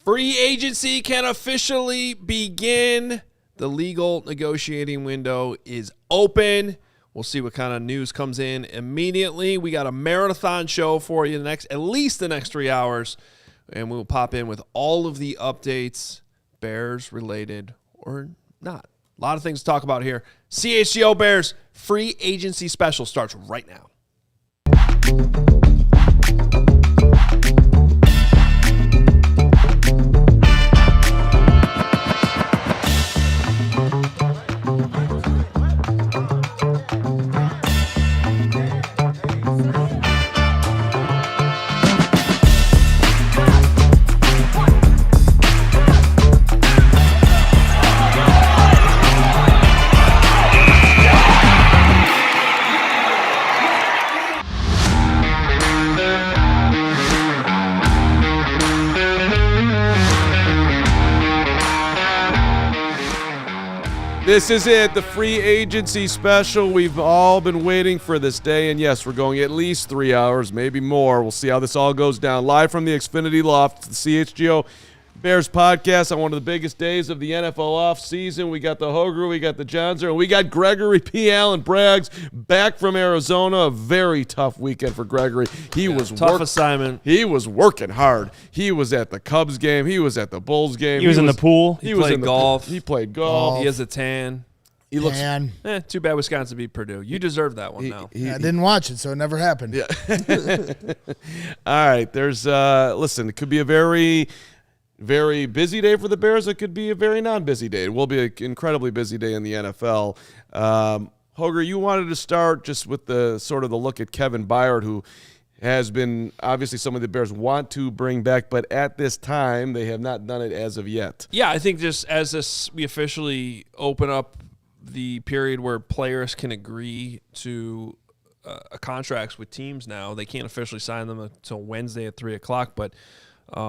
Free agency can officially begin. The legal negotiating window is open. We'll see what kind of news comes in immediately. We got a marathon show for you at least the next 3 hours, and we'll pop in with all of the updates, Bears related or not. A lot of things to talk about here. CHGO Bears free agency special starts right now. This is it, the free agency special. We've all been waiting for this day, and yes, we're going at least 3 hours, maybe more. We'll see how this all goes down. Live from the Xfinity Loft, the CHGO Bears podcast on one of the biggest days of the NFL offseason. We got the Hoge, we got the Jahns, and we got Gregory P. Allen Braggs back from Arizona. A very tough weekend for Gregory. Tough assignment. He was working hard. He was at the Cubs game. He was at the Bulls game. He was in the pool. He played golf. He played golf. He has a tan. He looks. Too bad Wisconsin beat Purdue. You deserve that one now. I didn't watch it, so it never happened. Yeah. All right. There's listen, it could be a very, very busy day for the Bears. It could be a very non-busy day. It will be an incredibly busy day in the NFL. Hoge, you wanted to start just with the sort of the look at Kevin Byard, who has been obviously somebody the Bears want to bring back, but at this time they have not done it as of yet. Yeah, I think just as we officially open up the period where players can agree to contracts with teams now, they can't officially sign them until Wednesday at 3 o'clock, but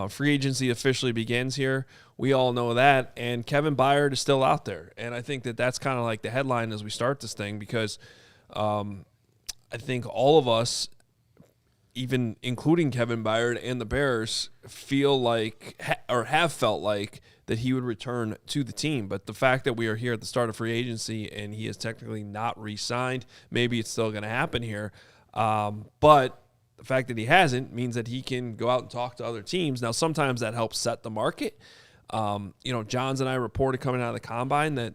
free agency officially begins here. We all know that, and Kevin Byard is still out there. And I think that's kind of like the headline as we start this thing, because I think all of us, even including Kevin Byard and the Bears, feel like or have felt like that he would return to the team. But the fact that we are here at the start of free agency and he is technically not re-signed, maybe it's still going to happen here. But the fact that he hasn't means that he can go out and talk to other teams. Now, sometimes that helps set the market. Jahns and I reported coming out of the combine that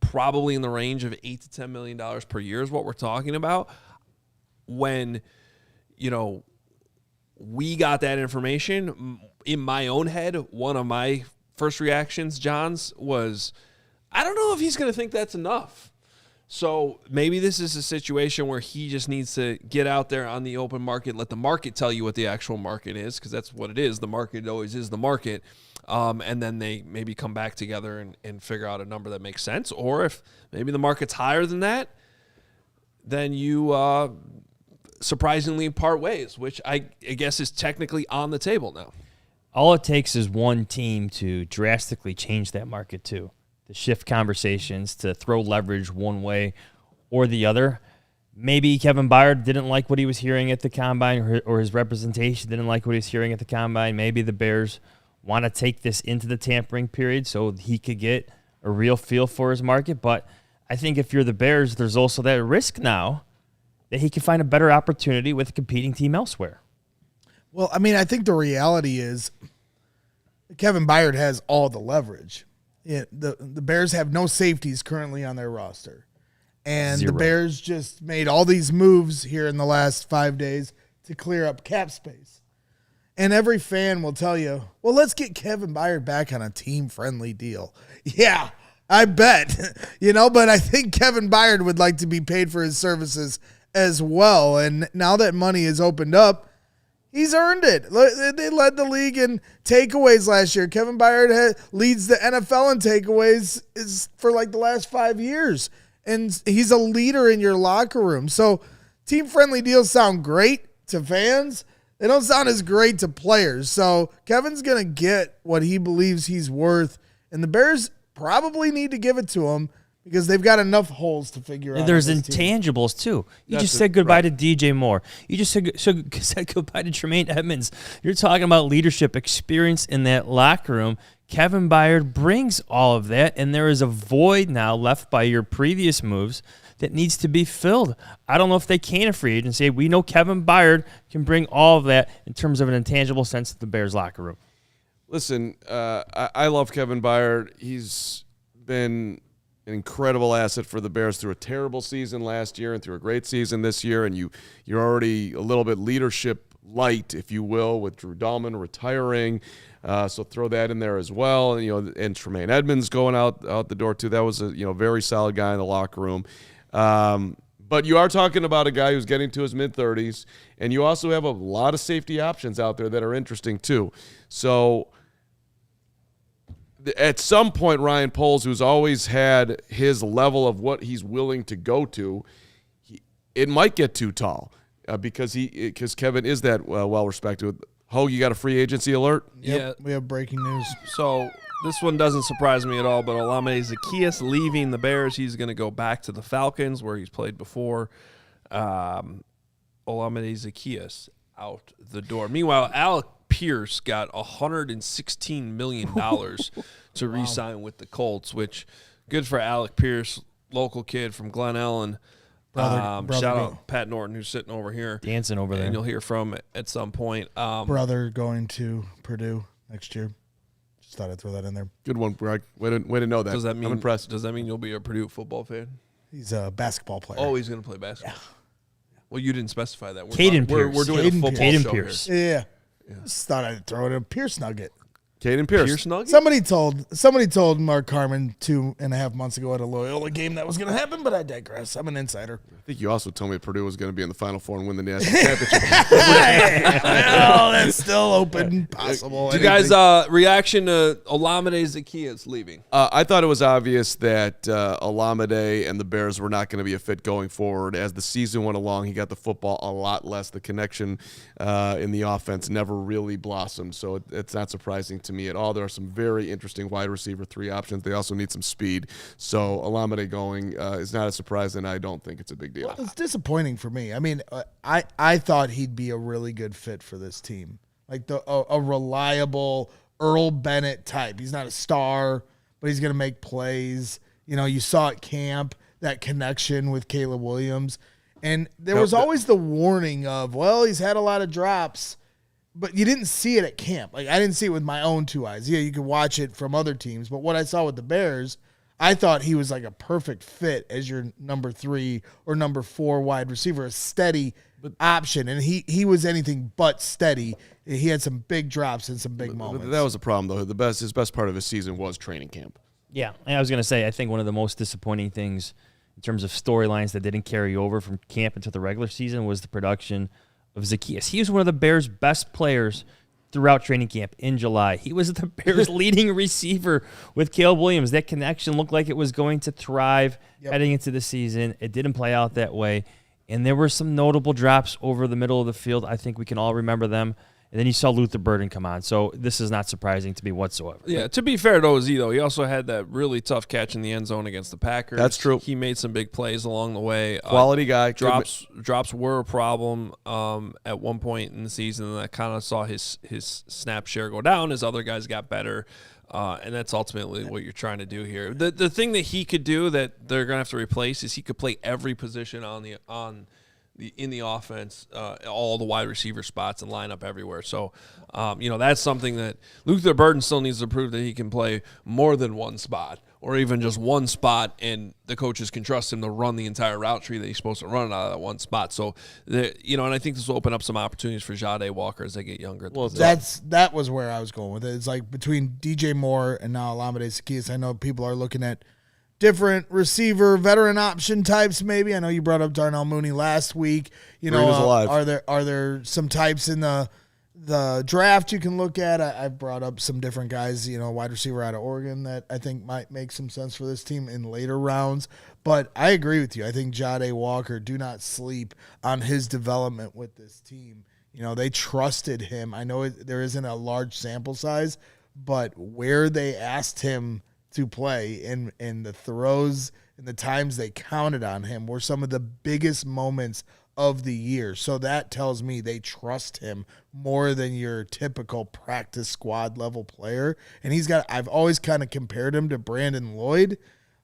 probably in the range of $8 to $10 million per year is what we're talking about. When, we got that information, in my own head, one of my first reactions, Jahns, was, I don't know if he's going to think that's enough. So maybe this is a situation where he just needs to get out there on the open market, let the market tell you what the actual market is, because that's what it is. The market always is the market. And then they maybe come back together and figure out a number that makes sense. Or if maybe the market's higher than that, then you surprisingly part ways, which I guess is technically on the table now. All it takes is one team to drastically change that market too, to shift conversations, to throw leverage one way or the other. Maybe Kevin Byard didn't like what he was hearing at the combine, or his representation didn't like what he was hearing at the combine. Maybe the Bears want to take this into the tampering period so he could get a real feel for his market. But I think if you're the Bears, there's also that risk now that he can find a better opportunity with a competing team elsewhere. Well, I mean, I think the reality is Kevin Byard has all the leverage. The Bears have no safeties currently on their roster. And Zero. The Bears just made all these moves here in the last 5 days to clear up cap space. And every fan will tell you, well, let's get Kevin Byard back on a team-friendly deal. Yeah, I bet. But I think Kevin Byard would like to be paid for his services as well. And now that money is opened up, he's earned it. They led the league in takeaways last year. Kevin Byard leads the NFL in takeaways for like the last 5 years. And he's a leader in your locker room. So team-friendly deals sound great to fans. They don't sound as great to players. So Kevin's going to get what he believes he's worth. And the Bears probably need to give it to him because they've got enough holes to figure out. There's on this team. intangibles, too. You That's just said goodbye to DJ Moore. You just said goodbye to Tremaine Edmunds. You're talking about leadership experience in that locker room. Kevin Byard brings all of that, and there is a void now left by your previous moves that needs to be filled. I don't know if they can a free agency. We know Kevin Byard can bring all of that in terms of an intangible sense to the Bears locker room. Listen, I love Kevin Byard. He's been an incredible asset for the Bears through a terrible season last year and through a great season this year, and you're already a little bit leadership light, if you will, with Drew Dalman retiring. So throw that in there as well. And Tremaine Edmunds going out the door too. That was a very solid guy in the locker room. But you are talking about a guy who's getting to his mid-30s, and you also have a lot of safety options out there that are interesting too. So at some point, Ryan Poles, who's always had his level of what he's willing to go to, it might get too tall because Kevin is that well-respected. Hoge, you got a free agency alert? Yep, Yeah. we have breaking news. So this one doesn't surprise me at all, but Olamide Zaccheaus leaving the Bears. He's going to go back to the Falcons where he's played before. Olamide Zaccheaus out the door. Meanwhile, Alec Pierce got $116 million to re-sign with the Colts, which good for Alec Pierce, local kid from Glen Ellen. Brother Shout out Pat Norton, who's sitting over here. Dancing over there. And you'll hear from at some point. Brother going to Purdue next year. Just thought I'd throw that in there. Good one, Greg. Way to know that. Does that mean, I'm impressed. Does that mean you'll be a Purdue football fan? He's a basketball player. Oh, he's going to play basketball. Yeah. Well, you didn't specify that. Caden Pierce. We're doing Caden a football Caden show Pierce. here. Yeah. Just thought I'd throw it in a Pierce nugget. Caden Pierce. Pierce Nugget? Somebody told Mark Carman 2.5 months ago at a Loyola game that was going to happen, but I digress. I'm an insider. I think you also told me Purdue was going to be in the Final Four and win the national championship. Well, that's still open, possible. Do you guys reaction to Olamide Zaccheaus leaving? I thought it was obvious that Olamide and the Bears were not going to be a fit going forward. As the season went along, he got the football a lot less. The connection in the offense never really blossomed, so it's not surprising to me at all. There are some very interesting wide receiver 3 options. They also need some speed. So Olamide going is not a surprise, and I don't think it's a big deal. Well, it's disappointing for me. I mean, I thought he'd be a really good fit for this team, like a reliable Earl Bennett type. He's not a star, but he's going to make plays. You saw at camp that connection with Caleb Williams, and there was always the warning of, well, he's had a lot of drops. But you didn't see it at camp. Like, I didn't see it with my own 2 eyes. Yeah, you could watch it from other teams. But what I saw with the Bears, I thought he was like a perfect fit as your number 3 or number 4 wide receiver, a steady option. And he was anything but steady. He had some big drops and some big moments. But that was the problem, though. His best part of his season was training camp. Yeah, and I was going to say, I think one of the most disappointing things in terms of storylines that didn't carry over from camp into the regular season was the production of Zaccheaus. He was one of the Bears' best players throughout training camp in July. He was the Bears' leading receiver with Caleb Williams. That connection looked like it was going to thrive heading into the season. It didn't play out that way, and there were some notable drops over the middle of the field. I think we can all remember them. And then you saw Luther Burden come on. So this is not surprising to me whatsoever. Yeah, to be fair to OZ, though, he also had that really tough catch in the end zone against the Packers. That's true. He made some big plays along the way. Quality guy. Drops were a problem at one point in the season, and I kind of saw his snap share go down as other guys got better. And that's ultimately what you're trying to do here. The thing that he could do that they're going to have to replace is he could play every position in the offense, all the wide receiver spots and line up everywhere. So, that's something that Luther Burden still needs to prove that he can play more than one spot or even just one spot, and the coaches can trust him to run the entire route tree that he's supposed to run out of that one spot. So, and I think this will open up some opportunities for Zaccheaus Walker as they get younger. Well, that was where I was going with it. It's like between DJ Moore and now Olamide Zaccheaus, I know people are looking at different receiver, veteran option types. Maybe I know you brought up Darnell Mooney last week. Are there some types in the draft you can look at? I brought up some different guys. Wide receiver out of Oregon that I think might make some sense for this team in later rounds. But I agree with you. I think Zaccheaus Walker, do not sleep on his development with this team. They trusted him. I know there isn't a large sample size, but where they asked him to play, and the throws and the times they counted on him were some of the biggest moments of the year. So that tells me they trust him more than your typical practice squad level player. And I've always kind of compared him to Brandon Lloyd.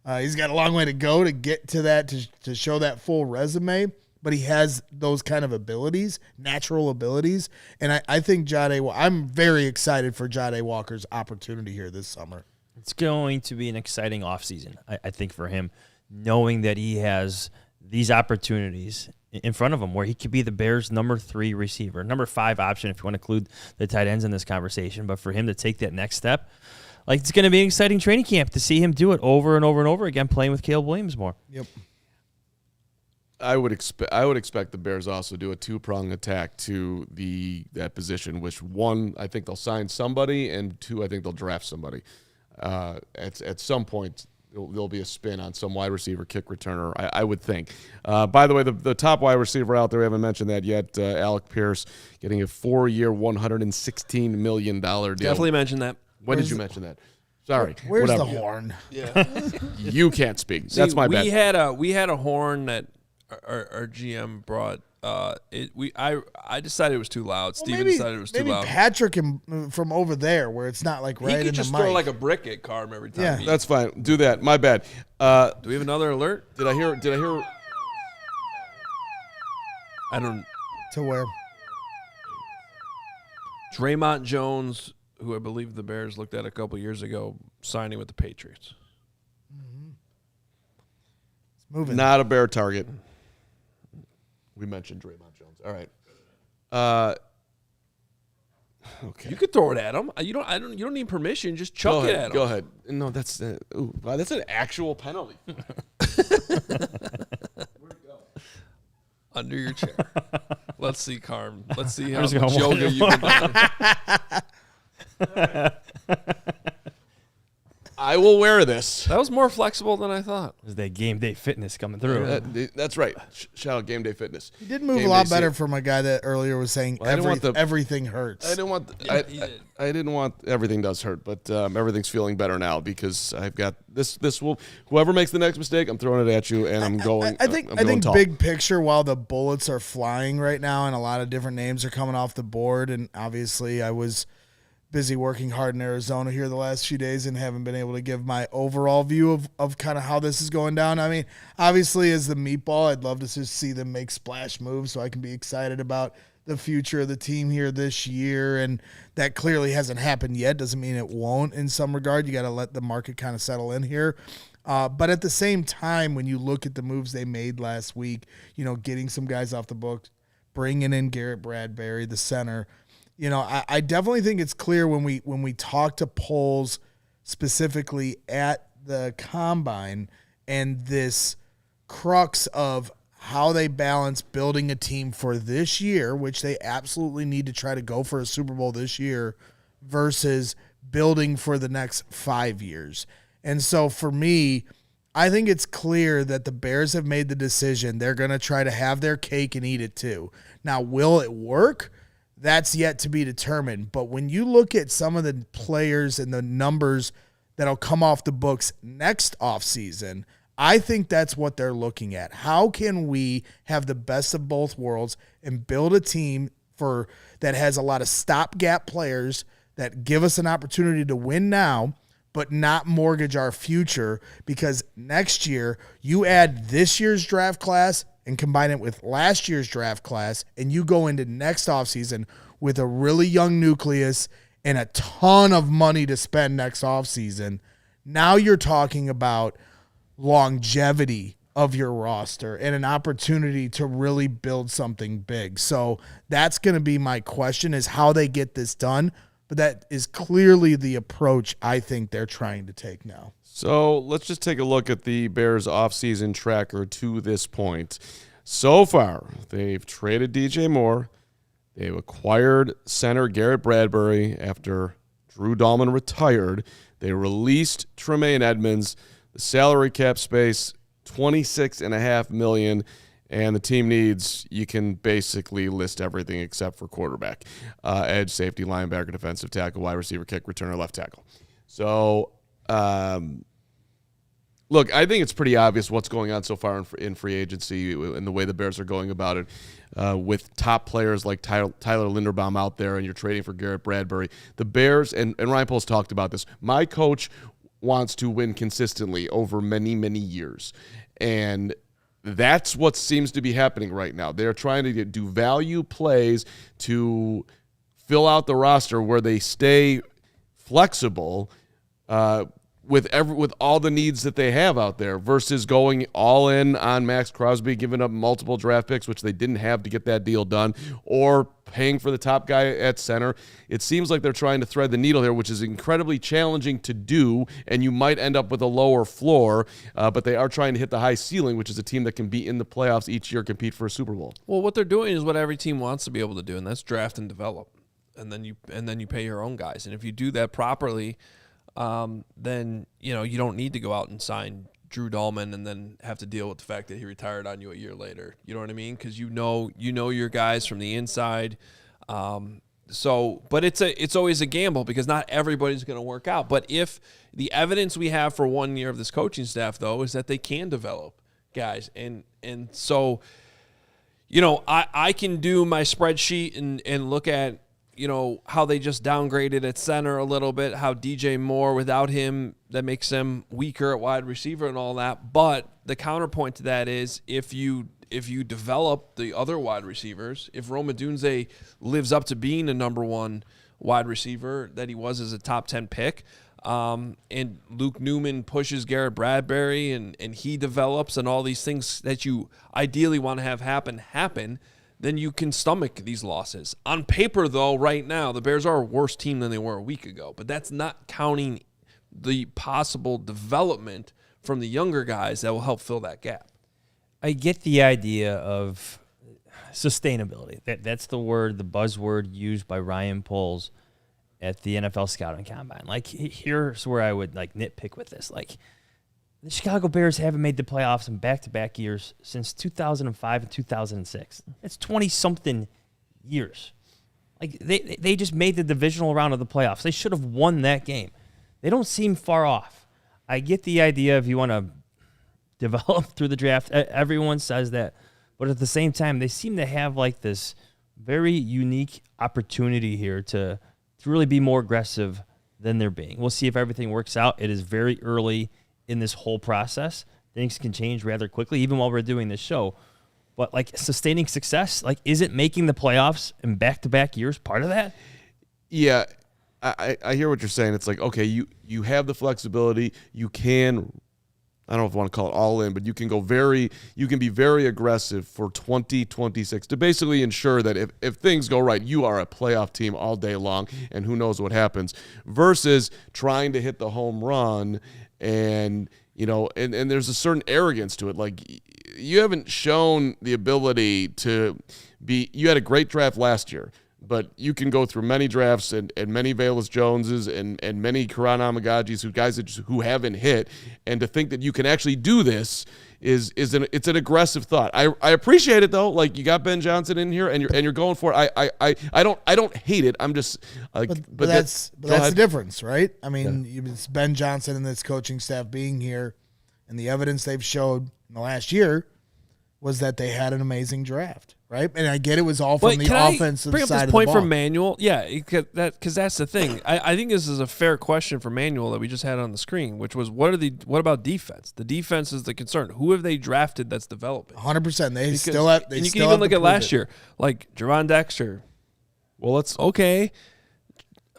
He's got a long way to go to get to that, to show that full resume, but he has those kind of abilities, natural abilities. And I think I'm very excited for Jahdae Walker's opportunity here this summer. It's going to be an exciting offseason, I think, for him, knowing that he has these opportunities in front of him where he could be the Bears' number 3 receiver, number 5 option if you want to include the tight ends in this conversation. But for him to take that next step, like, it's going to be an exciting training camp to see him do it over and over and over again, playing with Caleb Williams more. Yep. I would expect the Bears also do a 2-prong attack to that position, which, 1, I think they'll sign somebody, and 2, I think they'll draft somebody. At some point, there'll be a spin on some wide receiver, kick returner, I would think. By the way, the top wide receiver out there, we haven't mentioned that yet, Alec Pierce, getting a 4-year, $116 million deal. Definitely mentioned that. When did you mention that? Sorry. Where's whatever. the horn? Yeah. You can't speak. That's my bad. We had a horn that our GM brought. I decided it was too loud. Steven decided it was too loud. Maybe Patrick from over there, where it's not like right in the mic. He could just throw like a brick at Carm every time. Yeah. That's fine. Do that. My bad. Do we have another alert? Did I hear? I don't. To where? Draymond Jones, who I believe the Bears looked at a couple years ago, signing with the Patriots. It's moving. Not a Bear target. We mentioned Draymond Jones. All right. Okay. You could throw it at him. You don't need permission. Just chuck it at him. Go ahead. No, that's wow, that's an actual penalty. Where'd it go? Under your chair. Let's see, Carm. Let's see how much yoga you can do. I will wear this. That was more flexible than I thought. Is that game day fitness coming through? That's right. Shout out Game Day Fitness. He did move a lot better from a guy that earlier was saying everything hurts. I didn't want everything does hurt, but everything's feeling better now because I've got this. Whoever makes the next mistake, I'm throwing it at you, and I'm going. I think tall. Big picture, while the bullets are flying right now, and a lot of different names are coming off the board, and obviously I was busy working hard in Arizona here the last few days and haven't been able to give my overall view of kind of how this is going down. I mean, obviously as the meatball, I'd love to just see them make splash moves so I can be excited about the future of the team here this year. And that clearly hasn't happened yet. Doesn't mean it won't in some regard. You got to let the market kind of settle in here. But at the same time, when you look at the moves they made last week, getting some guys off the books, bringing in Garrett Bradbury, the center, I definitely think it's clear when we talk to polls specifically at the combine and this crux of how they balance building a team for this year, which they absolutely need to try to go for a Super Bowl this year, versus building for the next 5 years. And so for me, I think it's clear that the Bears have made the decision. They're going to try to have their cake and eat it too. Now, will it work? That's yet to be determined. But when you look at some of the players and the numbers that'll come off the books next offseason, I think that's what they're looking at. How can we have the best of both worlds and build a team that has a lot of stopgap players that give us an opportunity to win now, but not mortgage our future? Because next year, you add this year's draft class and combine it with last year's draft class, and you go into next offseason with a really young nucleus and a ton of money to spend next offseason. Now you're talking about longevity of your roster and an opportunity to really build something big. So that's going to be my question, is how they get this done. But that is clearly the approach I think they're trying to take now. So let's just take a look at the Bears offseason tracker to this point. So far, they've traded DJ Moore. They've acquired center Garrett Bradbury after Drew Dalman retired. They released Tremaine Edmunds. The salary cap space, $26.5 million. And the team needs, you can basically list everything except for quarterback. Edge, safety, linebacker, defensive tackle, wide receiver, kick returner, left tackle. So Look, I think it's pretty obvious what's going on so far in free agency and the way the Bears are going about it, with top players like Tyler Linderbaum out there, and you're trading for Garrett Bradbury. The Bears, and Ryan Poles talked about this, my coach wants to win consistently over many, many years. And that's what seems to be happening right now. They're trying to do value plays to fill out the roster where they stay flexible, with all the needs that they have out there, versus going all in on Maxx Crosby, giving up multiple draft picks, which they didn't have to get that deal done, or paying for the top guy at center. It seems like they're trying to thread the needle here, which is incredibly challenging to do, and you might end up with a lower floor, but they are trying to hit the high ceiling, which is a team that can be in the playoffs each year, compete for a Super Bowl. Well, what they're doing is what every team wants to be able to do, and that's draft and develop, and then you pay your own guys, and if you do that properly, then you don't need to go out and sign Drew Dalman and then have to deal with the fact that he retired on you a year later. You know what I mean? Because you know your guys from the inside. But it's always a gamble because not everybody's going to work out. But if the evidence we have for 1 year of this coaching staff, though, is that they can develop guys, and so I can do my spreadsheet and look at how they just downgraded at center a little bit, how DJ Moore, without him, that makes them weaker at wide receiver and all that. But the counterpoint to that is if you develop the other wide receivers, if Rome Odunze lives up to being a number one wide receiver that he was as a top 10 pick, and Luke Newman pushes Garrett Bradbury and he develops, and all these things that you ideally want to have happen, then you can stomach these losses. On paper, though, right now, the Bears are a worse team than they were a week ago. But that's not counting the possible development from the younger guys that will help fill that gap. I get the idea of sustainability. That's the buzzword used by Ryan Poles at the NFL Scouting Combine. Like, here's where I would nitpick with this. Like, the Chicago Bears haven't made the playoffs in back-to-back years since 2005 and 2006. That's 20-something years. Like, they just made the divisional round of the playoffs. They should have won that game. They don't seem far off. I get the idea if you want to develop through the draft. Everyone says that. But at the same time, they seem to have this very unique opportunity here to really be more aggressive than they're being. We'll see if everything works out. It is very early in this whole process. Things can change rather quickly, even while we're doing this show. But sustaining success, isn't making the playoffs in back-to-back years part of that? Yeah, I hear what you're saying. It's okay, you have the flexibility. You can, I don't know if I want to call it all in, but you can be very aggressive for 2026 to basically ensure that if things go right, you are a playoff team all day long, and who knows what happens, versus trying to hit the home run. And and there's a certain arrogance to it. You haven't shown the ability to be. You had a great draft last year, but you can go through many drafts and many Velus Joneses and many Karan Amagajis who haven't hit, and to think that you can actually do this it's an aggressive thought. I appreciate it though. You got Ben Johnson in here and you're going for it. I don't hate it. I'm just but that's the difference, right? I mean, it's Ben Johnson and this coaching staff being here, and the evidence they've showed in the last year was that they had an amazing draft, right? And I get it was all from the offensive bring up side this of the point ball. from Manuel? Yeah, because that's the thing. I think this is a fair question for Manuel that we just had on the screen, which was what about defense? The defense is the concern. Who have they drafted that's developing? 100%. They Because, still have. and you can even look at last year, Javon Dexter. Well, let's okay.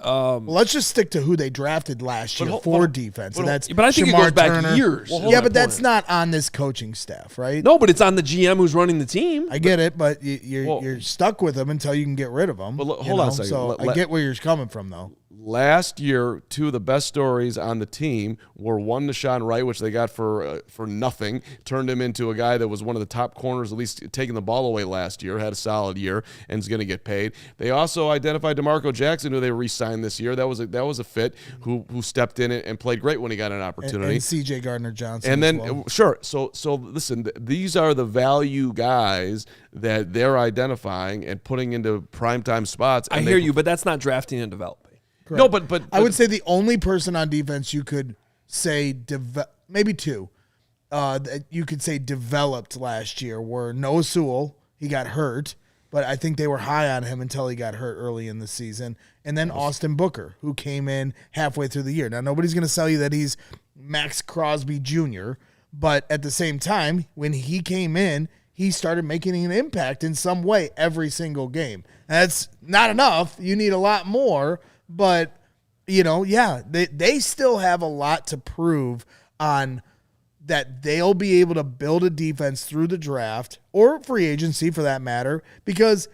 Well, let's just stick to who they drafted last year for defense. And that's But I think Shamar it goes back Turner. years. Yeah, but that's not on this coaching staff, right? No, but it's on the GM who's running the team. I get it, but you're stuck with them until you can get rid of them. But hold on a second. So I get where you're coming from, though. Last year, two of the best stories on the team were one Nashawn Wright, which they got for nothing, turned him into a guy that was one of the top corners, at least taking the ball away last year, had a solid year, and is going to get paid. They also identified DeMarco Jackson, who they re-signed this year. That was a fit who stepped in and played great when he got an opportunity. And C.J. Gardner-Johnson. And then, as well. sure. So listen, these are the value guys that they're identifying and putting into primetime spots. I hear you, but that's not drafting and developing. Correct. No, but I would say the only person on defense you could say maybe two that you could say developed last year were Noah Sewell. He got hurt, but I think they were high on him until he got hurt early in the season. And then Austin Booker, who came in halfway through the year. Now, nobody's going to sell you that he's Maxx Crosby Jr., but at the same time, when he came in, he started making an impact in some way every single game. That's not enough. You need a lot more, but, they still have a lot to prove on that they'll be able to build a defense through the draft or free agency for that matter, because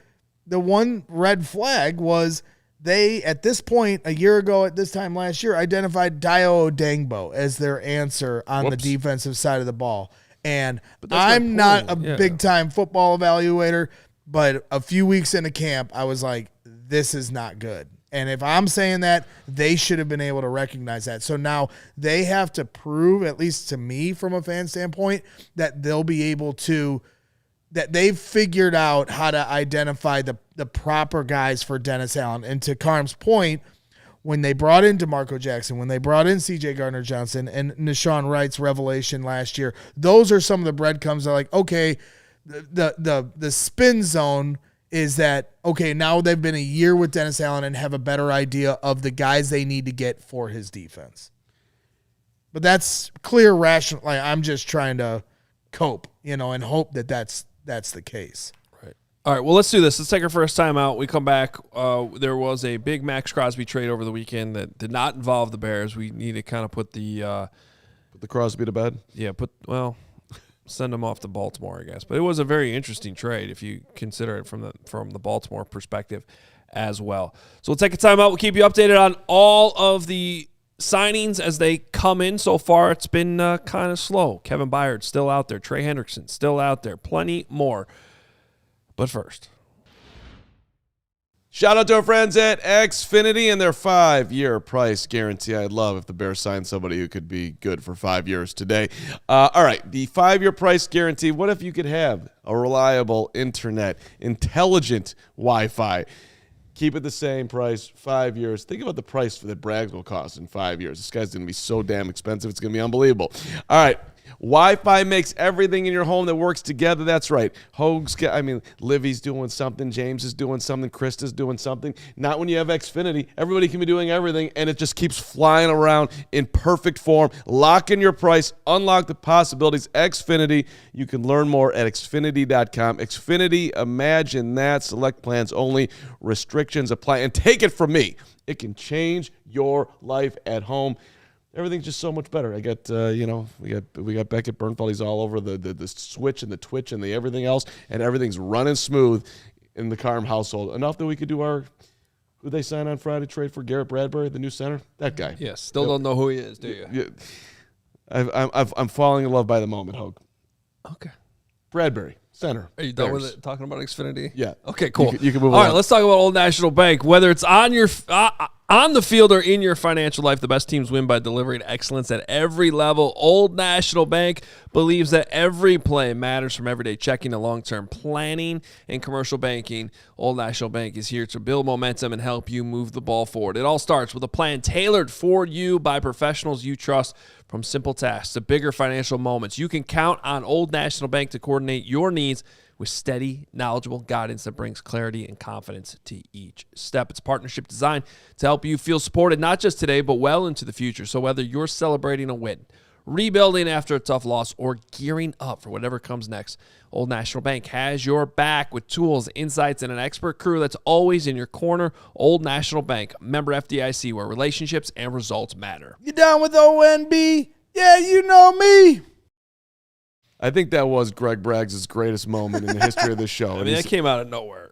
the one red flag was they, at this point, a year ago at this time last year, identified Dayo Odangbo as their answer on the defensive side of the ball. And I'm not a big-time football evaluator, but a few weeks into camp, I was like, this is not good. And if I'm saying that, they should have been able to recognize that. So now they have to prove, at least to me from a fan standpoint, that they'll be able to – that they've figured out how to identify the proper guys for Dennis Allen. And to Carm's point, when they brought in DeMarco Jackson, when they brought in C.J. Gardner-Johnson and Nashawn Wright's revelation last year, those are some of the breadcrumbs that are like, okay, the spin zone – is that, okay, now they've been a year with Dennis Allen and have a better idea of the guys they need to get for his defense. But that's clear, rational. Like, I'm just trying to cope, and hope that that's the case. Right. All right, well, let's do this. Let's take our first time out. We come back. There was a big Maxx Crosby trade over the weekend that did not involve the Bears. We need to kind of put the Crosby to bed? Yeah, send him off to Baltimore, I guess. But it was a very interesting trade if you consider it from the Baltimore perspective as well. So we'll take a time out. We'll keep you updated on all of the signings as they come in. So far, it's been kind of slow. Kevin Byard still out there. Trey Hendrickson still out there. Plenty more. But first, shout out to our friends at Xfinity and their 5-year price guarantee. I'd love if the Bears signed somebody who could be good for 5 years today. All right, the 5-year price guarantee. What if you could have a reliable internet, intelligent Wi-Fi? Keep it the same price, 5 years. Think about the price that Braggs will cost in 5 years. This guy's going to be so damn expensive. It's going to be unbelievable. All right. Wi-Fi makes everything in your home that works together. That's right. Livy's doing something. James is doing something. Krista's doing something. Not when you have Xfinity. Everybody can be doing everything, and it just keeps flying around in perfect form. Lock in your price. Unlock the possibilities. Xfinity. You can learn more at Xfinity.com. Xfinity, imagine that. Select plans only. Restrictions apply. And take it from me, it can change your life at home. Everything's just so much better. I got, we got Beckett Bernfeld. He's all over the switch and the twitch and the everything else, and everything's running smooth in the Carm household. Enough that we could do who they signed on Friday trade for Garrett Bradbury, the new center. That guy. Yes, still don't know who he is, do you? Yeah. I'm falling in love by the moment, Hoge. Okay. Bradbury, center. Are you done with it? Talking about Xfinity? Yeah. Okay, cool. You can move on. All on. right, let's talk about Old National Bank. Whether it's on your on the field or in your financial life, the best teams win by delivering excellence at every level. Old National Bank believes that every play matters, from everyday checking to long-term planning and commercial banking. Old National Bank is here to build momentum and help you move the ball forward. It all starts with a plan tailored for you by professionals you trust. From simple tasks to bigger financial moments, you can count on Old National Bank to coordinate your needs with steady, knowledgeable guidance that brings clarity and confidence to each step. It's a partnership designed to help you feel supported not just today, but well into the future. So whether you're celebrating a win, rebuilding after a tough loss, or gearing up for whatever comes next, Old National Bank has your back with tools, insights, and an expert crew that's always in your corner. Old National Bank, member FDIC, where relationships and results matter. You down with ONB? Yeah, you know me. I think that was Greg Braggs' greatest moment in the history of this show. That came out of nowhere.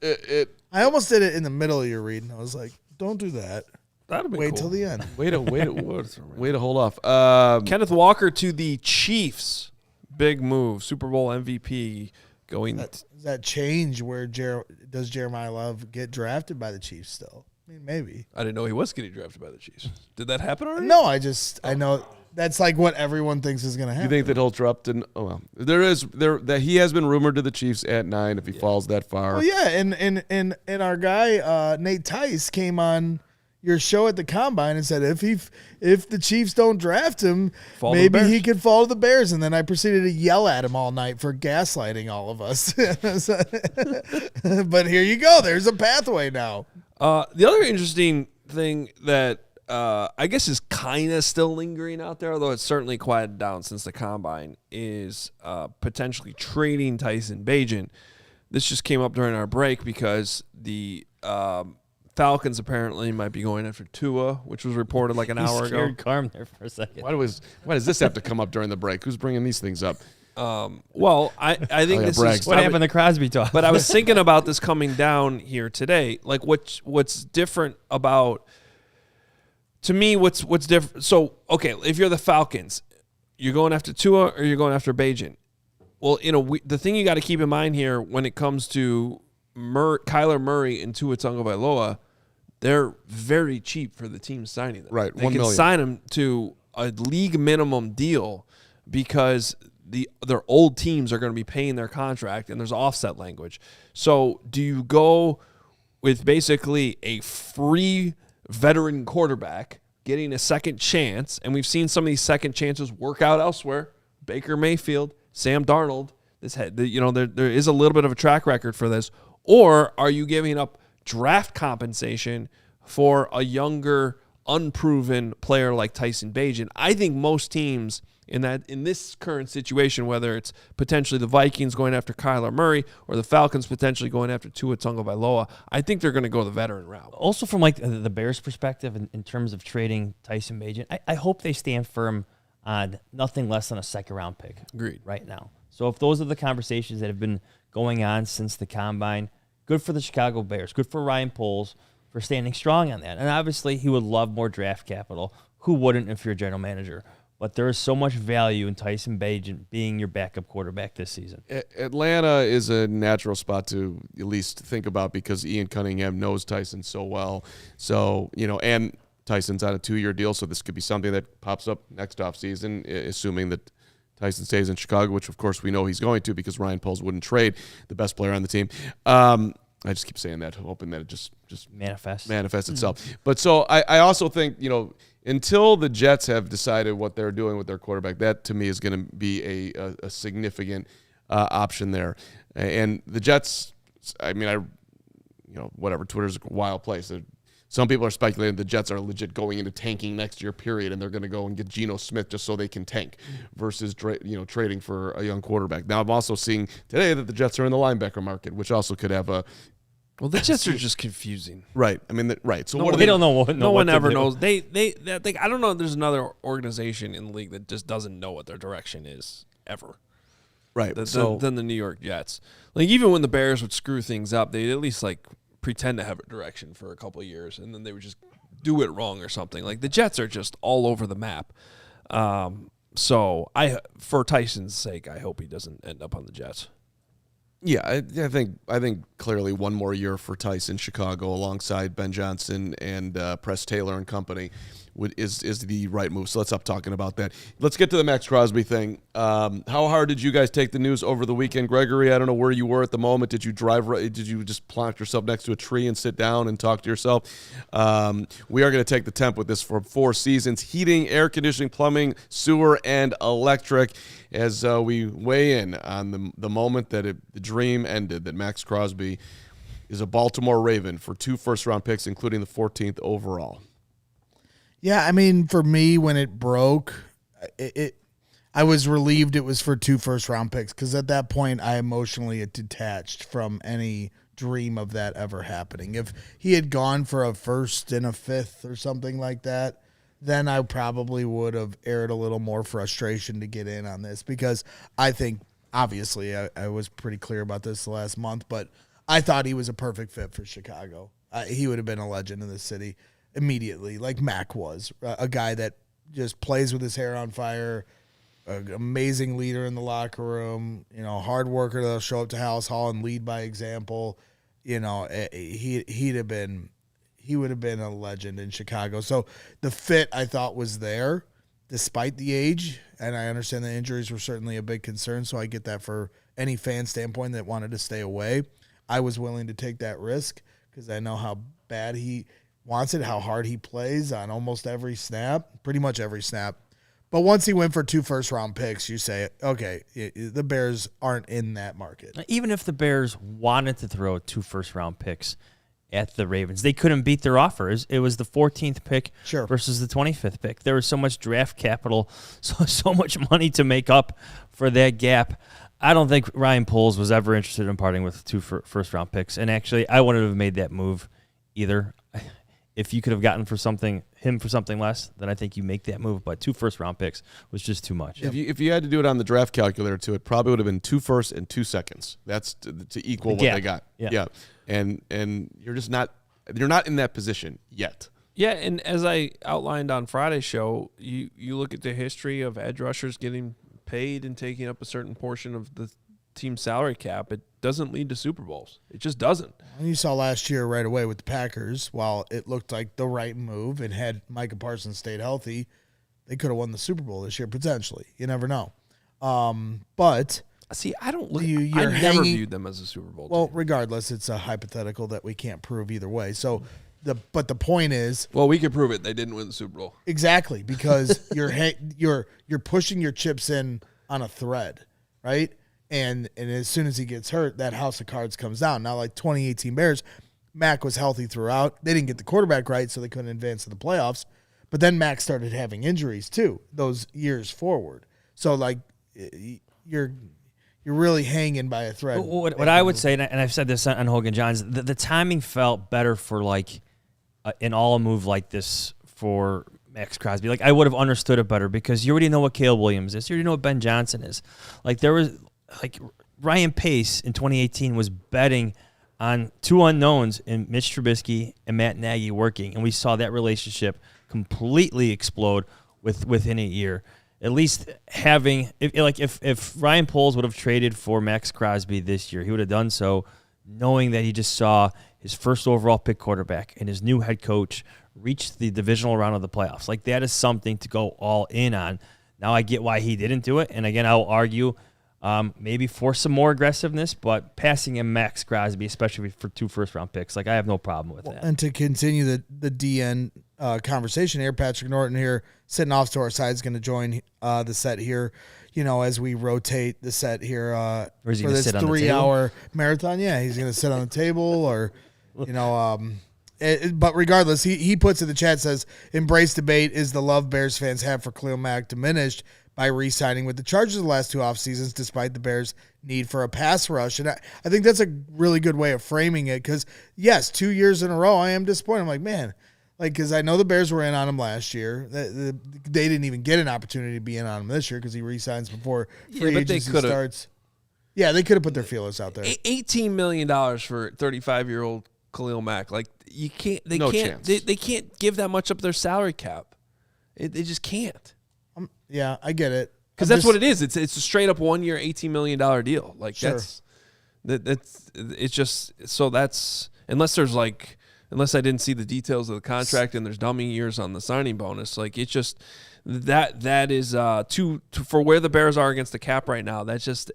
I almost did it in the middle of your read, and I was like, don't do that. That'd be Wait cool. till the end. Way to hold off. Kenneth Walker to the Chiefs. Big move. Super Bowl MVP going. Does that change where does Jeremiah Love get drafted by the Chiefs still? I mean, maybe. I didn't know he was getting drafted by the Chiefs. Did that happen already? No, I know that's like what everyone thinks is going to happen. You think that he'll drop to? Oh well, that he has been rumored to the Chiefs at 9 if he falls that far. Well, yeah, and our guy Nate Tice came on your show at the Combine and said if the Chiefs don't draft him, Fall to the maybe Bears. he could fall to the Bears. And then I proceeded to yell at him all night for gaslighting all of us. But here you go. There's a pathway now. The other interesting thing that I guess is kind of still lingering out there, although it's certainly quieted down since the Combine, is potentially trading Tyson Bagent. This just came up during our break because the Falcons apparently might be going after Tua, which was reported like an hour ago. Carman there for a second. Why does this have to come up during the break? Who's bringing these things up? Well, I think this Brax. is What happened to Crosby talk? But I was thinking about this coming down here today. Like what's different about, to me, what's different. So, okay, if you're the Falcons, you're going after Tua or you're going after Bagent. Well, the thing you got to keep in mind here when it comes to Kyler Murray and Tua Tagovailoa, they're very cheap for the team signing them. Right, They $1 can million. sign them to a league minimum deal because their old teams are going to be paying their contract, and there's offset language. So do you go with basically a free veteran quarterback getting a second chance, and we've seen some of these second chances work out elsewhere, Baker Mayfield, Sam Darnold, there is a little bit of a track record for this, or are you giving up draft compensation for a younger, unproven player like Tyson Bagent? I think most teams in this current situation, whether it's potentially the Vikings going after Kyler Murray or the Falcons potentially going after Tua Tagovailoa, I think they're going to go the veteran route. Also, from like the Bears' perspective, in terms of trading Tyson Bagent, I hope they stand firm on nothing less than a second-round pick. Agreed. Right now. So if those are the conversations that have been going on since the Combine, good for the Chicago Bears, good for Ryan Poles for standing strong on that. And obviously, he would love more draft capital. Who wouldn't if you're a general manager? But there is so much value in Tyson Bagent being your backup quarterback this season. Atlanta is a natural spot to at least think about because Ian Cunningham knows Tyson so well. So, and Tyson's on a 2-year deal, so this could be something that pops up next offseason, assuming that Tyson stays in Chicago, which, of course, we know he's going to because Ryan Poles wouldn't trade the best player on the team. I just keep saying that, hoping that it just manifests itself. But so I also think, until the Jets have decided what they're doing with their quarterback, that to me is going to be a significant option there. And the Jets, whatever, Twitter's a wild place. Some people are speculating the Jets are legit going into tanking next year, period, and they're going to go and get Geno Smith just so they can tank versus trading for a young quarterback. Now, I'm also seeing today that the Jets are in the linebacker market, which also could have a Well, the Jets are just confusing. right. I mean, right. So No, what are they they? don't know what. No one to ever do. knows. They I don't know if there's another organization in the league that just doesn't know what their direction is ever. Right. Than the New York Jets. Like, even when the Bears would screw things up, they'd at least pretend to have a direction for a couple of years, and then they would just do it wrong or something. Like, the Jets are just all over the map. So for Tyson's sake, I hope he doesn't end up on the Jets. Yeah, I think clearly one more year for Tyson, Chicago, alongside Ben Johnson and Press Taylor and company, is the right move. So let's stop talking about that. Let's get to the Maxx Crosby thing. How hard did you guys take the news over the weekend, Gregory? I don't know where you were at the moment. Did you did you just plonk yourself next to a tree and sit down and talk to yourself? We are going to take the temp with this for 4 seasons: heating, air conditioning, plumbing, sewer, and electric. As we weigh in on the moment that the dream ended, that Maxx Crosby is a Baltimore Raven for 2 first-round picks, including the 14th overall. Yeah, I mean, for me, when it broke, I was relieved it was for 2 first-round picks because at that point I emotionally detached from any dream of that ever happening. If he had gone for a first and a fifth or something like that, then I probably would have aired a little more frustration to get in on this because I think, obviously, I was pretty clear about this the last month, but I thought he was a perfect fit for Chicago. He would have been a legend in the city immediately, like Mac was, a guy that just plays with his hair on fire, an amazing leader in the locker room, hard worker that'll show up to House Hall and lead by example. He would have been a legend in Chicago. So the fit, I thought, was there despite the age, and I understand the injuries were certainly a big concern, so I get that for any fan standpoint that wanted to stay away. I was willing to take that risk because I know how bad he wants it, how hard he plays on almost every snap, pretty much every snap. But once he went for 2 first-round picks, you say, okay, the Bears aren't in that market. Even if the Bears wanted to throw 2 first-round picks at the Ravens, they couldn't beat their offers. It was the 14th pick versus the 25th pick. There was so much draft capital, so much money to make up for that gap. I don't think Ryan Poles was ever interested in parting with 2 first-round picks. And actually, I wouldn't have made that move either. If you could have gotten him for something less, then I think you make that move. But 2 first-round picks was just too much. If you had to do it on the draft calculator too, it probably would have been 2 firsts and 2 seconds. That's to equal what they got. Yeah. And you're just not in that position yet. Yeah, and as I outlined on Friday's show, you look at the history of edge rushers getting paid and taking up a certain portion of the team salary cap. It doesn't lead to Super Bowls. It just doesn't. And you saw last year right away with the Packers, while it looked like the right move and had Micah Parsons stayed healthy, they could have won the Super Bowl this year potentially. You never know. But see, I don't look. I never viewed them as a Super Bowl team. Team. Regardless, it's a hypothetical that we can't prove either way. So the point is, well, we can prove it. They didn't win the Super Bowl. Exactly, because you're pushing your chips in on a thread, right? And as soon as he gets hurt, that house of cards comes down. Now, like 2018 Bears, Mack was healthy throughout. They didn't get the quarterback right, so they couldn't advance to the playoffs. But then Mack started having injuries too those years forward. So like you're really hanging by a thread. What I would say, and I've said this on Hoge and Jahns, the timing felt better for like an all move like this for Maxx Crosby. Like I would have understood it better because you already know what Caleb Williams is. You already know what Ben Johnson is. Like there was like Ryan Pace in 2018 was betting on 2 unknowns in Mitch Trubisky and Matt Nagy working, and we saw that relationship completely explode within a year. At least having if Ryan Poles would have traded for Maxx Crosby this year, he would have done so knowing that he just saw his first overall pick quarterback and his new head coach reach the divisional round of the playoffs. Like that is something to go all in on. Now I get why he didn't do it, and again I'll argue maybe for some more aggressiveness, but passing him Maxx Crosby, especially for 2 first-round picks, like I have no problem with that. And to continue the DN conversation here, Patrick Norton here sitting off to our side is going to join the set here, as we rotate the set here for this 3-hour marathon. Yeah, he's going to sit on the table or, but regardless, he puts in the chat, says, embrace debate. Is the love Bears fans have for Khalil Mack diminished by re-signing with the Chargers the last 2 off seasons, despite the Bears' need for a pass rush? And I think that's a really good way of framing it because, yes, 2 years in a row, I am disappointed. I'm like, man, because I know the Bears were in on him last year. They didn't even get an opportunity to be in on him this year because he re-signs before free agency starts. Yeah, they could have put their feelers out there. $18 million for 35-year-old Khalil Mack. Like, you can't. They can't. They can't give that much up their salary cap. They just can't. Yeah, I get it. Because that's what it is. It's a straight up 1 year, $18 million deal. Like sure. that's it's just so that's unless I didn't see the details of the contract and there's dummy years on the signing bonus. Like it's just that is for where the Bears are against the cap right now. That's just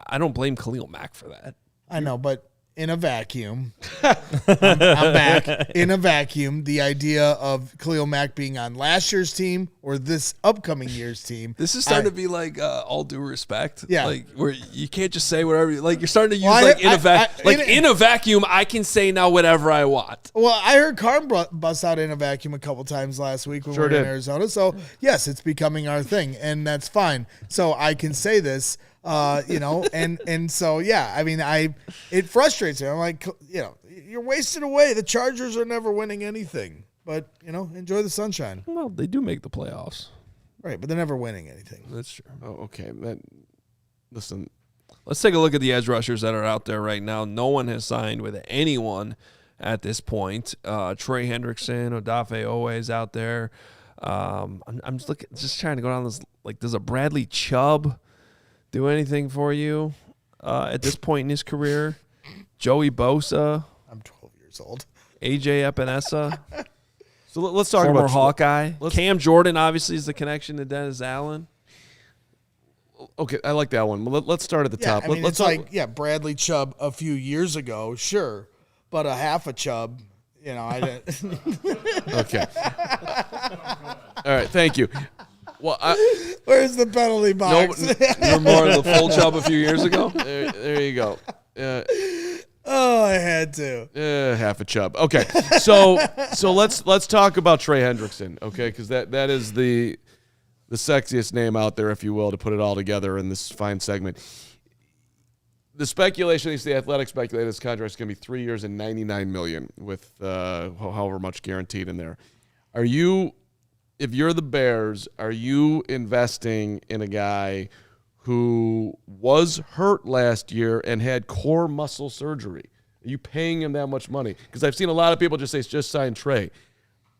I don't blame Khalil Mack for that. I know, but in a vacuum, I'm back. In a vacuum, the idea of Khalil Mack being on last year's team or this upcoming year's team. This is starting to be like all due respect. Yeah. Like where you can't just say whatever. Like you're starting to use in a vacuum, I can say now whatever I want. Well, I heard Carman bust out in a vacuum a couple times last week when we were in Arizona. So, yes, it's becoming our thing, and that's fine. So I can say this. And so, yeah, I mean, it frustrates me. I'm like, you're wasting away. The Chargers are never winning anything, but, enjoy the sunshine. Well, they do make the playoffs. Right, but they're never winning anything. That's true. Oh, okay. Listen. Let's take a look at the edge rushers that are out there right now. No one has signed with anyone at this point. Trey Hendrickson, Odafe Owe is out there. I'm just trying to go down this, like, does a Bradley Chubb do anything for you at this point in his career? Joey Bosa. I'm 12 years old. AJ Epinesa. So let's talk former about Hawkeye. Cam Jordan obviously is the connection to Dennis Allen. Okay, I like that one. Let's start at the top. Bradley Chubb a few years ago, sure, but a half a Chubb I didn't. Okay. All right. Thank you. Well, Where's the penalty box? You're more of the full job a few years ago. there you go. Oh, I had to. Half a chub. Okay, so let's talk about Trey Hendrickson. Okay, because that is the sexiest name out there, if you will, to put it all together in this fine segment. The speculation, at least the Athletic speculated, this contract is going to be 3 years and $99 million with however much guaranteed in there. Are you, if you're the Bears, are you investing in a guy who was hurt last year and had core muscle surgery? Are you paying him that much money? Because I've seen a lot of people just say, just sign Trey.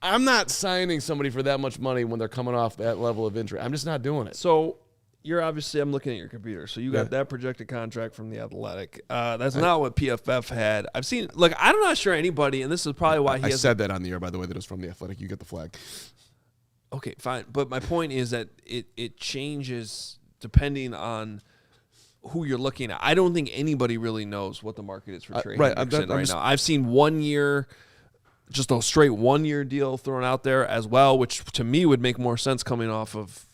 I'm not signing somebody for that much money when they're coming off that level of injury. I'm just not doing it. So you're obviously, I'm looking at your computer. So you got that projected contract from the Athletic. That's not what PFF had. I've seen, look, I'm not sure anybody, and this is probably why I said that on the air, by the way, that it was from the Athletic. You get the flag. Okay, fine. But my point is that it changes depending on who you're looking at. I don't think anybody really knows what the market is for Trey Hendrickson right now. I've seen 1 year, just a straight 1 year deal thrown out there as well, which to me would make more sense coming off of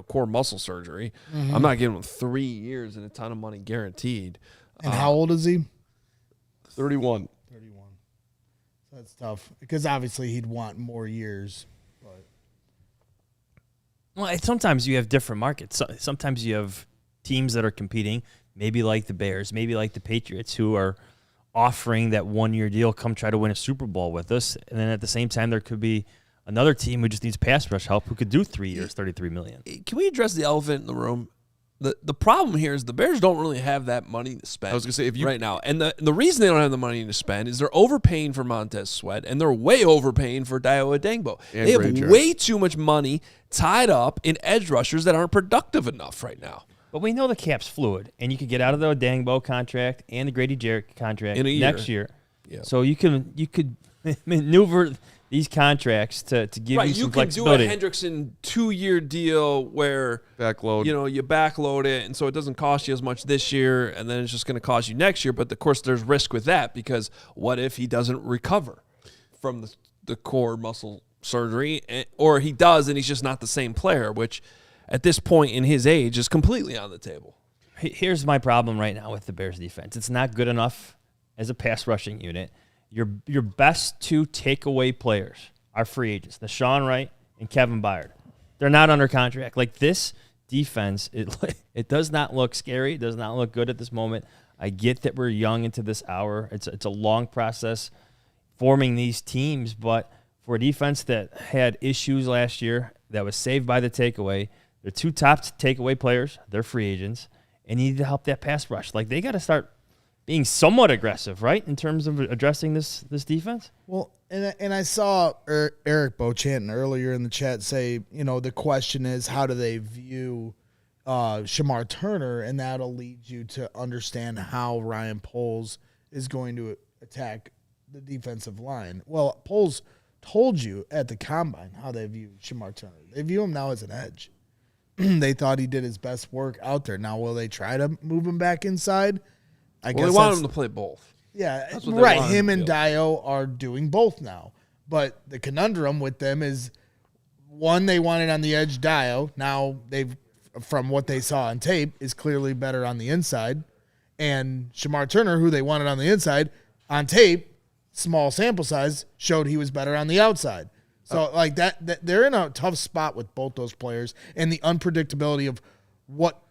core muscle surgery. Mm-hmm. I'm not giving him 3 years and a ton of money guaranteed. And how old is he? 31. 31. That's tough because obviously he'd want more years. Well, sometimes you have different markets. Sometimes you have teams that are competing, maybe like the Bears, maybe like the Patriots, who are offering that 1 year deal, come try to win a Super Bowl with us. And then at the same time, there could be another team who just needs pass rush help who could do 3 years, $33 million. Can we address the elephant in the room? The problem here is the Bears don't really have that money to spend. I was going to say, right now. And the reason they don't have the money to spend is they're overpaying for Montez Sweat, and they're way overpaying for Dayo Adangbo. They have way too much money tied up in edge rushers that aren't productive enough right now. But we know the cap's fluid, and you could get out of the Adangbo contract and the Grady Jarrett contract next year. Yeah. So you could maneuver these contracts to give you some flexibility. You can do a Hendrickson 2 year deal where backload. You backload it, and so it doesn't cost you as much this year, and then it's just going to cost you next year. But of course, there's risk with that because what if he doesn't recover from the core muscle surgery, or he does and he's just not the same player, which at this point in his age is completely on the table. Here's my problem right now with the Bears defense. It's not good enough as a pass rushing unit. Your best two takeaway players are free agents, Deshaun Wright and Kevin Byard. They're not under contract. Like, this defense, it does not look scary. It does not look good at this moment. I get that we're young into this hour. It's a long process forming these teams, but for a defense that had issues last year, that was saved by the takeaway, their two top takeaway players, they're free agents, and you need to help that pass rush. Like, they got to start being somewhat aggressive, right, in terms of addressing this defense? Well, and I saw Eric Beauchamp earlier in the chat say, the question is, how do they view Shamar Turner, and that'll lead you to understand how Ryan Poles is going to attack the defensive line. Well, Poles told you at the Combine how they view Shamar Turner. They view him now as an edge. They thought he did his best work out there. Now, will they try to move him back inside? I guess they want him to play both. Yeah, right. Him and Dayo are doing both now. But the conundrum with them is, one, they wanted on the edge Dayo. Now, from what they saw on tape, is clearly better on the inside. And Shamar Turner, who they wanted on the inside, on tape, small sample size, showed he was better on the outside. So, that they're in a tough spot with both those players and the unpredictability of what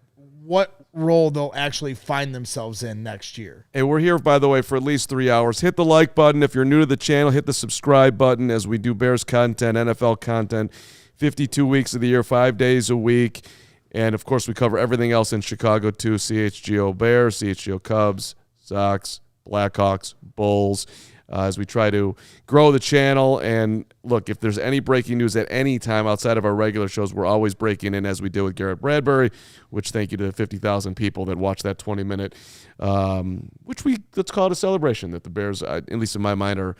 role they'll actually find themselves in next year. Hey, we're here, by the way, for at least 3 hours. Hit the like button. If you're new to the channel, hit the subscribe button as we do Bears content, NFL content, 52 weeks of the year, 5 days a week. And, of course, we cover everything else in Chicago, too. CHGO Bears, CHGO Cubs, Sox, Blackhawks, Bulls, as we try to grow the channel. And, look, if there's any breaking news at any time outside of our regular shows, we're always breaking in, as we did with Garrett Bradbury, which thank you to the 50,000 people that watched that 20-minute, let's call it a celebration that the Bears, at least in my mind, are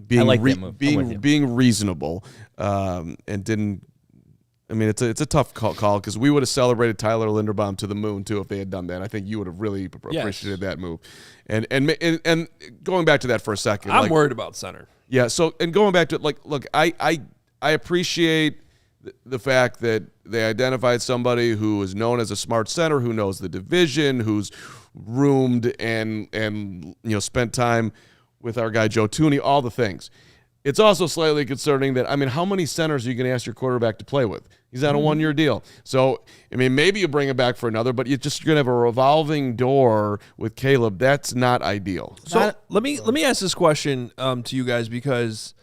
being, being reasonable and didn't I mean, it's a tough call because we would have celebrated Tyler Linderbaum to the moon too if they had done that. I think you would have really appreciated that move. And going back to that for a second, I'm worried about center. Yeah. So and going back to look, I appreciate the fact that they identified somebody who is known as a smart center, who knows the division, who's roomed and spent time with our guy Joe Thuney, all the things. It's also slightly concerning that, I mean, how many centers are you going to ask your quarterback to play with? He's on a one-year deal. So, I mean, maybe you bring him back for another, but you're going to have a revolving door with Caleb. That's not ideal. So let me ask this question to you guys because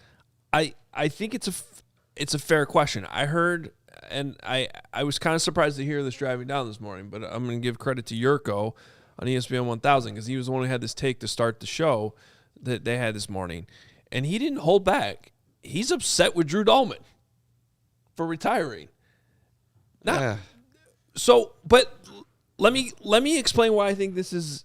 I think it's a fair question. I heard, and I was kind of surprised to hear this driving down this morning, but I'm going to give credit to Yurko on ESPN 1000 because he was the one who had this take to start the show that they had this morning. And he didn't hold back. He's upset with Drew Dalman for retiring. But let me explain why I think this is.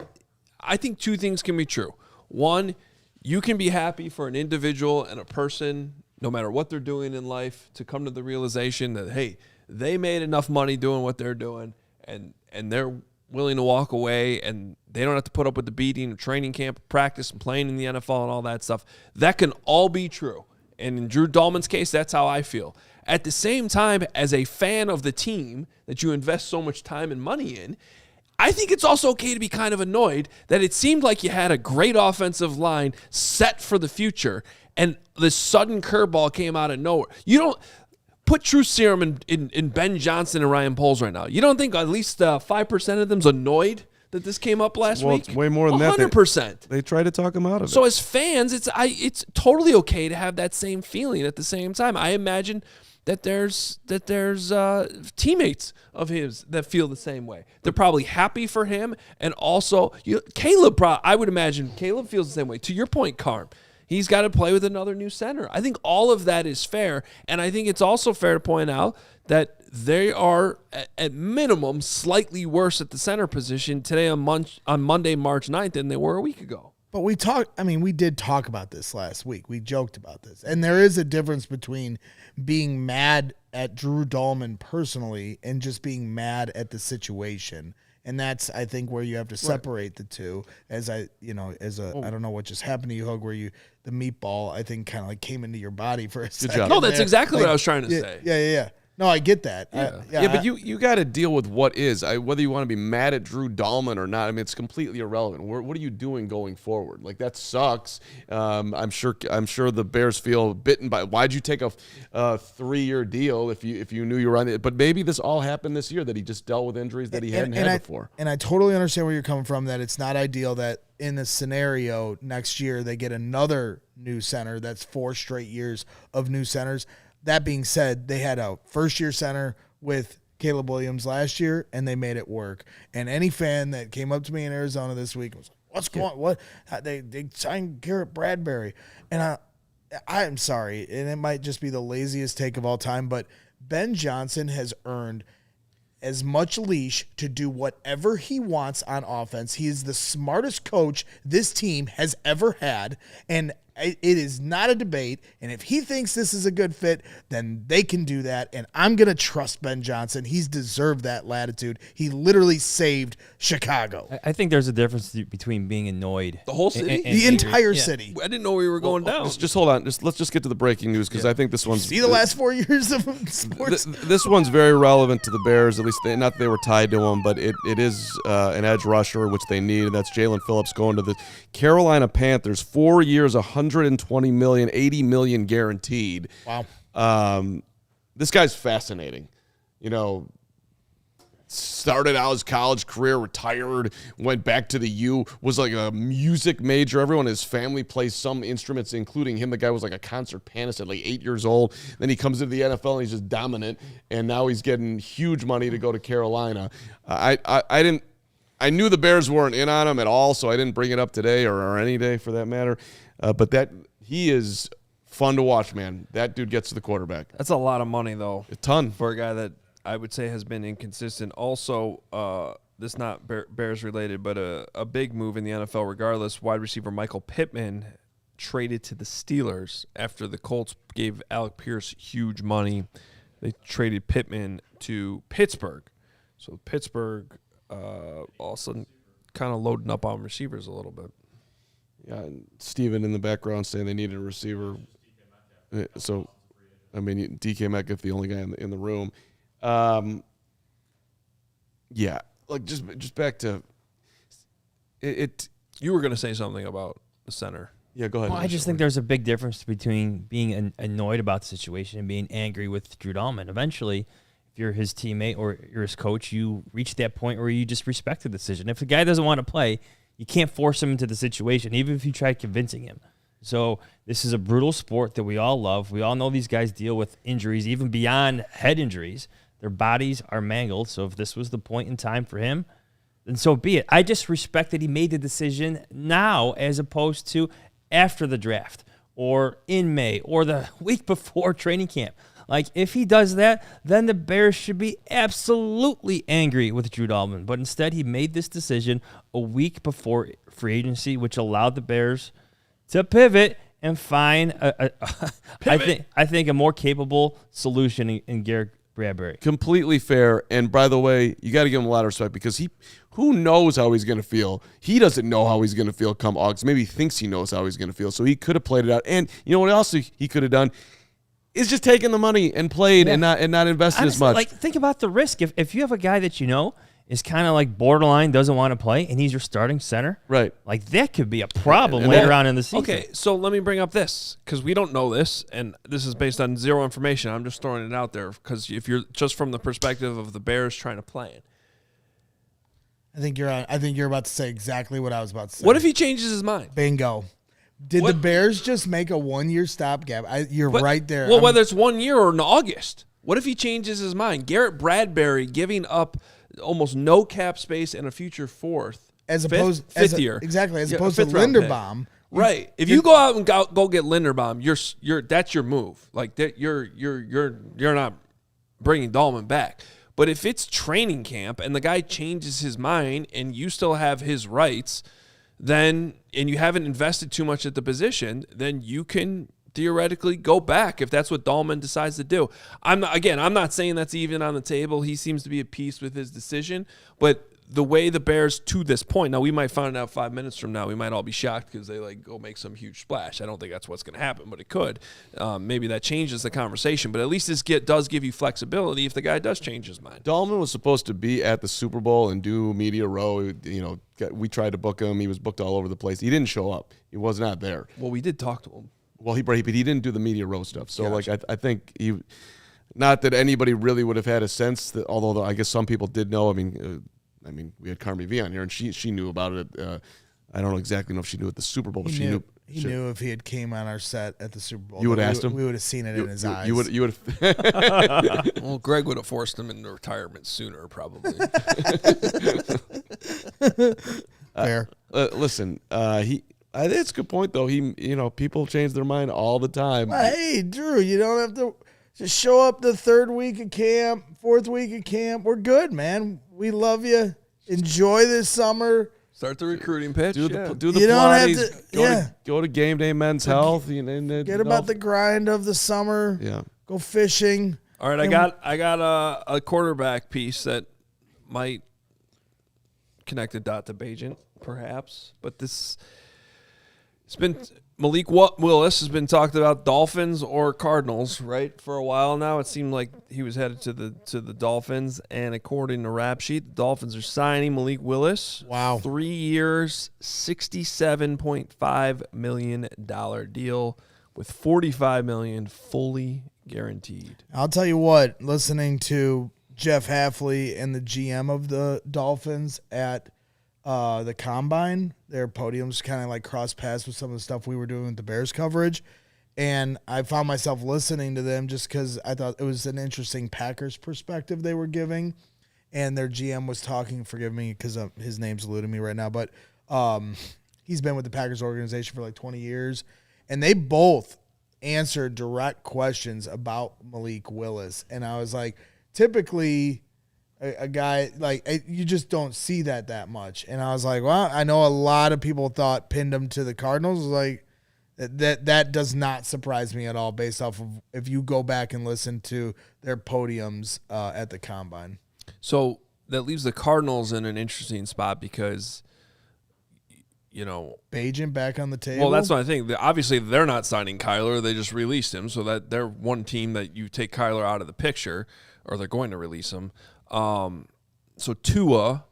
I think two things can be true. One, you can be happy for an individual and a person, no matter what they're doing in life, to come to the realization that, hey, they made enough money doing what they're doing, and they're willing to walk away, and they don't have to put up with the beating of training camp, practice, and playing in the NFL and all that stuff. That can all be true. And in Drew Dalman's case, that's how I feel. At the same time, as a fan of the team that you invest so much time and money in, I think it's also okay to be kind of annoyed that it seemed like you had a great offensive line set for the future, and this sudden curveball came out of nowhere. You don't put true serum in Ben Johnson and Ryan Poles right now. You don't think at least 5% of them's annoyed that this came up last week? It's way more than 100%. that. They try to talk him out of it. So as fans, it's totally okay to have that same feeling at the same time. I imagine that there's teammates of his that feel the same way. They're probably happy for him, and also Caleb. I would imagine Caleb feels the same way. To your point, Carm, he's got to play with another new center. I think all of that is fair, and I think it's also fair to point out that they are, at minimum, slightly worse at the center position today on Monday, March 9th than they were a week ago. But we did talk about this last week. We joked about this. And there is a difference between being mad at Drew Dalman personally and just being mad at the situation. And that's, I think, where you have to separate the two. I don't know what just happened to you, Hoge, where the meatball, I think, kind of like came into your body for a second. Good job. No, that's exactly what I was trying to say. Yeah. No, I get that. Yeah, but you got to deal with what is. Whether you want to be mad at Drew Dalman or not, I mean, it's completely irrelevant. What are you doing going forward? Like, that sucks. I'm sure the Bears feel bitten by. Why'd you take a 3-year deal if you knew you were on it? But maybe this all happened this year, that he just dealt with injuries that he hadn't had before. And I totally understand where you're coming from. That it's not ideal that in this scenario next year they get another new center. That's 4 straight years of new centers. That being said, they had a first-year center with Caleb Williams last year, and they made it work. And any fan that came up to me in Arizona this week was like, "What's going on? What? They signed Garrett Bradbury." And I'm sorry, and it might just be the laziest take of all time, but Ben Johnson has earned as much leash to do whatever he wants on offense. He is the smartest coach this team has ever had, and it is not a debate. And if he thinks this is a good fit, then they can do that. And I'm going to trust Ben Johnson. He's deserved that latitude. He literally saved Chicago. I think there's a difference between being annoyed. The whole city? And the angry. entire city. I didn't know we were going down. Just hold on. Let's just get to the breaking news, because I think this one's... See the last 4 years of sports? This one's very relevant to the Bears, at least not that they were tied to him, but it is an edge rusher, which they need, and that's Jaelan Phillips going to the Carolina Panthers. 4 years, $120 million, $80 million guaranteed. Wow. This guy's fascinating. Started out his college career, retired, went back to the U, was like a music major. Everyone in his family plays some instruments, including him. The guy was like a concert pianist at like 8 years old. Then he comes into the NFL and he's just dominant. And now he's getting huge money to go to Carolina. I knew the Bears weren't in on him at all, so I didn't bring it up today or any day for that matter. But he is fun to watch, man. That dude gets to the quarterback. That's a lot of money, though. A ton. For a guy that I would say has been inconsistent. Also, this not Bears related, but a big move in the NFL regardless. Wide receiver Michael Pittman traded to the Steelers after the Colts gave Alec Pierce huge money. They traded Pittman to Pittsburgh. So Pittsburgh all of a sudden kind of loading up on receivers a little bit. Yeah, and Steven in the background saying they needed a receiver. So, I mean, DK Metcalf, the only guy in the room. Yeah, like just back to it. You were going to say something about the center. Yeah, go ahead. Well, I just think there's a big difference between being annoyed about the situation and being angry with Drew Dalman. Eventually, if you're his teammate or you're his coach, you reach that point where you just respect the decision. If the guy doesn't want to play, you can't force him into the situation, even if you try convincing him. So this is a brutal sport that we all love. We all know these guys deal with injuries, even beyond head injuries. Their bodies are mangled. So if this was the point in time for him, then so be it. I just respect that he made the decision now as opposed to after the draft or in May or the week before training camp. Like, if he does that, then the Bears should be absolutely angry with Drew Dalman. But instead, he made this decision a week before free agency, which allowed the Bears to pivot and find I think a more capable solution in Garrett Bradbury. Completely fair. And by the way, you got to give him a lot of respect because who knows how he's going to feel? He doesn't know how he's going to feel come August. Maybe he thinks he knows how he's going to feel. So he could have played it out. And you know what else he could have done? Is just taken the money and played and not invested as much. Like, think about the risk. If you have a guy that you know is kind of like borderline, doesn't want to play, and he's your starting center, right? Like, that could be a problem later on in the season. Okay, so let me bring up this, because we don't know this, and this is based on zero information. I'm just throwing it out there, because if you're just from the perspective of the Bears trying to play it. I think you're about to say exactly what I was about to say. What if he changes his mind? Bingo. Did the Bears just make a 1-year stopgap? You're right there. Well, whether it's 1 year or in August, what if he changes his mind? Garrett Bradbury giving up almost no cap space and a future fourth, as opposed fifth year, exactly, as opposed to Linderbaum. Right. If you go out and go get Linderbaum, you're that's your move. Like that, you're not bringing Dalman back. But if it's training camp and the guy changes his mind and you still have his rights, then and you haven't invested too much at the position, then you can theoretically go back if that's what Dalman decides to do. I'm not saying that's even on the table. He seems to be at peace with his decision, but the way the Bears to this point, now we might find out 5 minutes from now, we might all be shocked because they go make some huge splash. I don't think that's what's going to happen, but it could. Maybe that changes the conversation, but at least this does give you flexibility if the guy does change his mind. Dalman was supposed to be at the Super Bowl and do media row. We tried to book him. He was booked all over the place. He didn't show up. He was not there. Well, we did talk to him. Well, but he didn't do the media row stuff. So, Gotcha. I think he, not that anybody really would have had a sense that, although I guess some people did know. I mean, we had Carmi V on here, and she knew about it. I don't exactly know if she knew at the Super Bowl, but she knew. He knew if he had came on our set at the Super Bowl. You would have asked him? We would have seen it in his eyes. You would have. Well, Greg would have forced him into retirement sooner, probably. Fair. Listen, I think it's a good point, though. People change their mind all the time. Hey, Drew, you don't have to just show up the third week of camp, fourth week of camp. We're good, man. We love you. Enjoy this summer. Start the recruiting pitch. Do the You don't have Pilates. Go to Game Day Men's Health. Get about the grind of the summer. Yeah. Go fishing. All right, I got a quarterback piece that might connect a dot to Bagent, perhaps, but it's been Malik Willis has been talked about Dolphins or Cardinals, right? For a while now, it seemed like he was headed to the Dolphins, and according to Rap Sheet, the Dolphins are signing Malik Willis. Wow, 3 years, $67.5 million deal with $45 million fully guaranteed. I'll tell you what. Listening to Jeff Hafley and the GM of the Dolphins at the Combine, their podiums kind of like cross paths with some of the stuff we were doing with the Bears coverage. And I found myself listening to them just because I thought it was an interesting Packers perspective they were giving. And their GM was talking, forgive me because his name's eluding me right now, but he's been with the Packers organization for like 20 years. And they both answered direct questions about Malik Willis. And I was like, typically a guy like you just don't see that much. And I was like, well, I know a lot of people pinned him to the Cardinals. Like, That does not surprise me at all based off of if you go back and listen to their podiums at the Combine. So that leaves the Cardinals in an interesting spot because, Bagent back on the table. Well, that's what I think. Obviously, they're not signing Kyler. They just released him, so that they're one team that you take Kyler out of the picture, or they're going to release him. So Tua,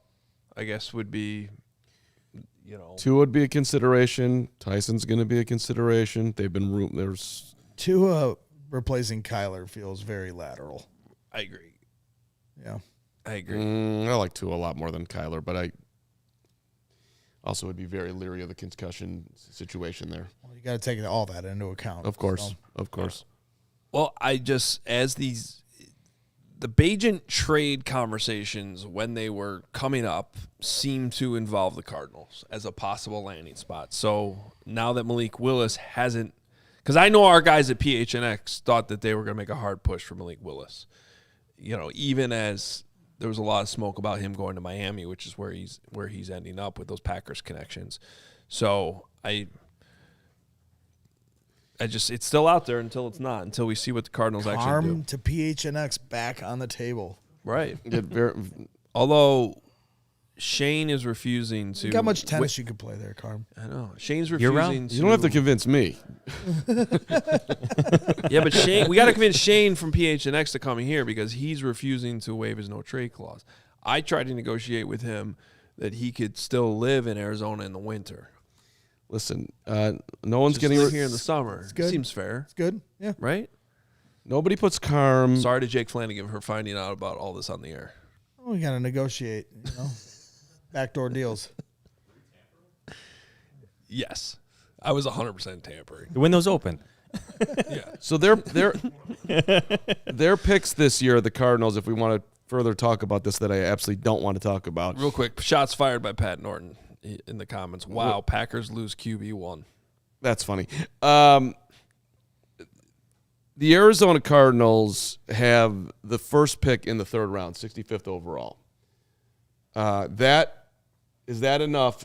I guess, would be, Tua would be a consideration. Tyson's going to be a consideration. They've been there's Tua replacing Kyler feels very lateral. I agree. Yeah, I agree. I like Tua a lot more than Kyler, but I also would be very leery of the concussion situation there. Well, you got to take all that into account. Of course. Well, the Bagent trade conversations when they were coming up seemed to involve the Cardinals as a possible landing spot. So now that Malik Willis hasn't, because I know our guys at PHNX thought that they were going to make a hard push for Malik Willis. Even as there was a lot of smoke about him going to Miami, which is where he's ending up with those Packers connections. So it's still out there until it's not, until we see what the Cardinals actually do. To PHNX back on the table. Right. Although Shane is refusing to. Look how much tennis you could play there, Carm. I know. Shane's refusing to. You don't have to convince me. Yeah, but Shane, we got to convince Shane from PHNX to come here because he's refusing to waive his no trade clause. I tried to negotiate with him that he could still live in Arizona in the winter. Listen, no one's Just getting live here in the summer. It's good. Seems fair. It's good. Yeah. Right? Nobody puts Carm. Sorry to Jake Flanagan for finding out about all this on the air. Oh, we got to negotiate, backdoor deals. Yes. I was 100% tampering. The window's open. Yeah. So their picks this year, the Cardinals, if we want to further talk about this that I absolutely don't want to talk about. Real quick, shots fired by Pat Norton in the comments. Wow, Packers lose QB1. That's funny. The Arizona Cardinals have the first pick in the third round, 65th overall. Is that enough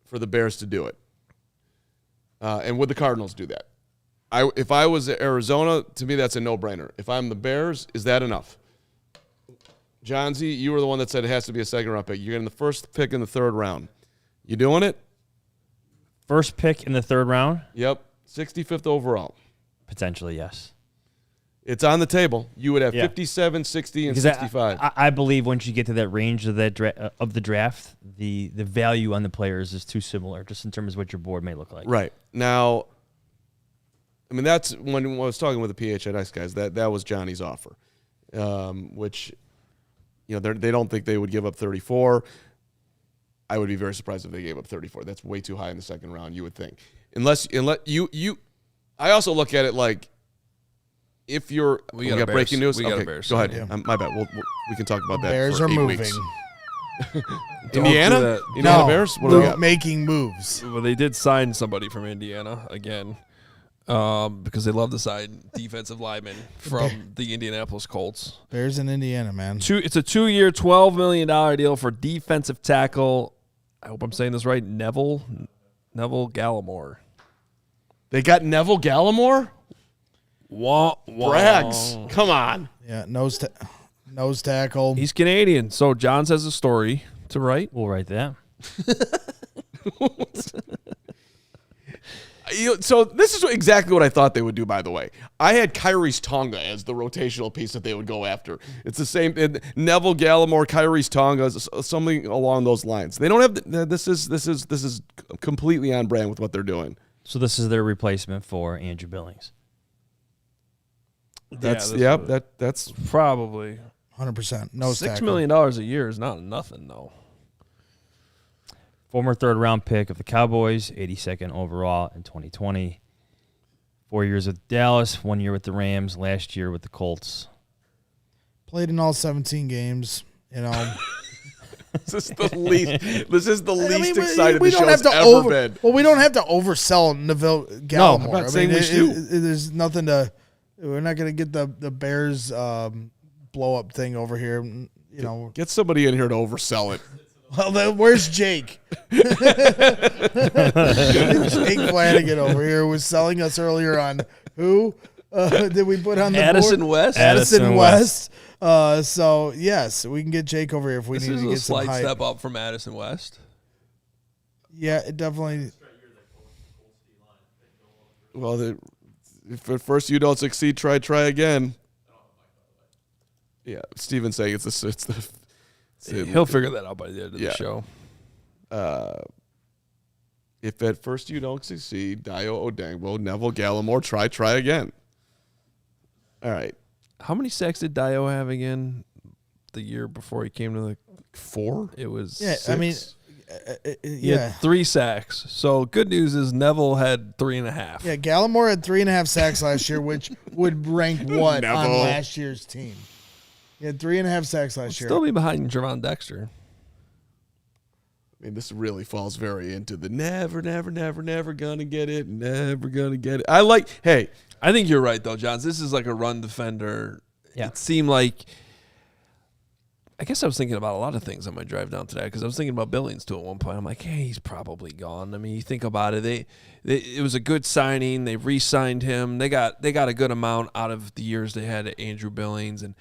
for the Bears to do it? And would the Cardinals do that? If I was Arizona, to me that's a no-brainer. If I'm the Bears, is that enough? Johnsy, you were the one that said it has to be a second-round pick. You're getting the first pick in the third round. You doing it? First pick in the third round? Yep, 65th overall. Potentially, yes. It's on the table. You would have 57, 60, and Because 65. I believe once you get to that range of the draft, the value on the players is too similar, just in terms of what your board may look like. Right. Now, I mean, that's when I was talking with the PHNX guys, that was Johnny's offer, which, they don't think they would give up 34. I would be very surprised if they gave up 34. That's way too high in the second round, you would think. Unless you I also look at it like, if you're we got breaking news. We got okay, Bears. go ahead. Yeah. My bad. We can talk about that. Bears for are 8 moving. weeks. Don't Indiana? do that. Indiana Bears? What do we got? Making moves. Well, they did sign somebody from Indiana again because they love to sign defensive linemen from the Indianapolis Colts. Bears in Indiana, man. It's a 2-year, $12 million deal for defensive tackle. I hope I'm saying this right. Neville Gallimore. They got Neville Gallimore? Wah, wah. Brags. Come on. Yeah, nose tackle. He's Canadian, so Jahns has a story to write. We'll write that. So this is exactly what I thought they would do, by the way. I had Kyrie's Tonga as the rotational piece that they would go after. It's the same. Neville Gallimore, Kyrie's Tonga, something along those lines. They don't have. This is completely on brand with what they're doing. So this is their replacement for Andrew Billings. That's that's Probably 100%. Nose $6 tackle. million a year is not nothing, though. Former third-round pick of the Cowboys, 82nd overall in 2020. 4 years with Dallas, 1 year with the Rams, last year with the Colts. Played in all 17 games. This is the least we excited don't the show's have to ever been. Well, we don't have to oversell Neville Gallimore. No, I'm not saying we do. There's nothing to. We're not going to get the Bears blow up thing over here. Get somebody in here to oversell it. Well, then where's Jake? Jake Flanagan over here was selling us earlier on who did we put on the Addison board? West? Addison West. So, yes, we can get Jake over here if we This need is to a get some slight hype. step up from Addison West. Yeah, it definitely. Well, if at first you don't succeed, try again. Yeah, Steven's saying He'll figure that out by the end of Yeah. the show. If at first you don't succeed, Dio Odangbo, Neville Gallimore, try again. All right. How many sacks did Dio have again the year before he came to the 4? It was Yeah, six. I mean, He had 3 sacks. So good news is Neville had 3.5. Yeah, Gallimore had 3.5 sacks last year, which would rank what on Neville. last year's team? He had 3.5 sacks last year. Still be behind Javon Dexter. I mean, this really falls very into the never gonna get it, never gonna get it. I think you're right though, Johns. This is like a run defender. Yeah. It seemed like. I guess I was thinking about a lot of things on my drive down today because I was thinking about Billings too at one point. I'm like, hey, he's probably gone. I mean, you think about it. It was a good signing. They re-signed him. They got a good amount out of the years they had at Andrew Billings, and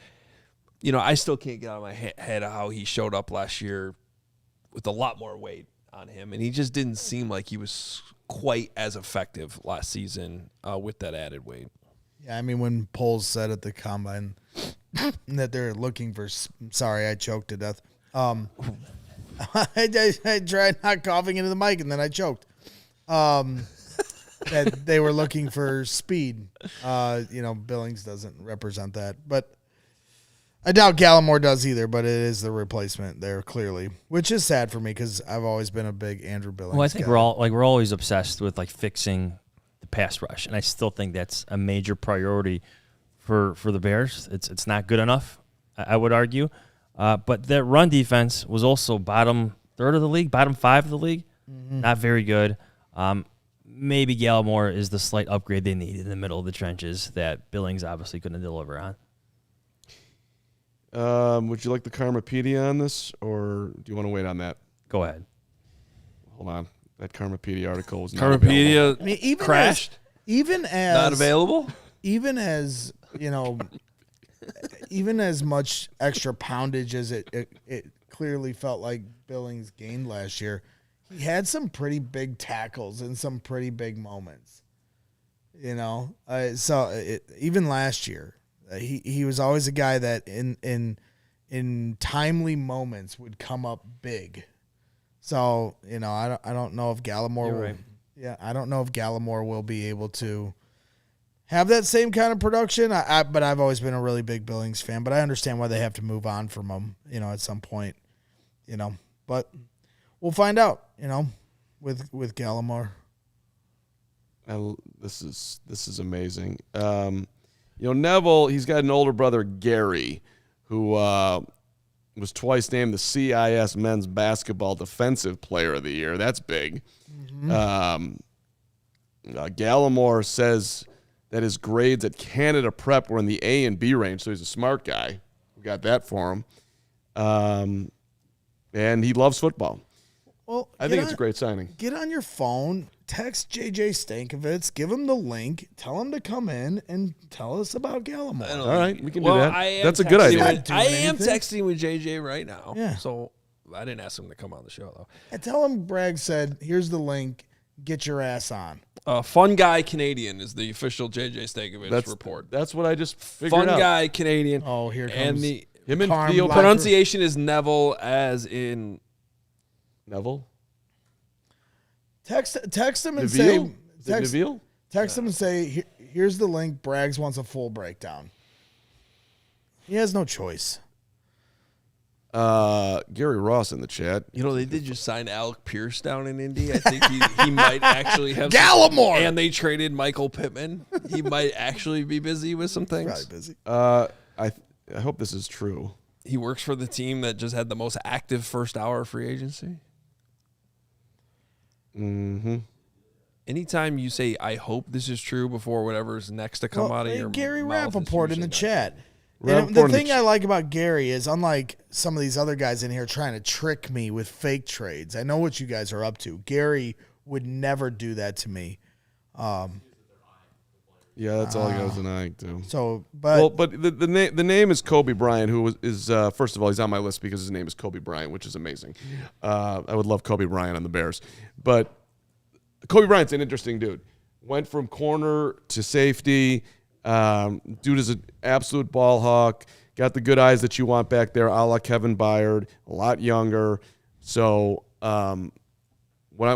I still can't get out of my head how he showed up last year with a lot more weight on him, and he just didn't seem like he was quite as effective last season with that added weight. Yeah, I mean, when Poles said at the combine that they're looking for. Sorry, I choked to death. I tried not coughing into the mic and then I choked. That they were looking for speed. Billings doesn't represent that, but I doubt Gallimore does either. But it is the replacement there clearly, which is sad for me because I've always been a big Andrew Billings. Well, I think guy. we're always obsessed with like fixing the pass rush, and I still think that's a major priority for the Bears. It's not good enough, I would argue. But that run defense was also bottom third of the league, bottom 5 of the league. Not very good. Maybe Gallimore is the slight upgrade they need in the middle of the trenches that Billings obviously couldn't deliver on. Would you like the Karmapedia on this, or do you want to wait on that? Go ahead. Hold on. That Karmapedia article was not available. Karmapedia I mean, even crashed. even as Not available. even as even as much extra poundage as it clearly felt like Billings gained last year, he had some pretty big tackles and some pretty big moments. Even last year, he was always a guy that in timely moments would come up big. So I don't know if Gallimore You're will. right. Yeah, I don't know if Gallimore will be able to have that same kind of production. But I've always been a really big Billings fan. But I understand why they have to move on from him. At some point. But we'll find out. With Gallimore. This is amazing. Neville, he's got an older brother, Gary, who was twice named the CIS Men's Basketball Defensive Player of the Year. That's big. Gallimore says that his grades at Canada Prep were in the A and B range, so he's a smart guy. We got that for him. And he loves football. Well, I think it's a great signing. Get on your phone, text JJ Stankovitz, give him the link, tell him to come in and tell us about Gallimore. All right, we can do that. I That's a good idea. I am anything. texting with JJ right now. Yeah. So I didn't ask him to come on the show though. And tell him Bragg said, here's the link, get your ass on. Fun Guy Canadian is the official JJ Stankovitz report. That's what I just figured Fun out. Guy Canadian. Oh, here comes And the Him and Carm Theo Locker. pronunciation is Neville, as in Neville? Text him and Neville? say, Is it Neville? text him and say, here's the link, Braggs wants a full breakdown. He has no choice. Gary Ross in the chat. they did just sign Alec Pierce down in Indy. I think he might actually have Gallimore! And they traded Michael Pittman. He might actually be busy with some things. Probably busy. I hope this is true. He works for the team that just had the most active first hour free agency. Mm-hmm. Anytime you say, I hope this is true before whatever's next to come out of your Gary mouth is Rappaport in the usually not chat. And the thing I like about Gary is, unlike some of these other guys in here trying to trick me with fake trades, I know what you guys are up to. Gary would never do that to me. Yeah, that's all he goes denying too. So, but the name is Coby Bryant, who is first of all, he's on my list because his name is Coby Bryant, which is amazing. I would love Coby Bryant on the Bears, but Coby Bryant's an interesting dude. Went from corner to safety. Dude is an absolute ball hawk. Got the good eyes that you want back there, a la Kevin Byard. A lot younger. So when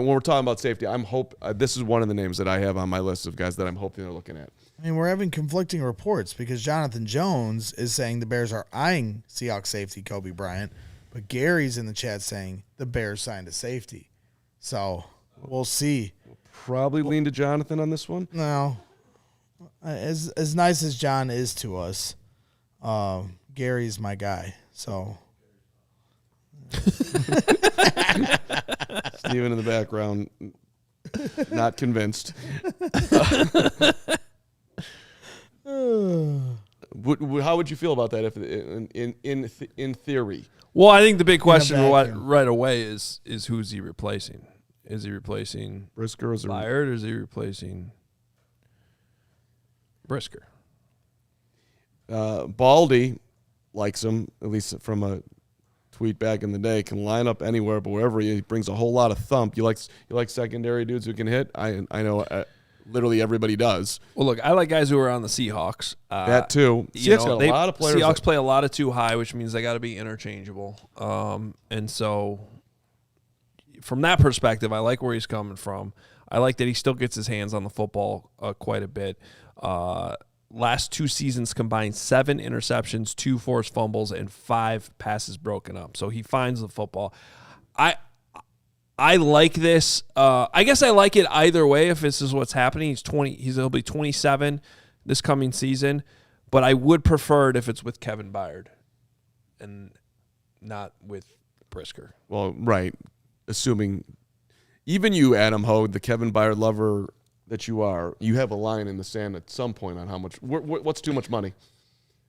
we're talking about safety, this is one of the names that I have on my list of guys that I'm hoping they're looking at. I mean, we're having conflicting reports because Jonathan Jones is saying the Bears are eyeing Seahawks safety Coby Bryant, but Gary's in the chat saying the Bears signed a safety. So we'll see. Probably lean to Jonathan on this one. No, as nice as John is to us, Gary's my guy. So Steven in the background, not convinced. How would you feel about that if in theory? Well, I think the big question right away is who's he replacing? Is he replacing Brisker or Byard, or is he replacing Brisker? Baldy likes him, at least from a tweet back in the day. Can line up anywhere, but wherever he brings a whole lot of thump. You like secondary dudes who can hit? I know literally everybody does. Well, look, I like guys who are on the Seahawks. That too. Seahawks got a lot of players. Seahawks play a lot of too high, which means they got to be interchangeable. And so from that perspective, I like where he's coming from. I like that he still gets his hands on the football quite a bit. Last 2 seasons combined 7 interceptions, 2 forced fumbles, and 5 passes broken up. So he finds the football. I like this. I guess I like it either way if this is what's happening. He'll be 27 this coming season, but I would prefer it if it's with Kevin Byard and not with Brisker. Well, right. Assuming even you, Adam Hoge, the Kevin Byard lover that you are, you have a line in the sand at some point on how much. What's too much money?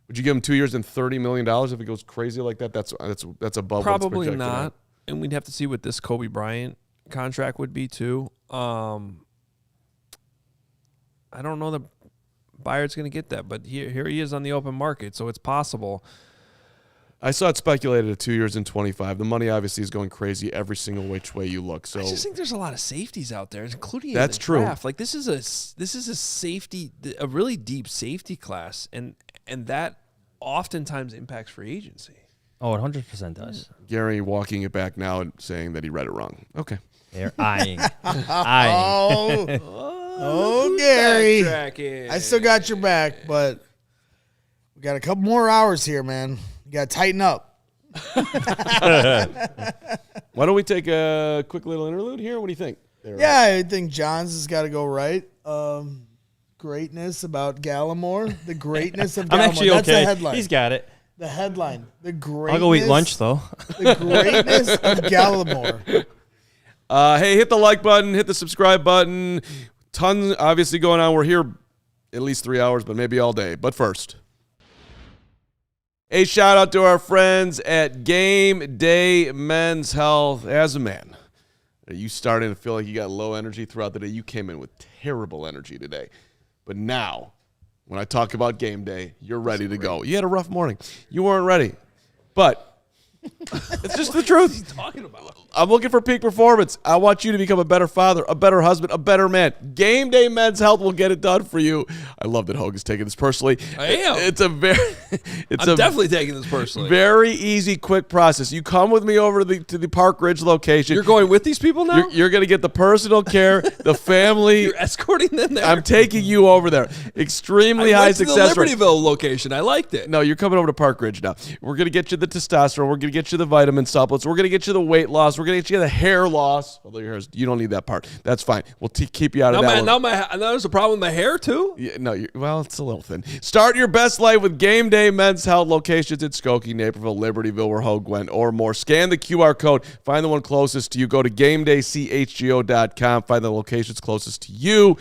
Would you give him 2 years and $30 million if it goes crazy like that? That's above. Probably not. And we'd have to see what this Coby Bryant contract would be too. I don't know that Byard's going to get that, but here he is on the open market, so it's possible. I saw it speculated at 2 years and 25. The money obviously is going crazy every single which way you look. So I just think there's a lot of safeties out there, including that's in the true. draft. Like this is a safety, a really deep safety class, and that oftentimes impacts free agency. Oh, it 100% does. Gary walking it back now and saying that he read it wrong. Okay. They're eyeing. Oh, Gary. I still got your back, but we got a couple more hours here, man. You got to tighten up. Why don't we take a quick little interlude here? What do you think? I think Jahns has got to go right. Greatness about Gallimore. The greatness of Gallimore. I'm actually That's okay. the headline. He's got it. The headline. The greatness. I'll go eat lunch, though. The greatness of Gallimore. Hey, hit the like button. Hit the subscribe button. Tons obviously going on. We're here at least 3 hours, but maybe all day. But first, a shout out to our friends at Game Day Men's Health. As a man, are you starting to feel like you got low energy throughout the day? You came in with terrible energy today. But now, when I talk about game day, you're ready to go. You had a rough morning. You weren't ready. But it's just the truth. What are you talking about? I'm looking for peak performance. I want you to become a better father, a better husband, a better man. Game Day Men's Health will get it done for you. I love that Hoge is taking this personally. I am. I'm definitely taking this personally. Very easy, quick process. You come with me over to the Park Ridge location. You're going with these people now? You're going to get the personal care, the family. You're escorting them there? I'm taking you over there. Extremely high success the rate. Libertyville location. I liked it. No, you're coming over to Park Ridge now. We're going to get you the testosterone. We're going to get you the vitamin supplements. We're going to get you the weight loss. We're going to get you the hair loss. Although your hair's, you don't need that part. That's fine. We'll keep you out of that one. Now there's a problem with my hair, too? Yeah, no, well, it's a little thin. Start your best life with Game Day Men's Health locations in Skokie, Naperville, Libertyville, where Hoge went, or more. Scan the QR code. Find the one closest to you. Go to GameDayCHGO.com. Find the locations closest to you.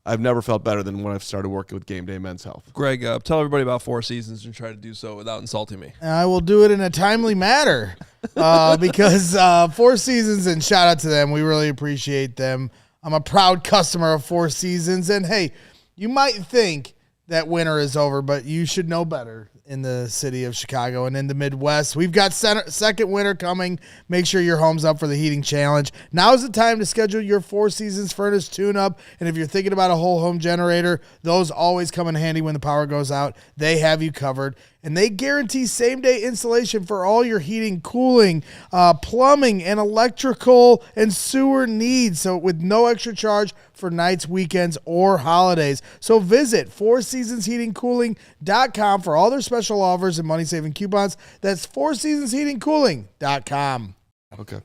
I've never felt better than when I've started working with Game Day Men's Health. Greg, tell everybody about Four Seasons and try to do so without insulting me. I will do it in a timely manner because Four Seasons, and shout out to them. We really appreciate them. I'm a proud customer of Four Seasons. And, hey, you might think that winter is over, but you should know better in the city of Chicago and in the Midwest. We've got second winter coming. Make sure your home's up for the heating challenge. Now is the time to schedule your Four Seasons furnace tune-up. And if you're thinking about a whole home generator, those always come in handy when the power goes out. They have you covered. And they guarantee same-day installation for all your heating, cooling, plumbing, and electrical and sewer needs. So with no extra charge for nights, weekends, or holidays. So visit fourseasonsheatingcooling.com for all their special offers and money-saving coupons. That's fourseasonsheatingcooling.com. Okay.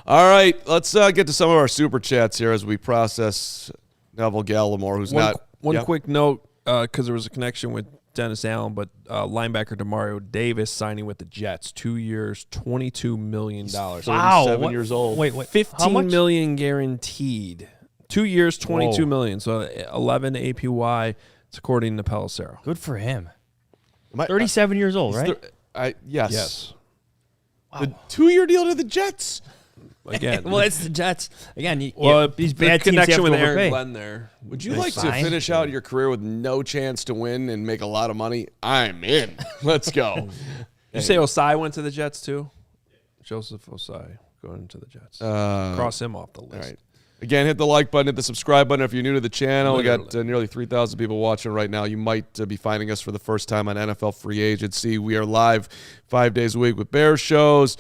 All right, let's get to some of our super chats here as we process Neville Gallimore, who's One quick note, because there was a connection with Dennis Allen, but linebacker Demario Davis signing with the Jets, 2 years, $22 million. Wow. 37 years old. Wait. $15 million guaranteed. 2 years, $22 million. So 11 APY. It's according to Pelissero. Good for him. 37 37 years old, right? Yes. Yes. Wow. The 2-year deal to the Jets. Again. Well, it's the Jets. Again, these the bad teams connection have with to Aaron overpay. Glenn there. Would you That's like to fine. finish out your career with no chance to win and make a lot of money? I'm in. Let's go. You say Osai went to the Jets too? Joseph Osai going to the Jets. Cross him off the list. All right. Again, hit the like button, hit the subscribe button if you're new to the channel. We got Literally. nearly 3,000 people watching right now. You might be finding us for the first time on NFL Free Agency. We are live 5 days a week with Bears shows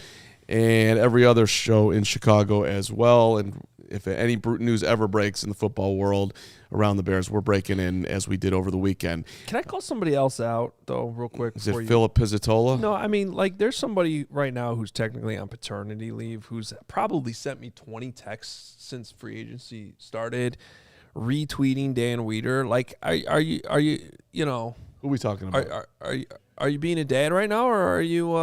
and every other show in Chicago as well. And if any brute news ever breaks in the football world around the Bears, we're breaking in as we did over the weekend. Can I call somebody else out, though, real quick? Is it before you- Philip Pizzatola? No, I mean, like, there's somebody right now who's technically on paternity leave who's probably sent me 20 texts since free agency started, retweeting Dan Weeder. Like, are you you know, Who are we talking about? are you being a dad right now, or are you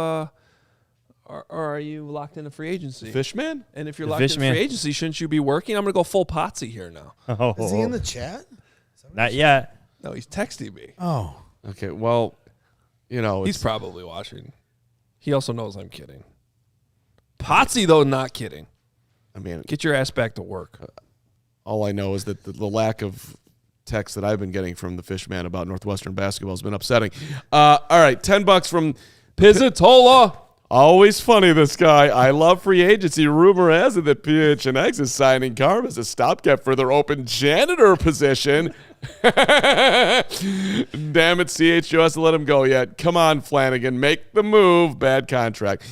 are you locked into free agency? Fishman? And if you're The locked into Fishman. free agency, shouldn't you be working? I'm gonna go full Potsy here now. Oh, Is he in the chat? Not yet. No, he's texting me. Oh. Okay, well, you know. He's it's- probably watching. He also knows I'm kidding. Potsy, though, not kidding. I mean, Get your ass back to work. all I know is that the lack of text that I've been getting from the Fishman about Northwestern basketball has been upsetting. All right, $10 from Pizzatola. Always funny, this guy. I love free agency. Rumor has it that PHNX is signing Carman as a stopgap for their open janitor position. Damn it, CHGO has to let him go yet. Come on, Flanagan. Make the move. Bad contract.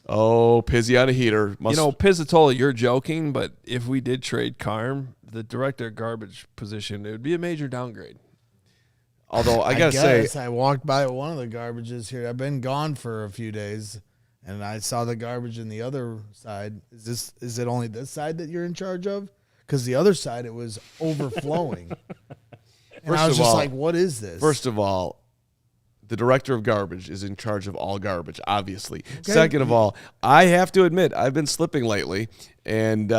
Oh, Pizzy on a heater. You know, Pizzatola, you're joking, but if we did trade Carm, the director of garbage position, it would be a major downgrade. although I got to say, I walked by one of the garbages here. I've been gone for a few days, and I saw the garbage in the other side. Is it only this side that you're in charge of? Because the other side, it was overflowing. And First I was of just all- like, what is this? first of all, the director of garbage is in charge of all garbage, obviously. Second of all, I have to admit, I've been slipping lately. And,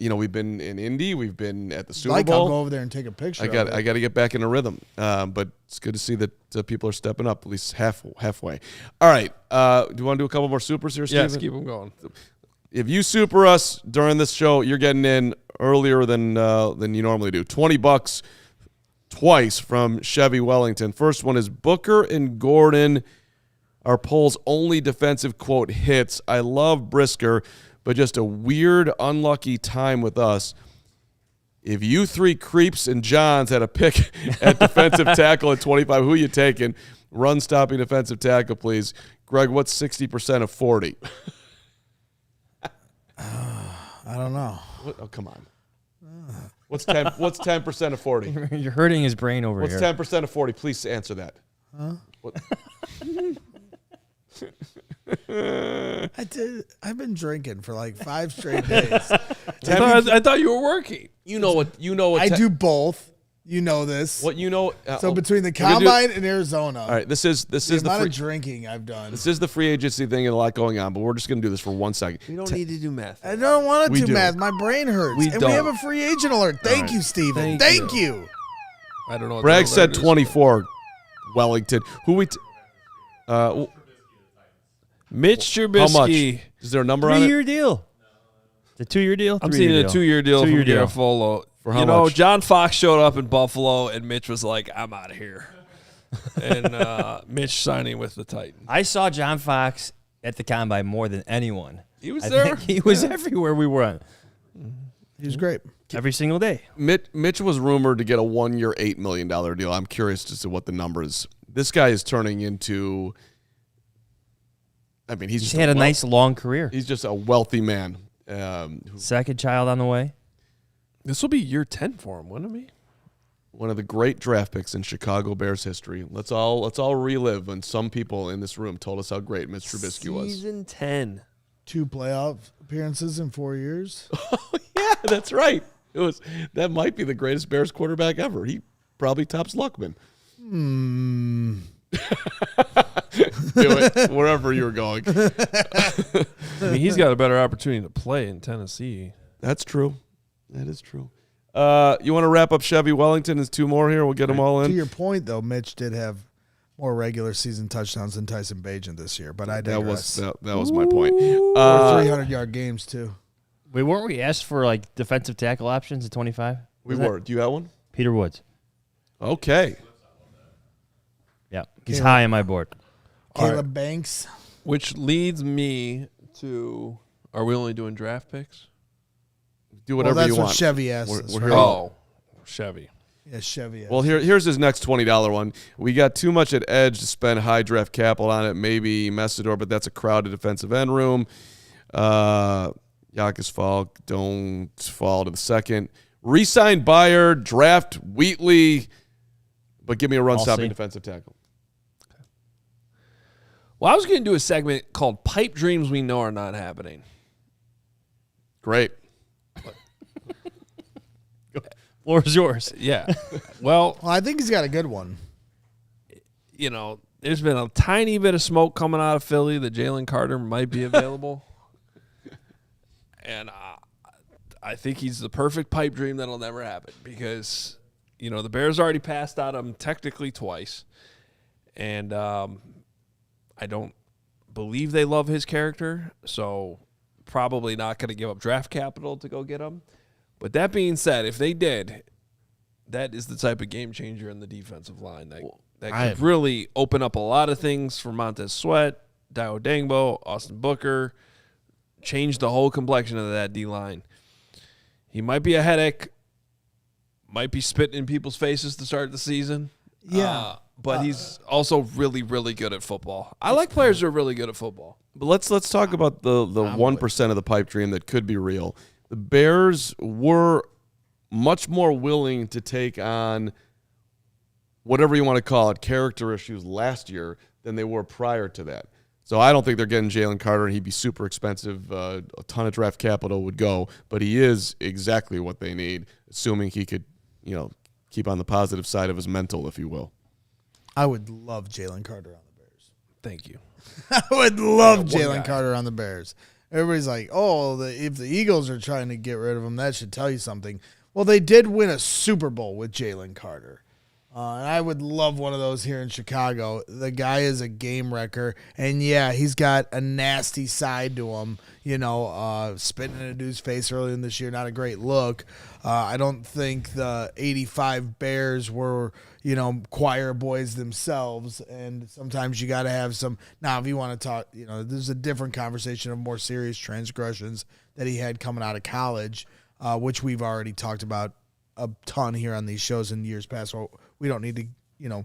we've been in Indy. We've been at the Super I'll Bowl. go over there and take a picture. I got of it. to get back in a rhythm. But it's good to see that people are stepping up, at least halfway. All right. Do you want to do a couple more supers here, Steven? Yes, keep them going. If you super us during this show, you're getting in earlier than you normally do. $20 twice from Chevy Wellington. First one is Booker and Gordon are Pole's only defensive quote hits. I love Brisker, but just a weird, unlucky time with us. If you three creeps and Jahns had a pick at defensive tackle at 25, who you taking? Run stopping defensive tackle, please. Greg, what's 60% of 40? I don't know. What? Oh, come on. What's 10% of 40? You're hurting his brain over What's here. 10% of 40? Please answer that. What? I've been drinking for like 5 straight days. I thought you were working. You know what? I do both. You know this. What you know? So between the combine and Arizona, all right. This is the amount free, of drinking I've done. This is the free agency thing and a lot going on, but we're just going to do this for 1 second. We don't need to do math. I don't want We to do do. math. My brain hurts. We and don't. we have a free agent alert. Thank right. you, Steven. Thank Thank you. I don't know. What Bragg the said alert is. 24. Wellington. Who we? Mitch Trubisky. How much? Is there a number on it? 3-year deal. The 2-year deal? I'm 3-year seeing a deal. 2-year deal from 2-year deal. Garofalo. For how you know, much? John Fox showed up in Buffalo, and Mitch was like, "I'm out of here," and Mitch signing with the Titans. I saw John Fox at the combine more than anyone. He was I there. think he was everywhere we were on. He was great. Every single day. Mitch was rumored to get a 1-year, $8 million deal. I'm curious as to what the number is. This guy is turning into. I mean, he's He's just had a nice long career. He's just a wealthy man. Second child on the way. This will be year 10 for him, wouldn't it be? One of the great draft picks in Chicago Bears history. Let's all relive when some people in this room told us how great Mitch Trubisky was. Season 10. 2 playoff appearances in 4 years. Yeah, that's right. That might be the greatest Bears quarterback ever. He probably tops Luckman. Do it wherever you're going. I mean, he's got a better opportunity to play in Tennessee. That's true. That is true. You want to wrap up Chevy Wellington? There's 2 more here. We'll get them all To in. your point, though, Mitch did have more regular season touchdowns than Tyson Bagent this year, but I digress. That was my point. 300-yard games, too. Wait, weren't we asked for like defensive tackle options at 25? We were. Do you have one? Peter Woods. Okay. Yeah. He's Caleb. high on my board. Caleb Banks. Which leads me to, are we only doing draft picks? Do Well, whatever that's you what want. Chevy asked We're- us, we're right? here. Oh, Chevy. Yeah, Chevy asked. Well, here's his next $20 one. We got too much at edge to spend high draft capital on it. Maybe Messidor, but that's a crowded defensive end room. Yakis Falk, don't fall to the second. Resign Byard, draft Wheatley, but give me a run-stopping see. defensive tackle. Well, I was going to do a segment called Pipe Dreams We Know Are Not Happening. Great. Floor is yours. Yeah. Well, Well, I think he's got a good one. you know, there's been a tiny bit of smoke coming out of Philly that Jalen Carter might be available. And I think he's the perfect pipe dream that'll never happen because, you know, the Bears already passed out him technically twice. And I don't believe they love his character, so probably not going to give up draft capital to go get him. But that being said, if they did, that is the type of game changer in the defensive line that could really open up a lot of things for Montez Sweat, Dio Dangbo, Austin Booker, change the whole complexion of that D-line. He might be a headache, might be spitting in people's faces to start the season. Yeah. But he's also really, really good at football. I like players who are really good at football. But let's talk about the 1% of the pipe dream that could be real. The Bears were much more willing to take on whatever you want to call it, character issues last year than they were prior to that. So I don't think they're getting Jalen Carter, and he'd be super expensive. A ton of draft capital would go, but he is exactly what they need, assuming he could, keep on the positive side of his mental, if you will. I would love Jalen Carter on the Bears. Thank you. I would love Yeah, one Jalen guy. Carter on the Bears. Everybody's like, oh, if the Eagles are trying to get rid of him, that should tell you something. Well, they did win a Super Bowl with Jalen Carter. And I would love one of those here in Chicago. The guy is a game wrecker. And, yeah, he's got a nasty side to him. Spitting in a dude's face earlier in this year, not a great look. I don't think the 85 Bears were, choir boys themselves. And sometimes you got to have some. Now, if you want to talk, there's a different conversation of more serious transgressions that he had coming out of college, which we've already talked about a ton here on these shows in years past. So we don't need to,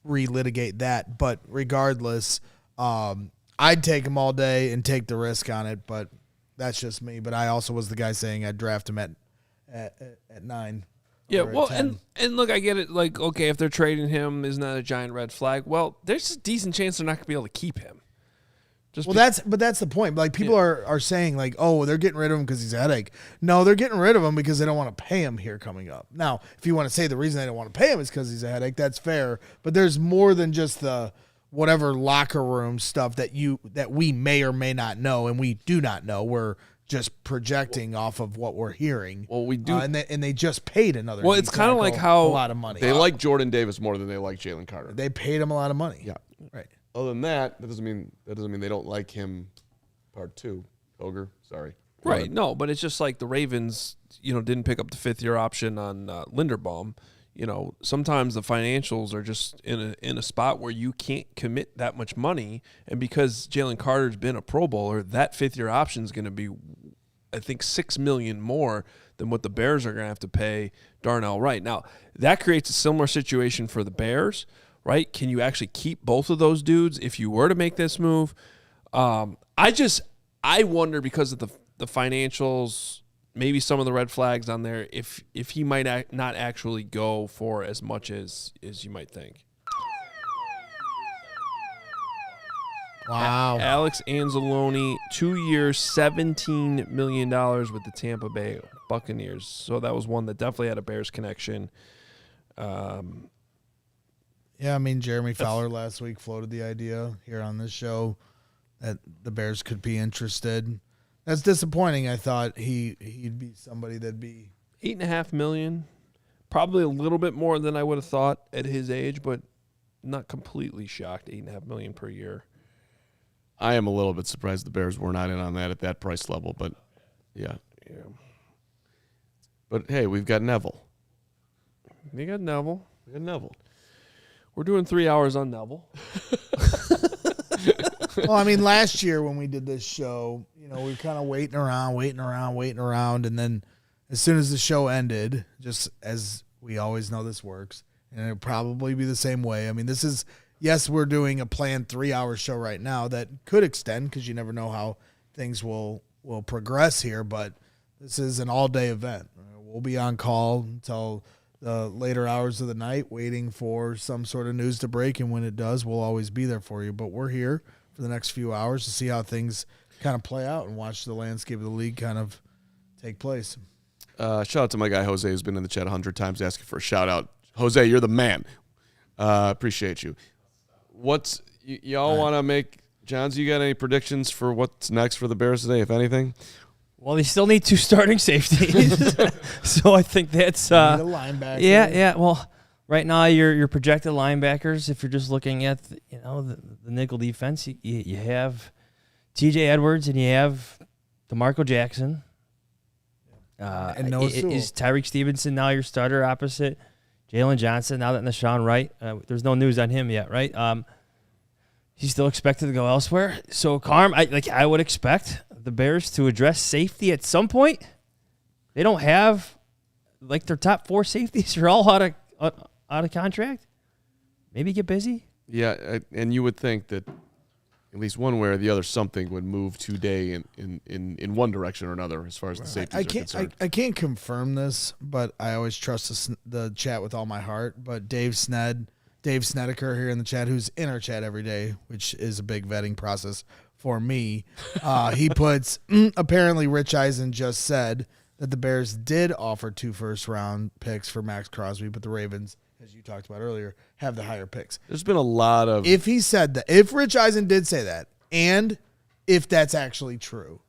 relitigate that. But regardless, I'd take him all day and take the risk on it. But that's just me. But I also was the guy saying I'd draft him at 9. Yeah, or at well, 10. and look, I get it. Like, okay, if they're trading him, isn't that a giant red flag? Well, there's a decent chance they're not going to be able to keep him. Just Well, that's the point. Like people are saying like, oh, they're getting rid of him because he's a headache. No, they're getting rid of him because they don't want to pay him here coming up. Now, if you want to say the reason they don't want to pay him is because he's a headache, that's fair. But there's more than just the whatever locker room stuff that we may or may not know, and we do not know. We're just projecting off of what we're hearing. Well, we do, and they just paid another. Well, it's kind of like how a lot of money. they like Jordan Davis more than they like Jalen Carter. They paid him a lot of money. Yeah, right. Other than that doesn't mean they don't like him. Part 2, Hoger. Sorry. Right. No, but it's just like the Ravens, didn't pick up the 5th-year option on Linderbaum. Sometimes the financials are just in a spot where you can't commit that much money, and because Jalen Carter's been a Pro Bowler, that 5th-year option is going to be, I think, $6 million more than what the Bears are going to have to pay Darnell Wright. Now that creates a similar situation for the Bears, right? Can you actually keep both of those dudes if you were to make this move? I wonder because of the financials, maybe some of the red flags on there, if he might not actually go for as much as you might think. Wow. Alex Anzalone, 2 years, $17 million with the Tampa Bay Buccaneers. So that was one that definitely had a Bears connection. Yeah, I mean, Jeremy Fowler last week floated the idea here on this show that the Bears could be interested. That's disappointing. I thought he'd be somebody that'd be $8.5 million, probably a little bit more than I would have thought at his age, but not completely shocked. $8.5 million per year. I am a little bit surprised the Bears were not in on that at that price level, but yeah. But hey, we've got Neville. We got Neville. We're doing 3 hours on Neville. Well, I mean, last year when we did this show, we were kind of waiting around, and then as soon as the show ended, just as we always know this works, and it'll probably be the same way. I mean, this is, yes, we're doing a planned 3-hour show right now that could extend because you never know how things will progress here, but this is an all-day event. We'll be on call until the later hours of the night waiting for some sort of news to break, and when it does, we'll always be there for you. But we're here for the next few hours to see how things kind of play out and watch the landscape of the league kind of take place. Shout out to my guy Jose, who's been in the chat 100 times asking for a shout out. Jose, you're the man. Appreciate you. Y'all want to make, Jahns, you got any predictions for what's next for the Bears today, if anything? Well, they still need 2 starting safeties, so I think that's Need a linebacker. Yeah. Well, right now your projected linebackers, if you're just looking at the nickel defense, you have T.J. Edwards and you have DeMarco Jackson. And Noah Sewell. Is Tyreek Stevenson now your starter opposite Jalen Johnson? Now that Nashawn Wright, there's no news on him yet, right? He's still expected to go elsewhere. So I would expect the Bears to address safety at some point. They don't have their top 4 safeties are all out of contract. Maybe get busy. Yeah, and you would think that at least one way or the other something would move today in one direction or another as far as the safeties are concerned. I can't confirm this, but I always trust the chat with all my heart. But Dave Snedeker here in the chat, who's in our chat every day, which is a big vetting process for me. He puts, apparently Rich Eisen just said that the Bears did offer 2 first-round picks for Maxx Crosby, but the Ravens, as you talked about earlier, have the higher picks. There's been a lot of... If he said that, if Rich Eisen did say that, and if that's actually true,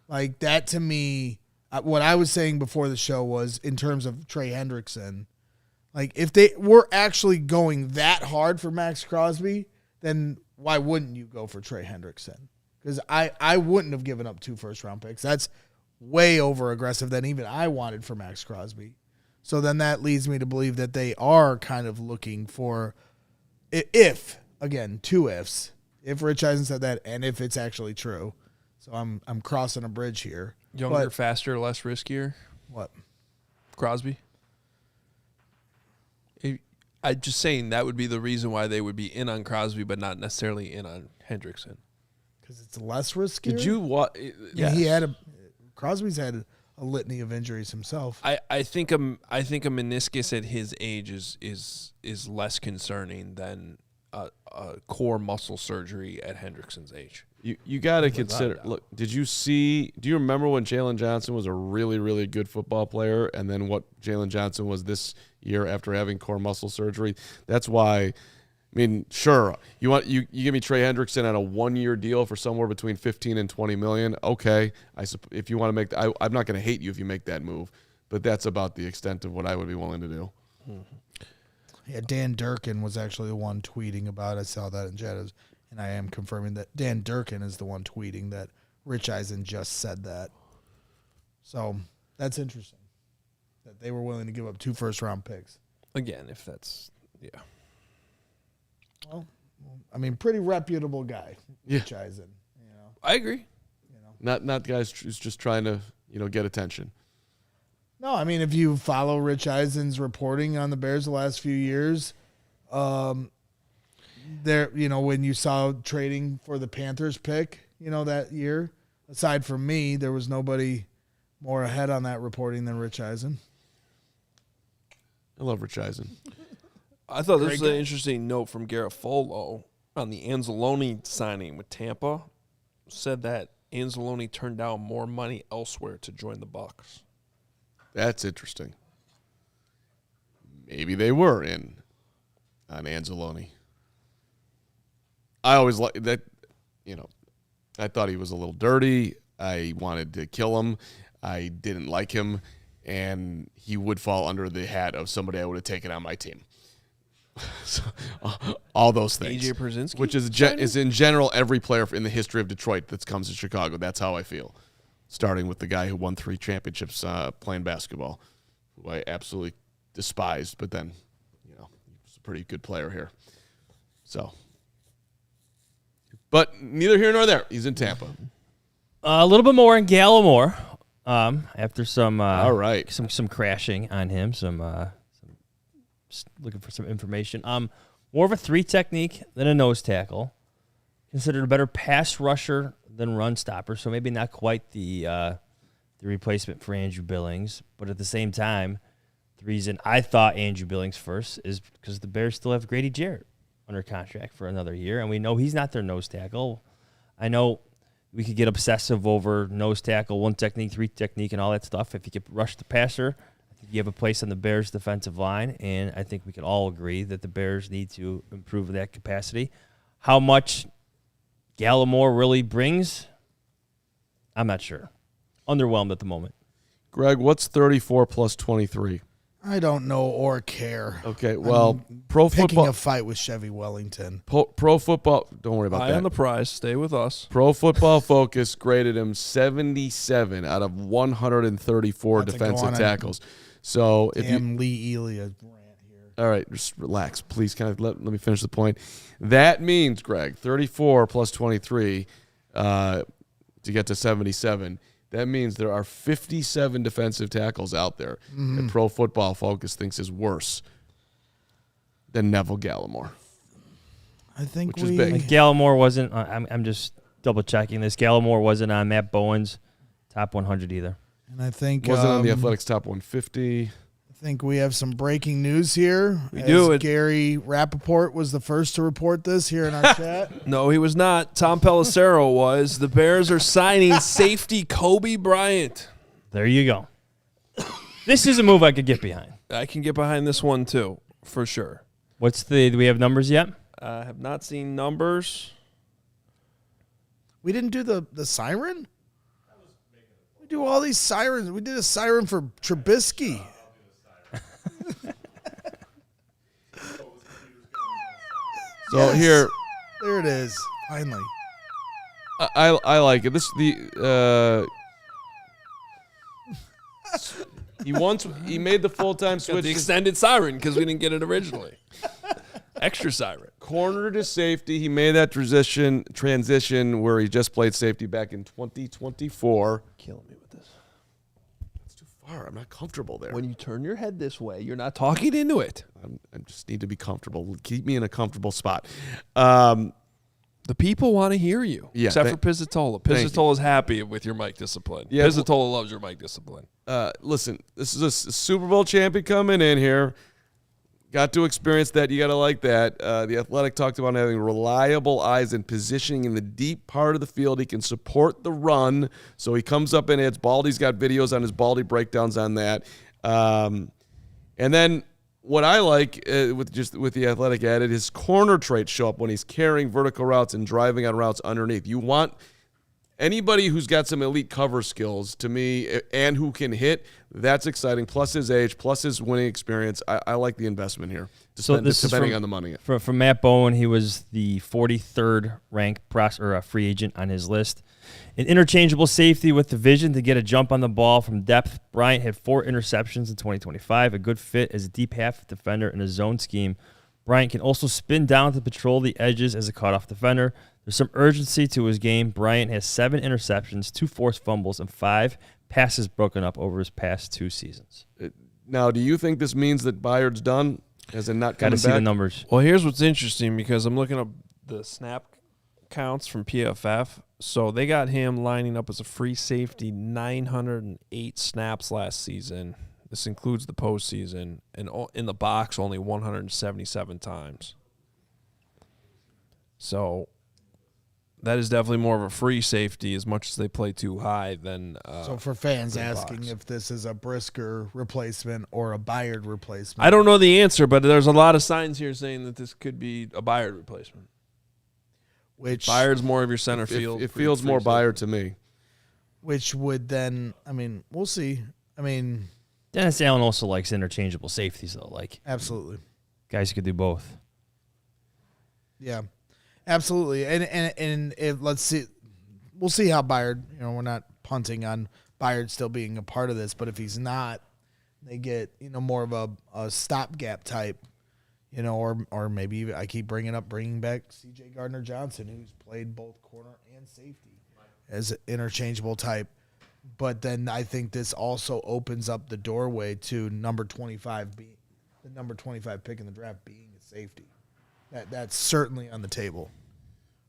that to me, what I was saying before the show was in terms of Trey Hendrickson, if they were actually going that hard for Maxx Crosby, then why wouldn't you go for Trey Hendrickson? Because I wouldn't have given up 2 first-round picks. That's way over aggressive than even I wanted for Maxx Crosby. So then that leads me to believe that they are kind of looking for, if, again, 2 ifs, if Rich Eisen said that and if it's actually true. So I'm crossing a bridge here. Younger, faster, less riskier? What? Crosby? I'm just saying that would be the reason why they would be in on Crosby but not necessarily in on Hendrickson. Because it's less risky. Did you what? Yeah, Crosby's had a litany of injuries himself. I think a meniscus at his age is less concerning than a core muscle surgery at Hendrickson's age. You got to consider. Look, do you remember when Jaelan Johnson was a really, really good football player, and then what Jaelan Johnson was this year after having core muscle surgery? That's why. I mean, sure, you give me Trey Hendrickson on a 1-year deal for somewhere between 15 and 20 million. Okay, if you want to make, I'm not going to hate you if you make that move, but that's about the extent of what I would be willing to do. Yeah, Dan Durkin was actually the one tweeting about it. I saw that in chat, and I am confirming that Dan Durkin is the one tweeting that Rich Eisen just said that. So that's interesting that they were willing to give up 2 first-round picks. Again, if that's Well, I mean, pretty reputable guy, Rich Eisen. You know, I agree. Not guys who's just trying to get attention. No, I mean, if you follow Rich Eisen's reporting on the Bears the last few years, when you saw trading for the Panthers pick, that year, aside from me, there was nobody more ahead on that reporting than Rich Eisen. I love Rich Eisen. I thought this was an interesting note from Garofolo on the Anzalone signing with Tampa. Said that Anzalone turned down more money elsewhere to join the Bucs. That's interesting. Maybe they were in on Anzalone. I always like that, I thought he was a little dirty. I wanted to kill him. I didn't like him. And he would fall under the hat of somebody I would have taken on my team. So, all those things. AJ Przinsky? Which is in general every player in the history of Detroit that comes to Chicago. That's how I feel. Starting with the guy who won 3 championships playing basketball, who I absolutely despised, but then, he was a pretty good player here. So, but neither here nor there. He's in Tampa. A little bit more in Gallimore. After some all right, some crashing on him, looking for some information. More of a 3 technique than a nose tackle. Considered a better pass rusher than run stopper, so maybe not quite the replacement for Andrew Billings. But at the same time, the reason I thought Andrew Billings first is because the Bears still have Grady Jarrett under contract for another year, and we know he's not their nose tackle. I know we could get obsessive over nose tackle, 1 technique, 3 technique, and all that stuff. If you could rush the passer, I think you have a place on the Bears' defensive line, and I think we can all agree that the Bears need to improve that capacity. How much Gallimore really brings, I'm not sure. Underwhelmed at the moment. Greg, what's 34 plus 23? I don't know or care. Okay, well, Pro Football picking a fight with Chevy Wellington. Pro Football, don't worry about that. Eye on the prize. Stay with us. Pro Football Focus graded him 77 out of 134 defensive tackles. So if Lee Elia rant here. All right, just relax, please. Kind of let me finish the point. That means, Greg, 34 plus 23 to get to 77. That means there are 57 defensive tackles out there that Pro Football Focus thinks is worse than Neville Gallimore. I think which is big. Gallimore wasn't. I'm just double checking this. Gallimore wasn't on Matt Bowen's top 100 either. And I think wasn't on the Athletics top 150. I think we have some breaking news here. We do. Gary Rappaport was the first to report this here in our chat. No, he was not. Tom Pelissero was. The Bears are signing safety Coby Bryant. There you go. This is a move I could get behind. I can get behind this one too, for sure. Do we have numbers yet? I have not seen numbers. We didn't do the siren? We do all these sirens. We did a siren for Trubisky. So yes. Here, there it is. Finally, I like it. He made the full-time Got switch. the extended siren because we didn't get it originally. Extra siren. Corner to safety. He made that transition where he just played safety back in 2024. Killing me with this. It's too far. I'm not comfortable there. When you turn your head this way, you're not talking into it. I just need to be comfortable. Keep me in a comfortable spot. The people want to hear you, except for Pizzatola. Pizzatola's happy with your mic discipline. Yeah, Pizzatola loves your mic discipline. Listen, this is a Super Bowl champion coming in here. Got to experience that. You got to like that. The Athletic talked about having reliable eyes and positioning in the deep part of the field. He can support the run. So he comes up and hits. Baldy's got videos on his Baldy breakdowns on that. And then what I like with the Athletic added, his corner traits show up when he's carrying vertical routes and driving on routes underneath. You want anybody who's got some elite cover skills, to me, and who can hit, that's exciting. Plus his age, plus his winning experience. I like the investment here, depending on the money. From Matt Bowen, he was the 43rd ranked free agent on his list. An interchangeable safety with the vision to get a jump on the ball from depth. Bryant had 4 interceptions in 2025, a good fit as a deep half defender in a zone scheme. Bryant can also spin down to patrol the edges as a cutoff defender. There's some urgency to his game. Bryant has 7 interceptions, 2 forced fumbles, and 5 passes broken up over his past 2 seasons. Now, do you think this means that Byard's done? As in not coming back? Got to see the numbers. Well, here's what's interesting because I'm looking up the snap counts from PFF. So they got him lining up as a free safety 908 snaps last season. This includes the postseason, and in the box only 177 times. So that is definitely more of a free safety as much as they play too high than so for fans asking box. if this is a Brisker replacement or a Byard replacement. I don't know the answer, but there's a lot of signs here saying that this could be a Byard replacement. Which Byard's more of your center field. It feels more Byard to me. Which would then, we'll see. Dennis Allen also likes interchangeable safeties, though. Absolutely. Guys who could do both. Yeah, absolutely. And if, let's see, we'll see how Byard, we're not punting on Byard still being a part of this, but if he's not, they get, more of a stopgap type, or maybe I keep bringing back C.J. Gardner-Johnson, who's played both corner and safety as an interchangeable type. But then I think this also opens up the doorway to number 25 being the number 25 pick in the draft being a safety. That's certainly on the table.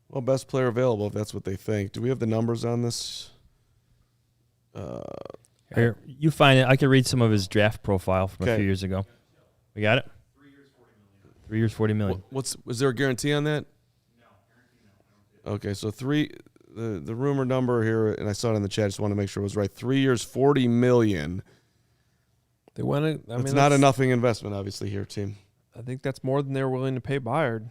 Well, best player available, if that's what they think. Do we have the numbers on this? Here, you find it. I could read some of his draft profile from a few years ago. We got it? 3 years, $40 million. Was there a guarantee on that? No, guarantee no. Okay, so the rumor number here, and I saw it in the chat, just want to make sure it was right. 3 years, $40 million. They went. It's not a nothing investment, obviously, here, team. I think that's more than they're willing to pay Byard.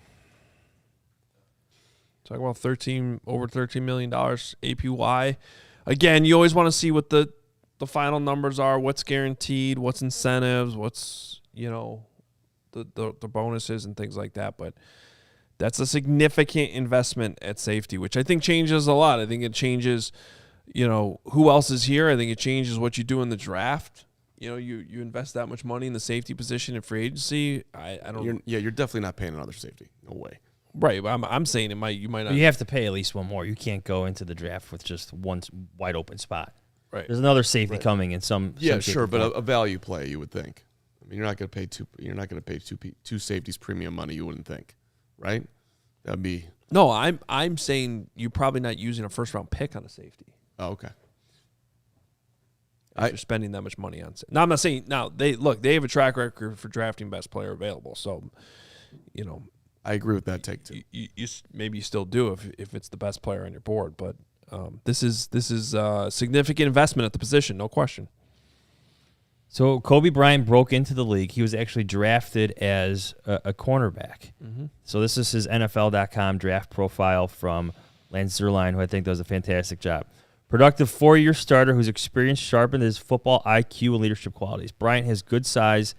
Talk about over $13 million APY. Again, you always want to see what the final numbers are, what's guaranteed, what's incentives, what's the bonuses and things like that. But that's a significant investment at safety, which I think changes a lot. I think it changes, who else is here. I think it changes what you do in the draft. You invest that much money in the safety position in free agency. I don't. You're definitely not paying another safety. No way. Right, but I'm saying you might not. You have to pay at least one more. You can't go into the draft with just one wide open spot. Right. There's another safety coming in some. Yeah, some sure, but a value play, you would think. You're not going to pay two safeties premium money. You wouldn't think, right? That'd be. No, I'm saying you're probably not using a first round pick on a safety. Oh, okay. You're spending that much money on. No, I'm not saying. Now they have a track record for drafting best player available. So, I agree with that take too. You maybe you still do if it's the best player on your board, but this is a significant investment at the position, no question. So Coby Bryant broke into the league. He was actually drafted as a cornerback. Mm-hmm. So this is his NFL.com draft profile from Lance Zierlein, who I think does a fantastic job. Productive 4-year starter whose experience sharpened his football IQ and leadership qualities. Bryant has good size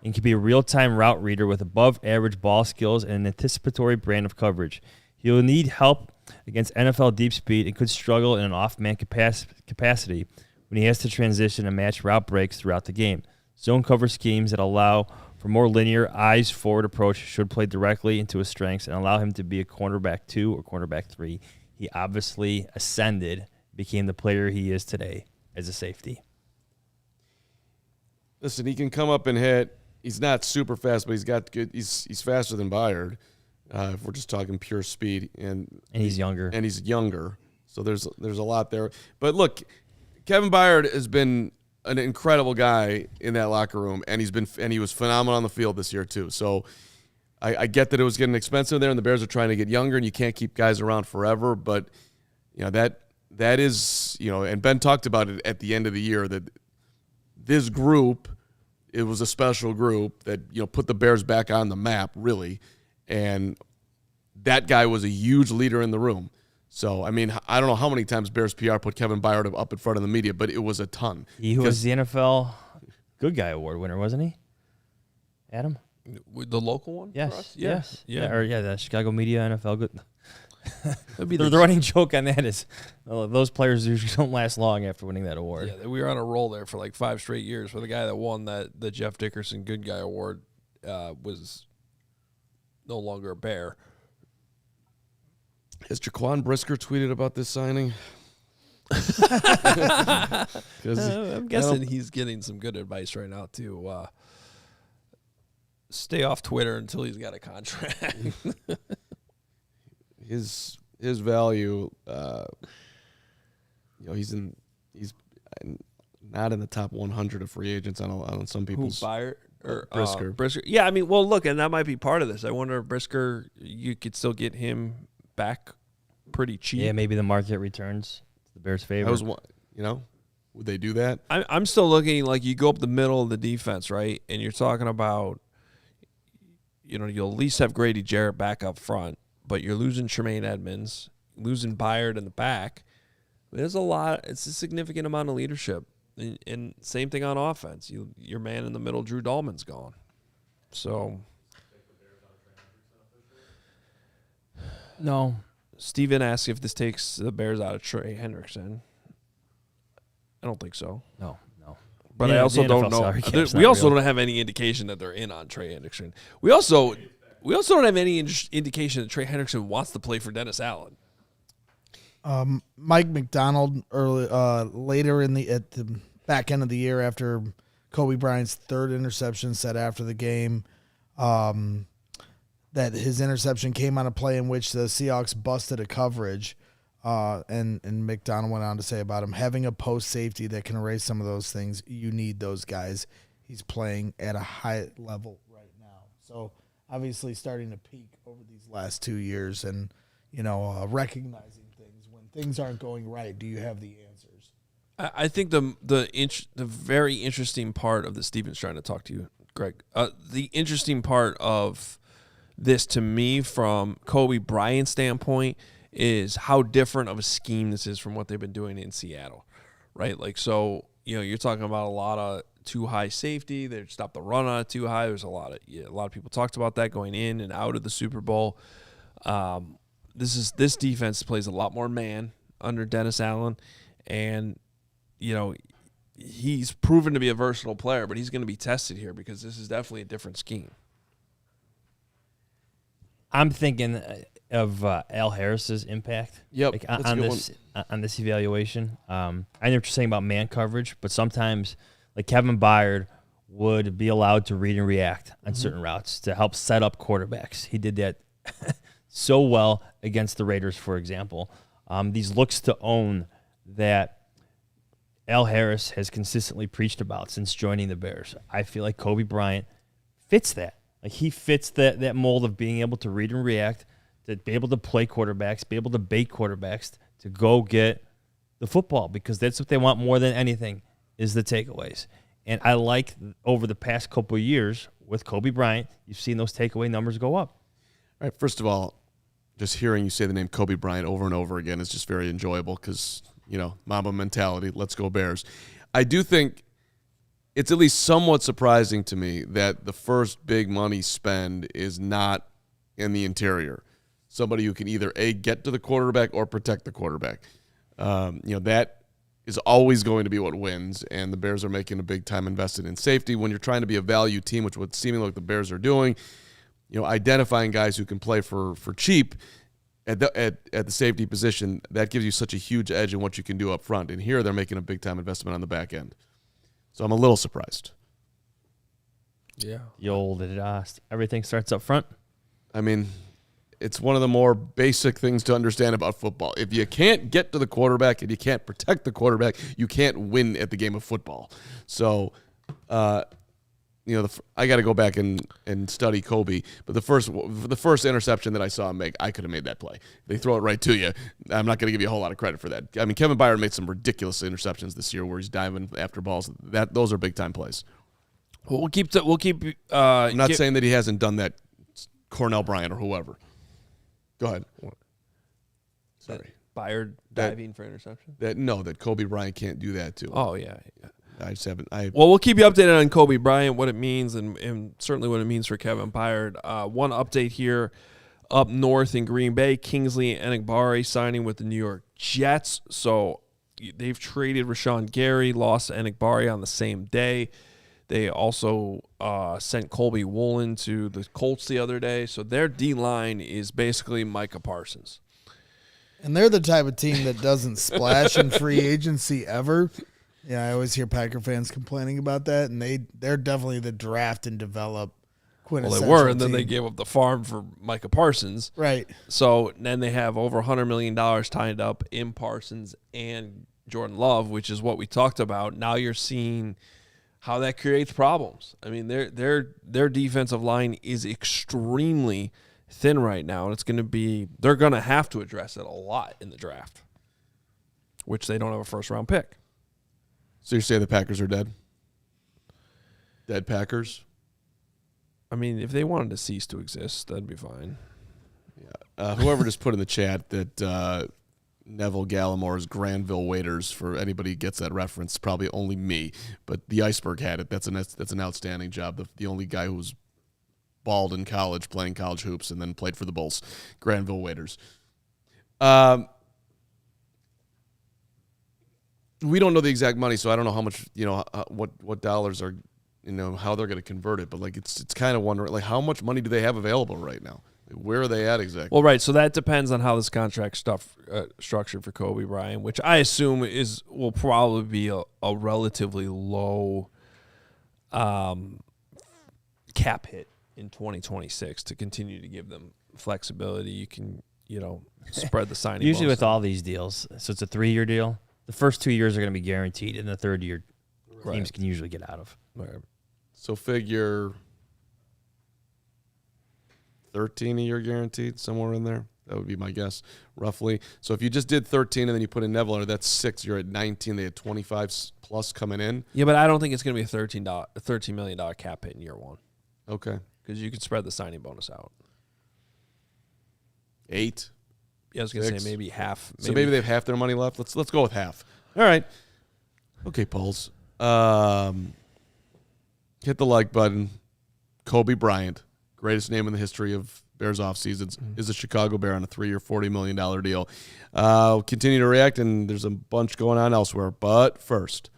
and can be a real-time route reader with above-average ball skills and an anticipatory brand of coverage. He will need help against NFL deep speed and could struggle in an off-man capacity when he has to transition and match route breaks throughout the game. Zone cover schemes that allow for more linear, eyes-forward approach should play directly into his strengths and allow him to be a cornerback 2 or cornerback 3. He obviously ascended, became the player he is today as a safety. Listen, he can come up and hit. He's not super fast, but he's got good. He's faster than Byard. If we're just talking pure speed, and he's younger. So there's a lot there. But look, Kevin Byard has been an incredible guy in that locker room, and he was phenomenal on the field this year too. So I get that it was getting expensive there, and the Bears are trying to get younger, and you can't keep guys around forever. But that is, and Ben talked about it at the end of the year, that this group, it was a special group that put the Bears back on the map, really, and that guy was a huge leader in the room. So, I mean, I don't know how many times Bears PR put Kevin Byard up in front of the media, but it was a ton. He was the NFL Good Guy Award winner, wasn't he? Adam? The local one? Yes. For us? Yes. Yeah. The Chicago Media NFL Good. That'd be the running joke on that is those players usually don't last long after winning that award. Yeah, we were on a roll there for like 5 straight years. For the guy that won the Jeff Dickerson Good Guy Award was no longer a Bear. Has Jaquan Brisker tweeted about this signing? I'm guessing he's getting some good advice right now, too. Stay off Twitter until he's got a contract. His value, he's not in the top 100 of free agents on some people's. Byard or Brisker. Brisker. Yeah, I mean, well, look, and that might be part of this. I wonder if Brisker, you could still get him back pretty cheap. Yeah, maybe the market returns to the Bears' favor. That was one, would they do that? I'm still looking like you go up the middle of the defense, right? And you're talking about, you'll at least have Grady Jarrett back up front, but you're losing Tremaine Edmunds, losing Byard in the back. There's a lot. It's a significant amount of leadership. And same thing on offense. Your man in the middle, Drew Dalman's gone. So. No. Steven asked if this takes the Bears out of Trey Hendrickson. I don't think so. No. But Yeah, I also the don't NFL know. salary cap's We not also real. don't have any indication that they're in on Trey Hendrickson. We also don't have any indication that Trey Hendrickson wants to play for Dennis Allen. Mike McDonald later at the back end of the year after Coby Bryant's third interception said after the game that his interception came on a play in which the Seahawks busted a coverage. And McDonald went on to say about him, having a post safety that can erase some of those things, you need those guys. He's playing at a high level right now. So obviously starting to peak over these last 2 years and, recognizing things. When things aren't going right, do you have the answers? I think the very interesting part of this, Steven's trying to talk to you, Greg. The interesting part of this to me from Coby Bryant's standpoint is how different of a scheme this is from what they've been doing in Seattle, right? Like, so, you're talking about a lot of too high safety. They stopped the run on it too high. There's a lot of people talked about that going in and out of the Super Bowl. This defense plays a lot more man under Dennis Allen, and he's proven to be a versatile player, but he's going to be tested here because this is definitely a different scheme. I'm thinking of Al Harris's impact. Yep, like, that's a on good this evaluation. I know what you're saying about man coverage, but sometimes like Kevin Byard would be allowed to read and react on certain routes to help set up quarterbacks. He did that so well against the Raiders, for example. These looks to own that Al Harris has consistently preached about since joining the Bears. I feel like Coby Bryant fits that. Like he fits that mold of being able to read and react, to be able to play quarterbacks, be able to bait quarterbacks, to go get the football, because that's what they want more than anything is the takeaways. And I like over the past couple of years with Coby Bryant, you've seen those takeaway numbers go up. All right, first of all, just hearing you say the name Coby Bryant over and over again is just very enjoyable because, Mamba mentality, let's go Bears. I do think it's at least somewhat surprising to me that the first big money spend is not in the interior. Somebody who can either, A, get to the quarterback or protect the quarterback. That is always going to be what wins, and the Bears are making a big time invested in safety. When you're trying to be a value team, which would seemingly like the Bears are doing, identifying guys who can play for cheap at the safety position, that gives you such a huge edge in what you can do up front. And here they're making a big time investment on the back end. So I'm a little surprised. Yeah. The old everything starts up front. I mean, it's one of the more basic things to understand about football. If you can't get to the quarterback and you can't protect the quarterback, you can't win at the game of football. So, I got to go back and study Kobe. But the first interception that I saw him make, I could have made that play. They throw it right to you. I'm not going to give you a whole lot of credit for that. I mean, Kevin Byard made some ridiculous interceptions this year where he's diving after balls. Those are big time plays. We'll keep. I'm not saying that he hasn't done that. Cornell Bryant or whoever. Go ahead. Sorry. Byard diving for interception? That Kobe Bryant can't do that too. Oh, yeah. I just haven't. Well, we'll keep you updated on Kobe Bryant, what it means, and certainly what it means for Kevin Byard. One update here up north in Green Bay, Kingsley Enagbare signing with the New York Jets. So they've traded Rashawn Gary, lost Enagbare on the same day. They also sent Colby Woolen to the Colts the other day. So their D-line is basically Micah Parsons. And they're the type of team that doesn't splash in free agency ever. Yeah, I always hear Packer fans complaining about that, and they're definitely the draft and develop quintessential Well, they were, and then team. they gave up the farm for Micah Parsons. Right. So then they have over $100 million tied up in Parsons and Jordan Love, which is what we talked about. Now you're seeing how that creates problems. I mean, their defensive line is extremely thin right now, and they're going to have to address it a lot in the draft, which they don't have a first-round pick. So you say the Packers are dead? Dead Packers? I mean, if they wanted to cease to exist, that'd be fine. Yeah. Whoever just put in the chat that Neville Gallimore is Granville Waiters, for anybody who gets that reference, probably only me. But the Iceberg had it. That's an outstanding job. The only guy who was bald in college, playing college hoops, and then played for the Bulls. Granville Waiters. We don't know the exact money, so I don't know how much, what dollars are, how they're going to convert it. But it's kind of wondering, how much money do they have available right now? Where are they at exactly? Well, right. So that depends on how this contract structured for Kobe Bryant, which I assume will probably be a relatively low cap hit in 2026 to continue to give them flexibility. You can, spread the signing. Usually bonus with all these deals, so it's a 3-year deal. The first 2 years are going to be guaranteed, and the third year teams can usually get out of. Right. So figure 13 a year guaranteed, somewhere in there. That would be my guess, roughly. So if you just did 13 and then you put in Neville, that's 6. You're at 19. They had 25 plus coming in. Yeah, but I don't think it's going to be a $13 million cap hit in year one. Okay. Because you can spread the signing bonus out. 8. Yeah, I was going to say maybe half. So maybe they have half their money left. Let's go with half. All right. Okay, Pauls. Hit the like button. Kobe Bryant, greatest name in the history of Bears offseasons, is a Chicago Bear on a 3-year, $40 million deal. We'll continue to react, and there's a bunch going on elsewhere. But first.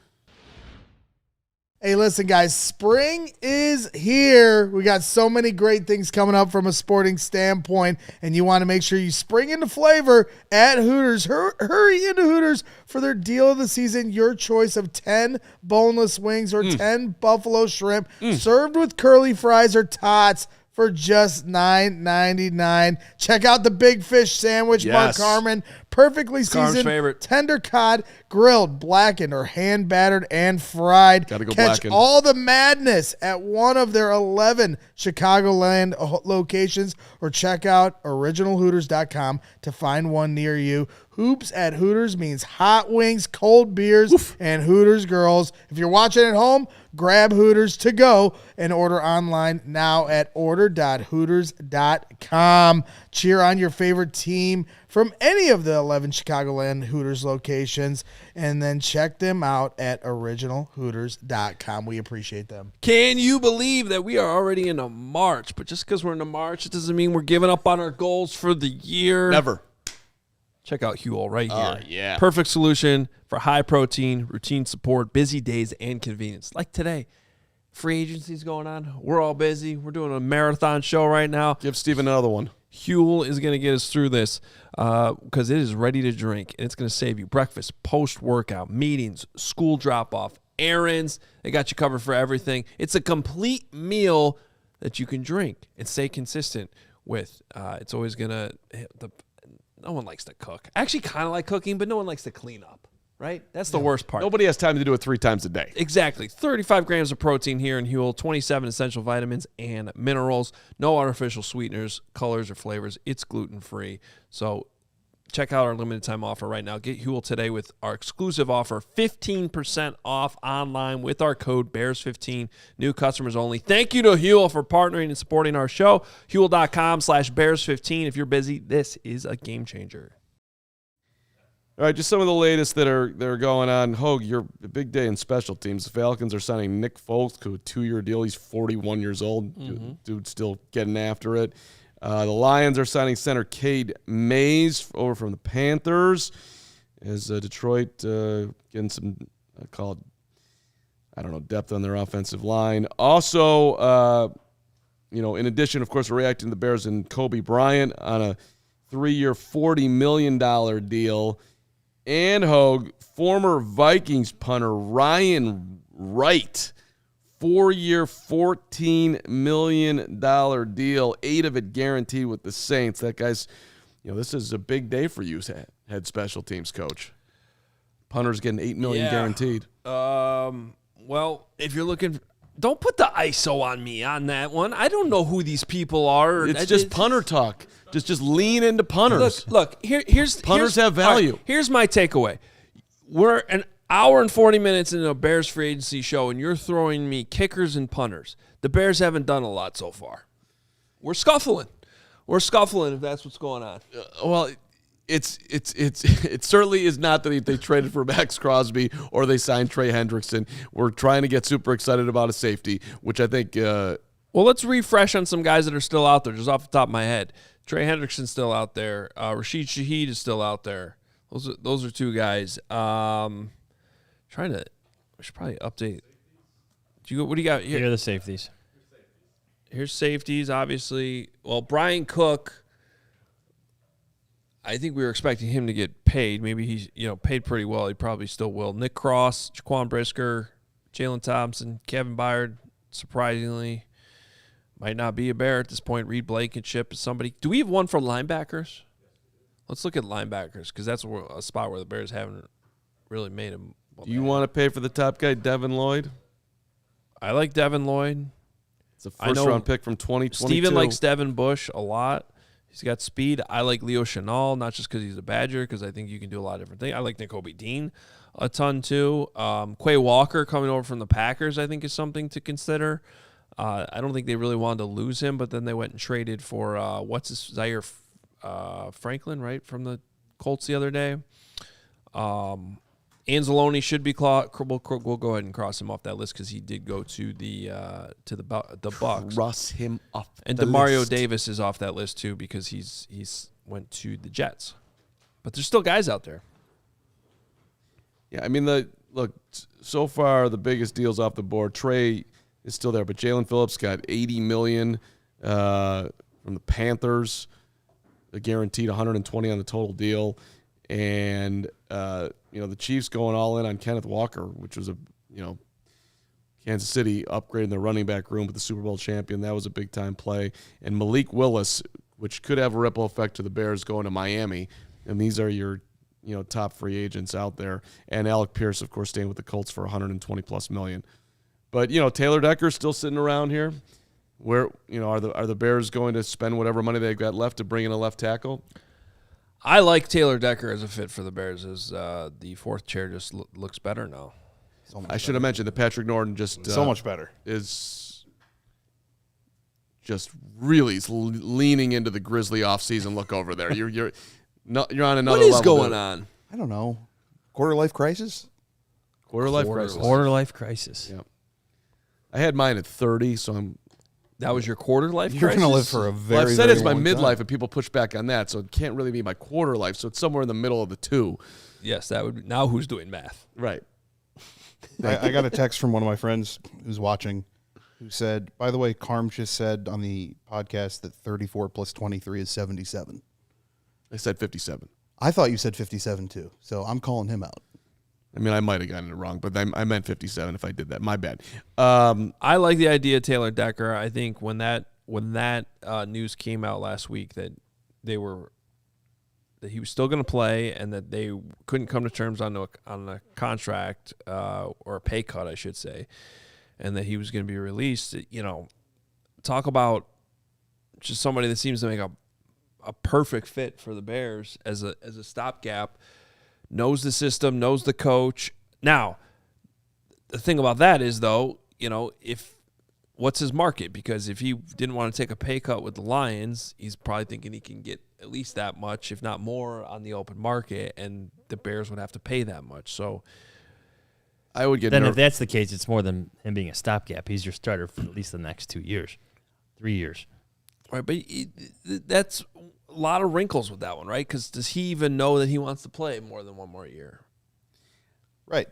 Hey, listen, guys, spring is here. We got so many great things coming up from a sporting standpoint, and you want to make sure you spring into flavor at Hooters. Hurry into Hooters for their deal of the season, your choice of 10 boneless wings or 10 buffalo shrimp served with curly fries or tots for just $9.99. Check out the Big Fish Sandwich, Yes. Mark Carman. Perfectly Carm's seasoned, favorite. tender cod, grilled, blackened, or hand-battered and fried. Gotta go Catch blackened. all the madness at one of their 11 Chicagoland locations, or check out originalhooters.com to find one near you. Hoops at Hooters means hot wings, cold beers, and Hooters girls. If you're watching at home, grab Hooters to go and order online now at order.hooters.com. Cheer on your favorite team from any of the 11 Chicagoland Hooters locations, and then check them out at originalhooters.com. We appreciate them. Can you believe that we are already into March? But just because we're into March, it doesn't mean we're giving up on our goals for the year. Never. Check out Huel right here. Yeah. Perfect solution for high protein, routine support, busy days, and convenience. Like today, free agency's going on. We're all busy. We're doing a marathon show right now. Give Steven another one. Huel is going to get us through this because it is ready to drink, and it's going to save you breakfast, post-workout, meetings, school drop-off, errands. They got you covered for everything. It's a complete meal that you can drink and stay consistent with. It's always going to no one likes to cook. I actually kind of like cooking, but no one likes to clean up, right? That's the worst part. Nobody has time to do it 3 times a day. Exactly. 35 grams of protein here in Huel, 27 essential vitamins and minerals, no artificial sweeteners, colors, or flavors. It's gluten-free. So check out our limited time offer right now. Get Huel today with our exclusive offer, 15% off online with our code BEARS15. New customers only. Thank you to Huel for partnering and supporting our show. Huel.com/BEARS15. If you're busy, this is a game changer. All right, just some of the latest that are going on. Hoge, your big day in special teams. The Falcons are signing Nick Folk to a 2-year deal. He's 41 years old. Dude's still getting after it. The Lions are signing center Cade Mays over from the Panthers. As Detroit getting some, depth on their offensive line. Also, in addition, of course, we're reacting to the Bears and Coby Bryant on a 3-year, $40 million deal. And Hoge, former Vikings punter Ryan Wright, 4-year, $14 million deal, 8 of it guaranteed with the Saints. That guy's, this is a big day for you, head special teams coach. Punter's getting $8 million guaranteed. Well, if you're looking, don't put the ISO on me on that one. I don't know who these people are. It's just punter talk. Just lean into punters. Look. Here's punters have value. Right, here's my takeaway. We're an hour and 40 minutes into a Bears free agency show, and you're throwing me kickers and punters. The Bears haven't done a lot so far. We're scuffling. If that's what's going on. It certainly is not that they traded for Maxx Crosby or they signed Trey Hendrickson. We're trying to get super excited about a safety, which I think. Well, let's refresh on some guys that are still out there, just off the top of my head. Trey Hendrickson's still out there. Rashid Shaheed is still out there. Those are 2 guys. We should probably update. What do you got here? Here are the safeties. Here's safeties, obviously. Well, Brian Cook, I think we were expecting him to get paid. Maybe he's paid pretty well. He probably still will. Nick Cross, Jaquan Brisker, Jalen Thompson, Kevin Byard, surprisingly, might not be a Bear at this point. Reed Blankenship is somebody. Do we have one for linebackers? Let's look at linebackers because that's a spot where the Bears haven't really made him. Do you want to pay for the top guy, Devin Lloyd? I like Devin Lloyd. It's a first-round pick from 2022. Steven likes Devin Bush a lot. He's got speed. I like Leo Chenal, not just because he's a Badger, because I think you can do a lot of different things. I like Nakobe Dean a ton, too. Quay Walker coming over from the Packers, I think, is something to consider. I don't think they really wanted to lose him, but then they went and traded for, Zaire Franklin, right, from the Colts the other day. Anzalone should be we'll go ahead and cross him off that list because he did go to the Bucs. Cross him off. And the Demario list. Davis is off that list too because he's went to the Jets. But there's still guys out there. Yeah, I mean so far the biggest deals off the board. Trey is still there, but Jaelan Phillips got $80 million from the Panthers, a guaranteed $120 on the total deal, and the Chiefs going all in on Kenneth Walker, which was Kansas City upgrading their running back room with the Super Bowl champion. That was a big time play, and Malik Willis, which could have a ripple effect to the Bears going to Miami, and these are your top free agents out there, and Alec Pierce, of course, staying with the Colts for $120+ million. But Taylor Decker's still sitting around here. Where are the Bears going to spend whatever money they've got left to bring in a left tackle? I like Taylor Decker as a fit for the Bears. As the fourth chair just looks better now. I should have mentioned that Patrick Norton just so much better is just really leaning into the Grizzly offseason look over there. You're on another level. What is going on? I don't know. Quarter life crisis. Quarter life crisis. Yep. I had mine at 30, so that was your quarter life You're crisis? going to live for a very, I've said very it's my long midlife, time. and people push back on that, so it can't really be my quarter life. So it's somewhere in the middle of the two. Yes, that would. Now who's doing math? Right. I got a text from one of my friends who's watching who said, by the way, Carm just said on the podcast that 34 plus 23 is 77. I said 57. I thought you said 57 too, so I'm calling him out. I mean, I might have gotten it wrong, but I meant 57 if I did that. My bad. I like the idea of Taylor Decker. I think when that when that news came out last week that he was still going to play and that they couldn't come to terms on a contract or a pay cut, I should say, and that he was going to be released, talk about just somebody that seems to make a perfect fit for the Bears as a stopgap, knows the system, knows the coach. Now, the thing about that is, though, what's his market? Because if he didn't want to take a pay cut with the Lions, he's probably thinking he can get at least that much, if not more, on the open market, and the Bears would have to pay that much. So I would get then if that's the case, it's more than him being a stopgap. He's your starter for at least the next 2 years, 3 years. Right, but that's a lot of wrinkles with that one, right? Because does he even know that he wants to play more than one more year? Right.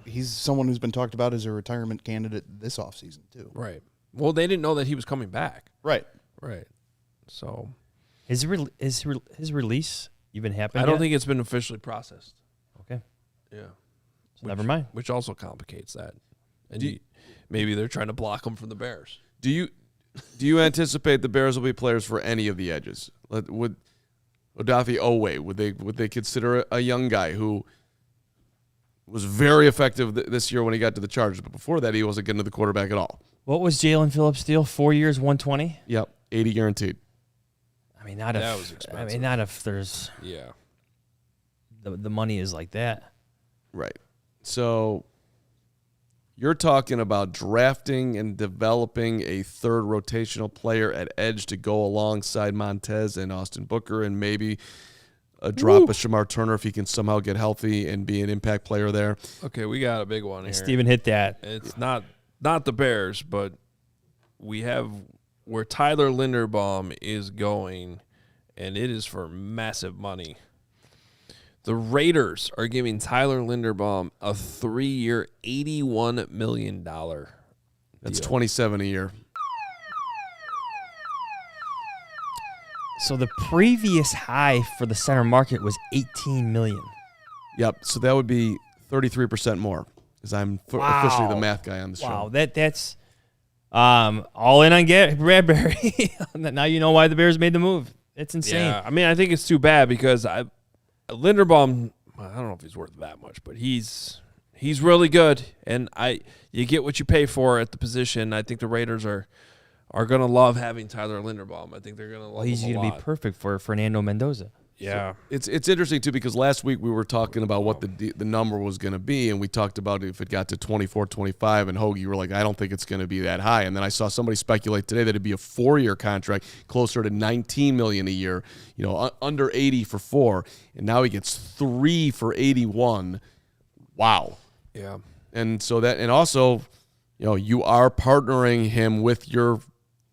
He's someone who's been talked about as a retirement candidate this offseason, too. Right. Well, they didn't know that he was coming back. Right. Right. So His release even happened I don't yet? think it's been officially processed. Okay. Yeah. So never mind. Which also complicates that. And maybe they're trying to block him from the Bears. Do you anticipate the Bears will be players for any of the edges? Would Odafe Owe, would they consider a young guy who was very effective this year when he got to the Chargers, but before that he wasn't getting to the quarterback at all? What was Jaelan Phillips' deal? 4 years, 120? Yep, 80 guaranteed. I mean, not That if was expensive. I mean, not if there's Yeah. the money is like that. Right. So you're talking about drafting and developing a third rotational player at edge to go alongside Montez and Austin Booker, and maybe a drop of Shamar Turner if he can somehow get healthy and be an impact player there. Okay, we got a big one here. Steven hit that. It's not the Bears, but we have where Tyler Linderbaum is going, and it is for massive money. The Raiders are giving Tyler Linderbaum a 3-year, $81 million deal. That's $27 a year. So the previous high for the center market was $18 million. Yep. So that would be 33% more, because I'm officially the math guy on the show. Wow, that's all in on Bradbury. Now you know why the Bears made the move. It's insane. Yeah, I mean, I think it's too bad because Linderbaum, I don't know if he's worth that much, but he's really good, and you get what you pay for at the position. I think the Raiders are going to love having Tyler Linderbaum. I think they're going to love him He's going to be perfect for Fernando Mendoza. Yeah. So it's interesting, too, because last week we were talking about what the number was going to be, and we talked about if it got to 24, 25, and Hoge, you were like, I don't think it's going to be that high. And then I saw somebody speculate today that it'd be a 4-year contract, closer to $19 million a year, under 80 for 4, and now he gets 3 for 81. Wow. Yeah. And so and also, you are partnering him with your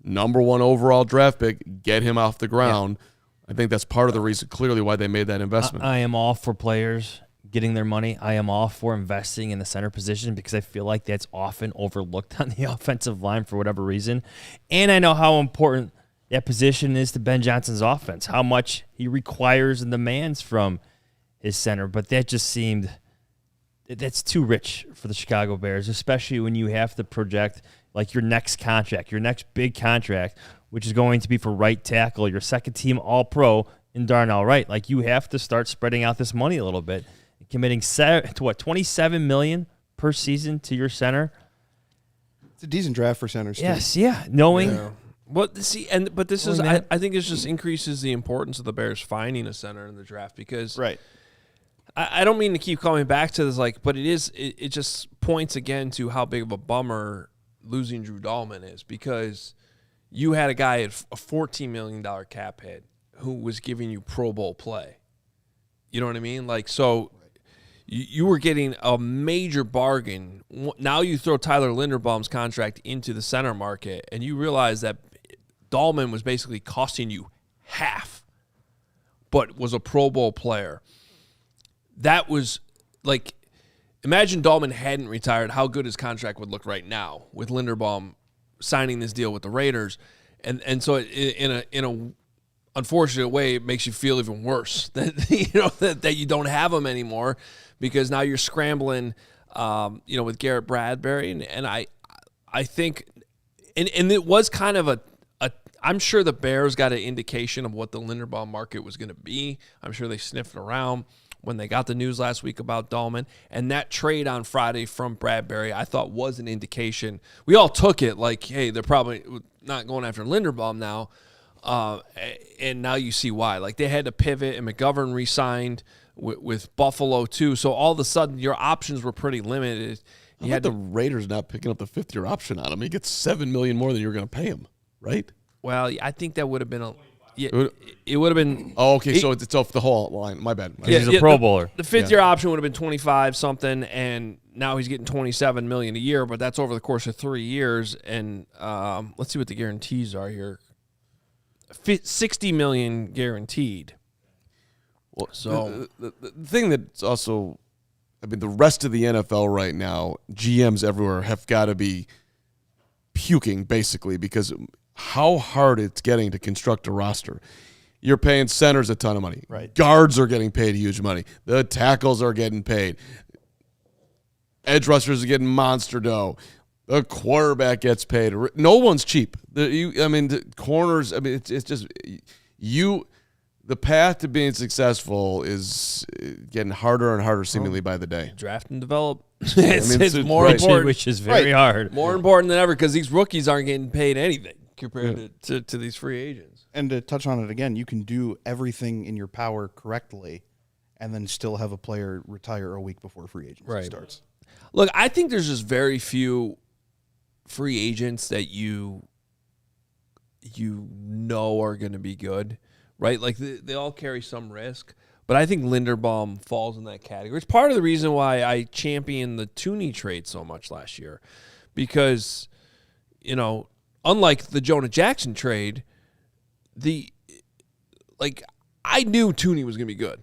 number 1 overall draft pick, get him off the ground. Yeah. I think that's part of the reason, clearly, why they made that investment. I am all for players getting their money. I am all for investing in the center position because I feel like that's often overlooked on the offensive line for whatever reason. And I know how important that position is to Ben Johnson's offense, how much he requires and demands from his center. But that just seemed that's too rich for the Chicago Bears, especially when you have to project like your next contract, your next big contract, which is going to be for right tackle, your second team All-Pro in Darnell Wright. Like, you have to start spreading out this money a little bit, committing $27 million per season to your center. It's a decent draft for centers. Yes, too. yeah, knowing. Yeah. But this is I think it just increases the importance of the Bears finding a center in the draft because right. I don't mean to keep coming back to this, but it just points again to how big of a bummer losing Drew Dalman is, because you had a guy at a $14 million cap hit who was giving you Pro Bowl play. You know what I mean? Like, so you were getting a major bargain. Now you throw Tyler Linderbaum's contract into the center market, and you realize that Dalman was basically costing you half, but was a Pro Bowl player. That was like, imagine Dalman hadn't retired, how good his contract would look right now with Linderbaum signing this deal with the Raiders. And so in a unfortunate way, it makes you feel even worse that that you don't have him anymore, because now you're scrambling with Garrett Bradbury, and I think and it was kind of a I'm sure the Bears got an indication of what the Linderbaum market was going to be. I'm sure they sniffed around when they got the news last week about Dalman. And that trade on Friday from Bradbury, I thought was an indication. We all took it like, hey, they're probably not going after Linderbaum now. And now you see why. Like, they had to pivot, and McGovern re-signed with Buffalo too. So all of a sudden, your options were pretty limited. You had the Raiders not picking up the 5th-year option on him. He gets $7 million more than you were going to pay him, right? Well, I think that would have been it would have been. Oh, okay. So it's off the whole line. My bad. He's a Pro Bowler. The 5th-year option would have been 25 something, and now he's getting $27 million a year. But that's over the course of 3 years. And let's see what the guarantees are here. $60 million guaranteed. Well, so the thing that's also, I mean, the rest of the NFL right now, GMs everywhere have got to be puking basically, because how hard it's getting to construct a roster. You're paying centers a ton of money. Right. Guards are getting paid huge money. The tackles are getting paid. Edge rushers are getting monster dough. The quarterback gets paid. No one's cheap. The corners. I mean, it's just you. The path to being successful is getting harder and harder, seemingly by the day. Draft and develop. It's more right. important. Which is very hard. More important than ever, because these rookies aren't getting paid anything compared to these free agents. And to touch on it again, you can do everything in your power correctly and then still have a player retire a week before free agency starts. Look, I think there's just very few free agents that you know are going to be good, right? Like they all carry some risk, but I think Linderbaum falls in that category. It's part of the reason why I championed the Tooney trade so much last year, because, unlike the Jonah Jackson trade, I knew Tooney was going to be good.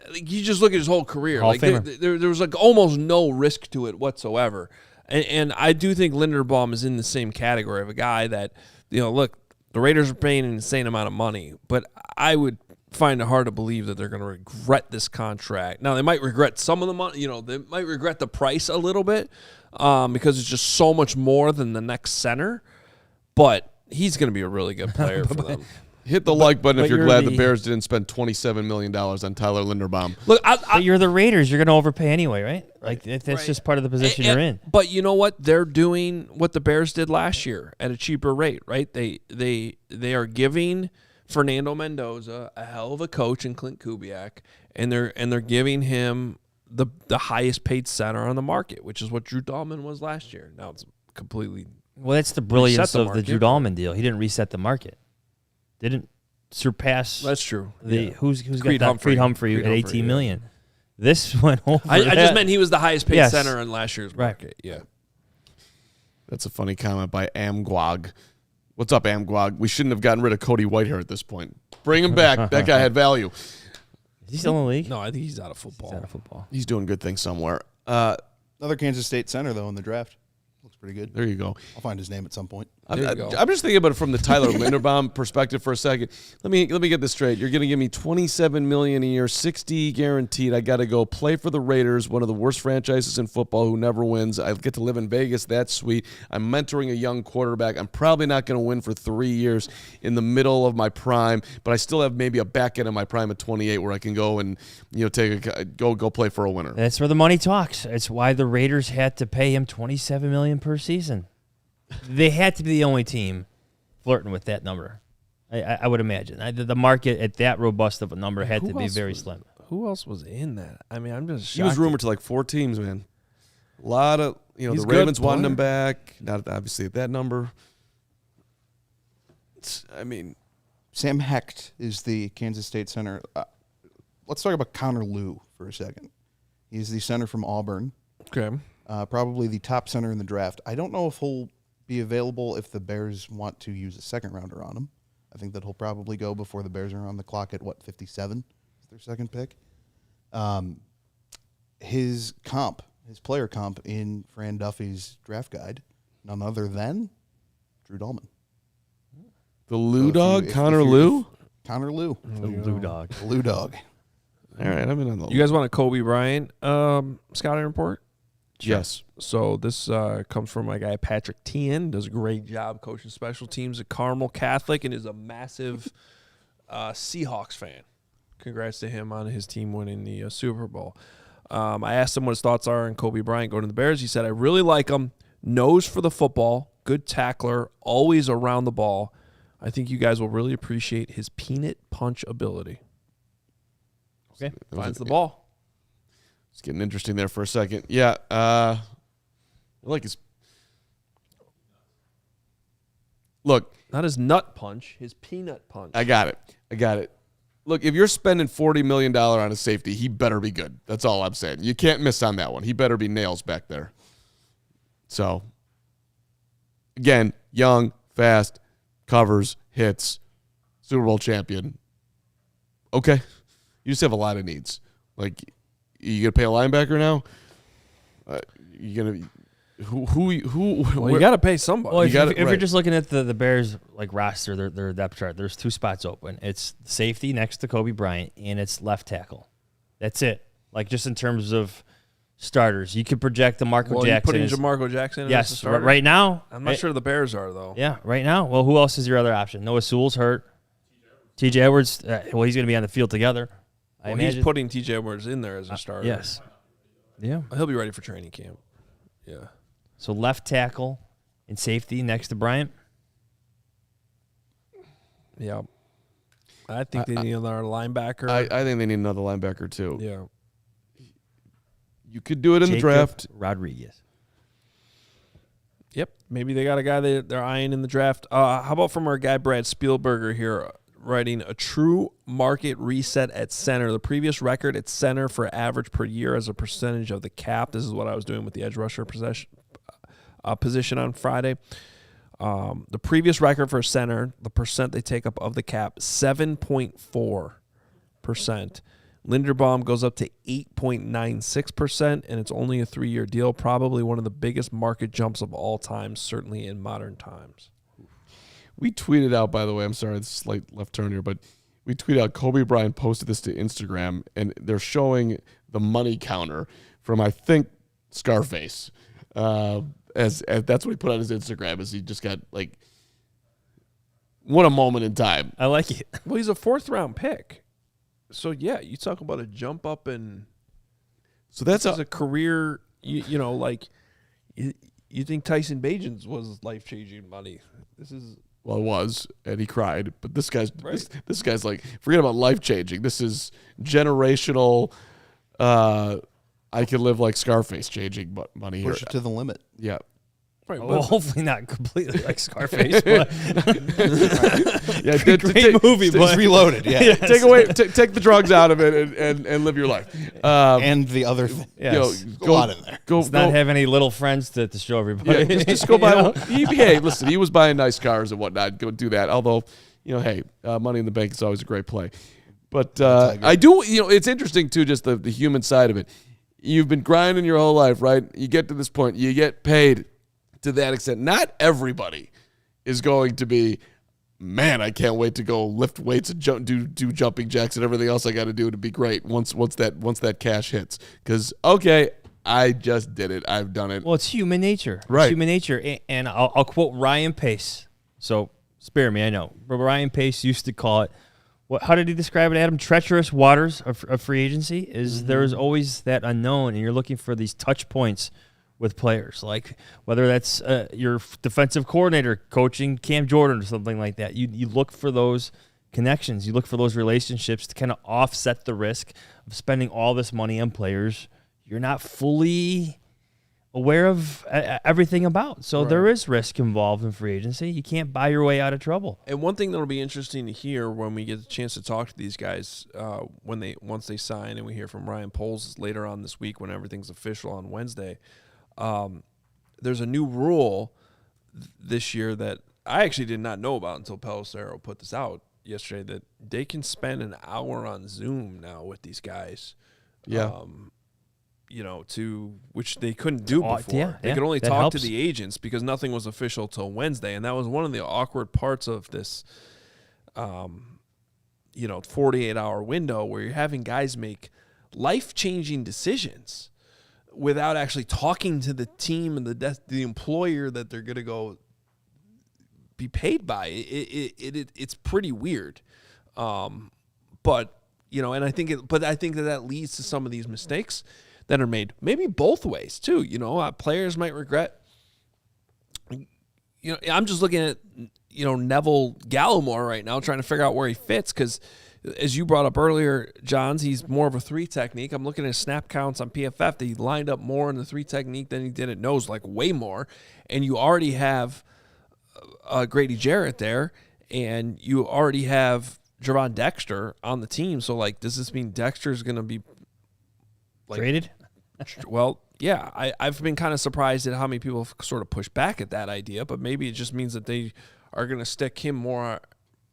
Like, you just look at his whole career. Hall of Famer. There was like almost no risk to it whatsoever. And I do think Linderbaum is in the same category of a guy that, look, the Raiders are paying an insane amount of money, but I would find it hard to believe that they're going to regret this contract. Now, they might regret some of the money. They might regret the price a little bit because it's just so much more than the next center. But he's going to be a really good player for them. Hit the like button if you're glad the the Bears didn't spend $27 million on Tyler Linderbaum. Look, But you're the Raiders. You're going to overpay anyway, right? Like that's just part of the position you're in. But you know what? They're doing what the Bears did last year at a cheaper rate, right? They are giving Fernando Mendoza a hell of a coach in Clint Kubiak, and they're giving him the highest paid center on the market, which is what Drew Dalman was last year. Now it's completely. Well, that's the brilliance the of the Drew Dalman deal. He didn't reset the market. Didn't surpass. That's true. Who's Creed got that? Humphrey. Creed Humphrey Creed at Humphrey, 18 million. This went over. I just meant he was the highest paid Yes. center in last year's market. Yeah. That's a funny comment by Amguag. What's up, Amguag? We shouldn't have gotten rid of Cody Whitehair at this point. Bring him back. That guy had value. Is he still in the league? No, I think he's out of football. He's out of football. He's doing good things somewhere. Another Kansas State center, though, in the draft. Looks pretty good. There you go. I'll find his name at some point. I'm just thinking about it from the Tyler Linderbaum perspective for a second. Let me get this straight. You're going to give me $27 million a year, $60 guaranteed. I got to go play for the Raiders, one of the worst franchises in football who never wins. I get to live in Vegas. That's sweet. I'm mentoring a young quarterback. I'm probably not going to win for 3 years in the middle of my prime, but I still have maybe a back end of my prime at 28 where I can go and go play for a winner. That's where the money talks. It's why the Raiders had to pay him $27 million per season. They had to be the only team flirting with that number. I would imagine. The market at that robust of a number had to be very slim. Who else was in that? I mean, I'm just shocked. He was rumored to like 4 teams, man. A lot of, the Ravens wanted him back. Not obviously at that number. Sam Hecht is the Kansas State center. Let's talk about Connor Lew for a second. He's the center from Auburn. Okay. Probably the top center in the draft. I don't know if he'll be available if the Bears want to use a second rounder on him. I think that he'll probably go before the Bears are on the clock at 57 is their second pick. His player comp in Fran Duffy's draft guide, none other than Drew Dalman. The Lou Dog, Connor Lew? Connor Lew. The Lou Dog. The Lou Dog. All right, I'm in on the You guys want a Kobe Bryant scouting report? Yes. So this comes from my guy Patrick Tien. Does a great job coaching special teams at Carmel Catholic and is a massive Seahawks fan. Congrats to him on his team winning the Super Bowl. I asked him what his thoughts are on Coby Bryant going to the Bears. He said, I really like him. Nose for the football. Good tackler. Always around the ball. I think you guys will really appreciate his peanut punch ability. Okay. Finds the ball. It's getting interesting there for a second. Yeah. I like his. Look. Not his nut punch, his peanut punch. I got it. Look, if you're spending $40 million on a safety, he better be good. That's all I'm saying. You can't miss on that one. He better be nails back there. So, again, young, fast, covers, hits, Super Bowl champion. Okay. You just have a lot of needs. Like, you going to pay a linebacker now? You going to... Who? Well, you got to pay somebody. Well, if right. you're just looking at the Bears like roster, their depth chart, there's 2 spots open. It's safety next to Coby Bryant, and it's left tackle. That's it. Like just in terms of starters, you could project the Jackson. You putting Jamarco Jackson in as a Yes, starter? right now. I'm not sure the Bears are, though. Yeah, right now. Well, who else is your other option? Noah Sewell's hurt. TJ Edwards. Well, he's going to be on the field together. Well, he's putting TJ Edwards in there as a starter. Yes. Yeah. He'll be ready for training camp. Yeah. So left tackle and safety next to Bryant. Yeah. I think they need another linebacker. I think they need another linebacker, too. Yeah. You could do it in the draft. Rodriguez. Yep. Maybe they got a guy they're eyeing in the draft. How about from our guy Brad Spielberger here, writing a true market reset at center. The previous record at center for average per year as a percentage of the cap. This is what I was doing with the edge rusher position on Friday. The previous record for center, the percent they take up of the cap, 7.4%. Linderbaum goes up to 8.96%, and it's only a 3-year deal. Probably one of the biggest market jumps of all time, certainly in modern times. We tweeted out, by the way, I'm sorry, it's a slight left turn here, but we tweeted out, Coby Bryant posted this to Instagram, and they're showing the money counter from, I think, Scarface. As that's what he put on his Instagram, is he just got, like, what a moment in time. I like it. Well, he's a 4th-round pick. So, yeah, you talk about a jump up in So that's a career, you know, like, you think Tyson Bagent was life-changing money. This is... Well, it was, and he cried. But this guy's Right. this guy's like, forget about life-changing. This is generational, I could live like Scarface changing money here. Push it to the limit. Yeah. right, Well, hopefully not completely like Scarface, but Yeah, great movie, but Reloaded, yeah. take the drugs out of it and live your life. And the other thing. yes. A lot in there. Go, Let's not have any little friends to show everybody. yeah, just go buy You know? one. Hey, listen, he was buying nice cars and whatnot. Go do that. Although, you know, hey, money in the bank is always a great play. But I do, you know, it's interesting too, just the human side of it. You've been grinding your whole life, right? You get to this point, you get paid to that extent. Not everybody is going to be, man, I can't wait to go lift weights and do jumping jacks and everything else I got to do to be great once that cash hits. Because, okay, I just did it. I've done it. Well, it's human nature. Right. It's human nature. And I'll quote Ryan Pace. So spare me, I know. But Ryan Pace used to call it, how did he describe it, Adam? Treacherous waters of free agency. There's always that unknown, and you're looking for these touch points with players, like whether that's your defensive coordinator coaching Cam Jordan or something like that. You look for those connections. You look for those relationships to kind of offset the risk of spending all this money on players you're not fully aware of everything about. So there is risk involved in free agency. You can't buy your way out of trouble. And one thing that'll be interesting to hear when we get the chance to talk to these guys once they sign, and we hear from Ryan Poles later on this week when everything's official on Wednesday. There's a new rule this year that I actually did not know about until Pelissero put this out yesterday, that they can spend an hour on Zoom now with these guys. Yeah. You know, which they couldn't do before. They could only that talk helps. to the agents because nothing was official till Wednesday, and that was one of the awkward parts of this 48-hour window where you're having guys make life-changing decisions. without actually talking to the team and the employer that they're going to go be paid by. It's pretty weird. But and I think that leads to some of these mistakes that are made, maybe both ways too. Players might regret. I'm just looking at Neville Gallimore right now, trying to figure out where he fits, because as you brought up earlier, Jahns, he's more of a 3 technique. I'm looking at his snap counts on PFF. That he lined up more in the 3 technique than he did at nose, like way more. And you already have Grady Jarrett there, and you already have Javon Dexter on the team. So, does this mean Dexter's going to be traded? Well, yeah. I've been kind of surprised at how many people have sort of pushed back at that idea, but maybe it just means that they are going to stick him more.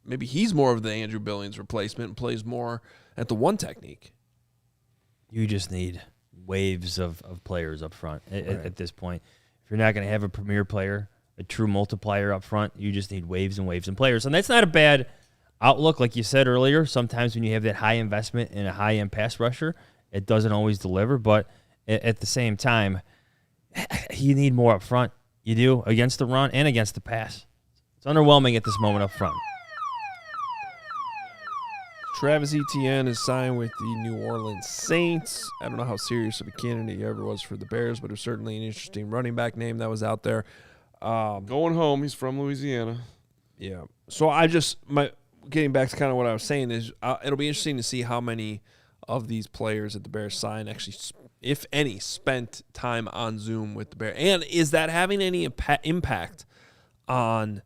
Maybe he's more of the Andrew Billings replacement and plays more at the 1 technique. You just need waves of players up front at this point. If you're not going to have a premier player, a true multiplier up front, you just need waves and waves and players. And that's not a bad outlook. Like you said earlier, sometimes when you have that high investment in a high-end pass rusher, it doesn't always deliver. But at the same time, you need more up front. You do, against the run and against the pass. It's underwhelming at this moment up front. Travis Etienne is signed with the New Orleans Saints. I don't know how serious of a candidate he ever was for the Bears, but it was certainly an interesting running back name that was out there. Going home. He's from Louisiana. Yeah. So getting back to kind of what I was saying is it'll be interesting to see how many of these players that the Bears sign actually, if any, spent time on Zoom with the Bears. And is that having any impact on,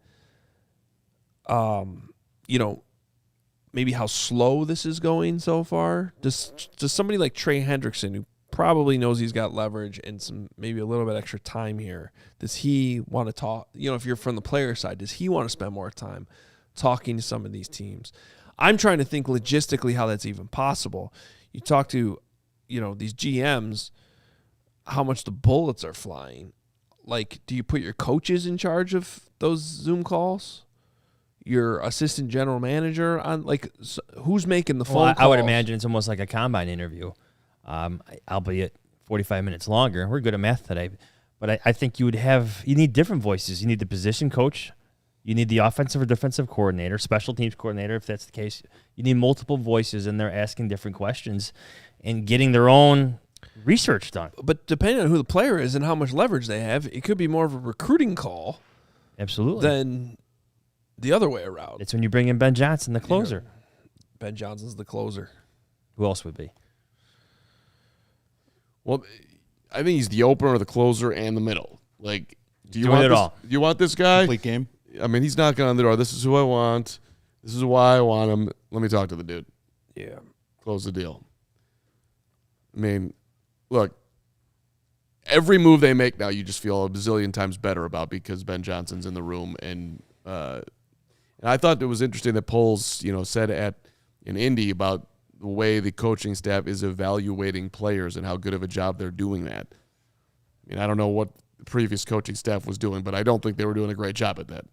maybe how slow this is going so far? Does somebody like Trey Hendrickson, who probably knows he's got leverage and maybe a little bit extra time here, does he want to talk? If you're from the player side, does he want to spend more time talking to some of these teams? I'm trying to think logistically how that's even possible. You talk to, these GMs, how much the bullets are flying. Do you put your coaches in charge of those Zoom calls? Your assistant general manager on who's making the phone calls? I would imagine it's almost like a combine interview, albeit 45 minutes longer. We're good at math today, but I think you need different voices. You need the position coach, you need the offensive or defensive coordinator, special teams coordinator, if that's the case. You need multiple voices in there asking different questions and getting their own research done. But depending on who the player is and how much leverage they have, it could be more of a recruiting call. Absolutely. Than the other way around. It's when you bring in Ben Johnson, the closer. Ben Johnson's the closer. Who else would be? Well, I think he's the opener, the closer, and the middle. Do you Doing want it this, all. Do you want this guy? Complete game. I mean, he's knocking on the door. This is who I want. This is why I want him. Let me talk to the dude. Yeah. Close the deal. I mean, look, every move they make now, you just feel a bazillion times better about because Ben Johnson's in the room. And I thought it was interesting that Poles, said in Indy about the way the coaching staff is evaluating players and how good of a job they're doing that. I mean, I don't know what the previous coaching staff was doing, but I don't think they were doing a great job at that.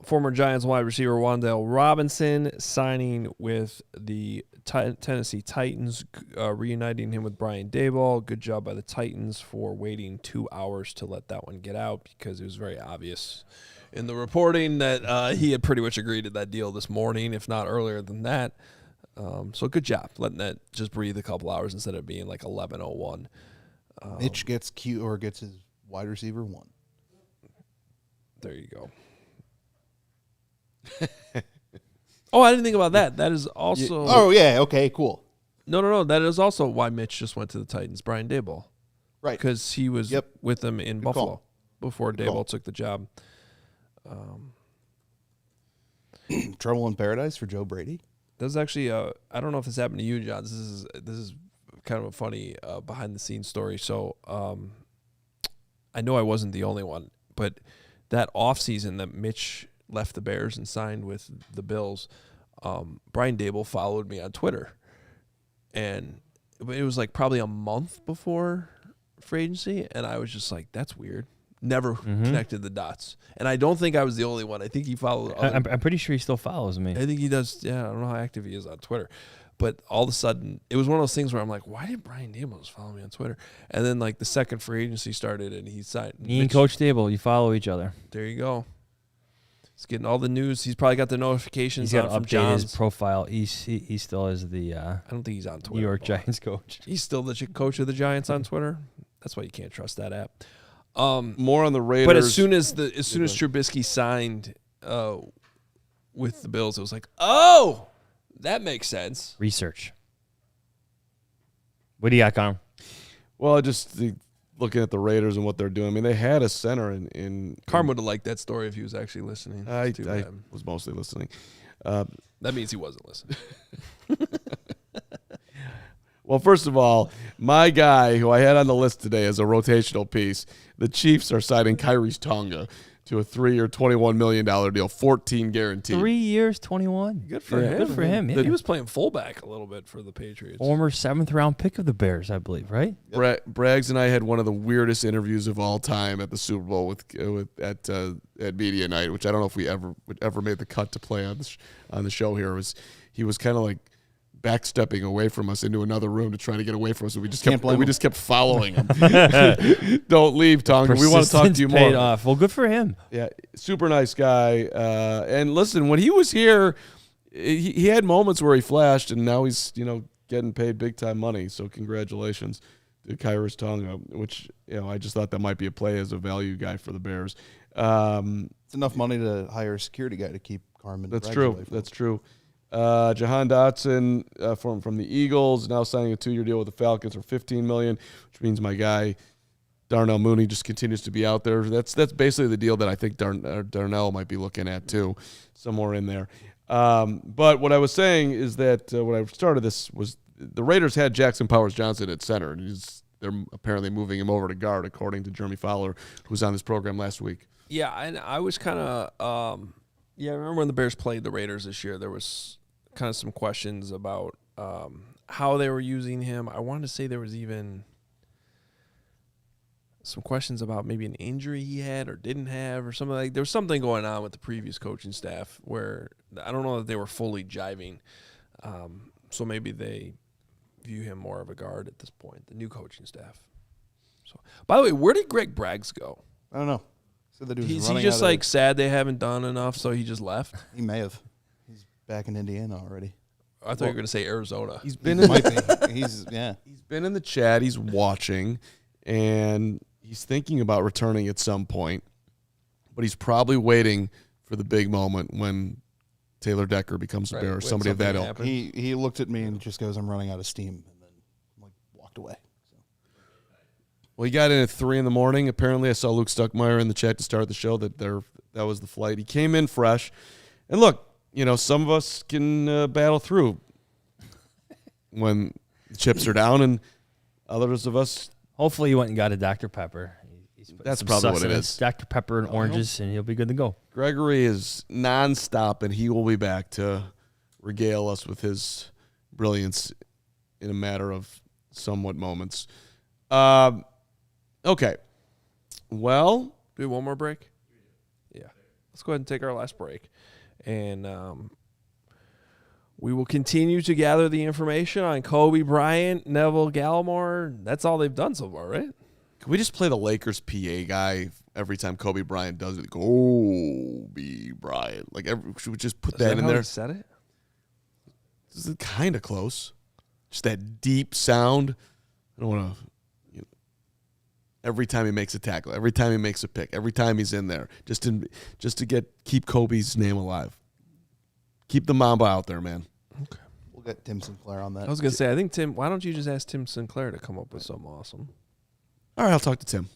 Former Giants wide receiver Wan'Dale Robinson signing with the Tennessee Titans, reuniting him with Brian Daboll. Good job by the Titans for waiting 2 hours to let that one get out, because it was very obvious in the reporting that he had pretty much agreed to that deal this morning, if not earlier than that. So good job letting that just breathe a couple hours instead of being 11:01. Mitch gets his wide receiver 1. There you go. Oh, I didn't think about that. That is also. Oh yeah. Okay. Cool. No. That is also why Mitch just went to the Titans. Brian Daboll, Right. because he was with them in Good Buffalo call. before Good Daboll call. took the job. Trouble in paradise for Joe Brady. That's actually. I don't know if this happened to you, John. This is kind of a funny behind the scenes story. So I know I wasn't the only one, but that offseason that Mitch left the Bears and signed with the Bills, Brian Daboll followed me on Twitter, and it was probably a month before free agency, and I was just like, that's weird. Never connected the dots. And I don't think I was the only one. I think he followed. I'm pretty sure he still follows me. I think he does. Yeah, I don't know how active he is on Twitter. But all of a sudden, it was one of those things where I'm like, why did Brian Damos follow me on Twitter? And then, like, the second free agency started, and he signed. Me and Coach Dable, you follow each other. There you go. He's getting all the news. He's probably got the notifications. He's got to from update Jahns. his profile. He still is the I don't think he's on Twitter. New York Giants coach. He's still the coach of the Giants on Twitter. That's why you can't trust that app. More on the Raiders. But as soon as Trubisky signed with the Bills, it was like, oh, that makes sense. Research. What do you got, Carm? Well, just looking at the Raiders and what they're doing. I mean, they had a center in Carm would have liked that story if he was actually listening. I was mostly listening. That means he wasn't listening. Well, first of all, my guy who I had on the list today as a rotational piece, the Chiefs are signing Kyrie's Tonga to a 3-year, $21 million deal, 14 guaranteed. 3 years, 21. Good for him. Good for him. Yeah. He was playing fullback a little bit for the Patriots. Former 7th-round pick of the Bears, I believe, right? Braggs and I had one of the weirdest interviews of all time at the Super Bowl at media night, which I don't know if we ever made the cut to play on the show here. He was kind of like backstepping away from us into another room to try to get away from us. And we just kept following him. Don't leave, Tonga. We want to talk to you more. Paid off. Well, good for him. Yeah, super nice guy. And listen, when he was here, he had moments where he flashed, and now he's getting paid big time money. So congratulations to Kyrie's Tonga, which I just thought that might be a play as a value guy for the Bears. It's enough money to hire a security guy to keep Carman. That's true. That's true. Jahan Dotson from the Eagles now signing a 2-year deal with the Falcons for $15 million, which means my guy Darnell Mooney just continues to be out there. That's basically the deal that I think Darnell might be looking at too, somewhere in there. But what I was saying is that when I started this was the Raiders had Jackson Powers-Johnson at center, and they're apparently moving him over to guard, according to Jeremy Fowler, who was on this program last week. Yeah, and I was kind of I remember when the Bears played the Raiders this year, there was kind of some questions about how they were using him. I wanted to say there was even some questions about maybe an injury he had or didn't have or something like. There was something going on with the previous coaching staff where I don't know that they were fully jiving. So maybe they view him more of a guard at this point, the new coaching staff. So, by the way, where did Greg Braggs go? I don't know. So Is he just like sad they haven't done enough, so he just left? He may have. He's back in Indiana already. I thought you were going to say Arizona. He's been in He's been in the chat. He's watching, and he's thinking about returning at some point. But he's probably waiting for the big moment when Taylor Decker becomes a Bear or somebody of that ilk. He looked at me and just goes, "I'm running out of steam," and then walked away. So. Well, he got in at 3 a.m. Apparently, I saw Luke Stuckmeyer in the chat to start the show that was the flight. He came in fresh, and look. Some of us can battle through when the chips are down, and others of us. Hopefully, he went and got a Dr. Pepper. That's probably what it is. Dr. Pepper and oranges, and he'll be good to go. Gregory is nonstop, and he will be back to regale us with his brilliance in a matter of somewhat moments. Okay. Well. Do one more break? Yeah. Let's go ahead and take our last break. And we will continue to gather the information on Coby Bryant, Neville Gallimore. That's all they've done so far, right? Can we just play the Lakers PA guy every time Coby Bryant does it? Kobe Bryant. Should we just put that in there? He said it? This is kind of close. Just that deep sound. I don't want to. Every time he makes a tackle, every time he makes a pick, every time he's in there, just to keep Kobe's name alive. Keep the Mamba out there, man. Okay. We'll get Tim Sinclair on that. I was going to say, I think Tim, why don't you just ask Tim Sinclair to come up with something awesome? All right, I'll talk to Tim.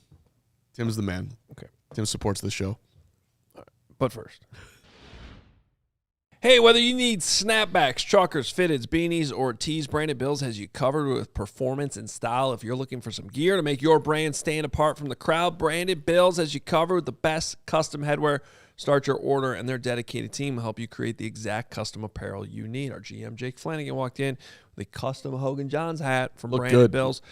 Tim's the man. Okay. Tim supports the show. All right. But first. Hey, whether you need snapbacks, truckers, fitteds, beanies, or tees, Branded Bills has you covered with performance and style. If you're looking for some gear to make your brand stand apart from the crowd, Branded Bills has you covered with the best custom headwear. Start your order, and their dedicated team will help you create the exact custom apparel you need. Our GM, Jake Flanagan, walked in with a custom Hogan Johns hat from Branded Bills.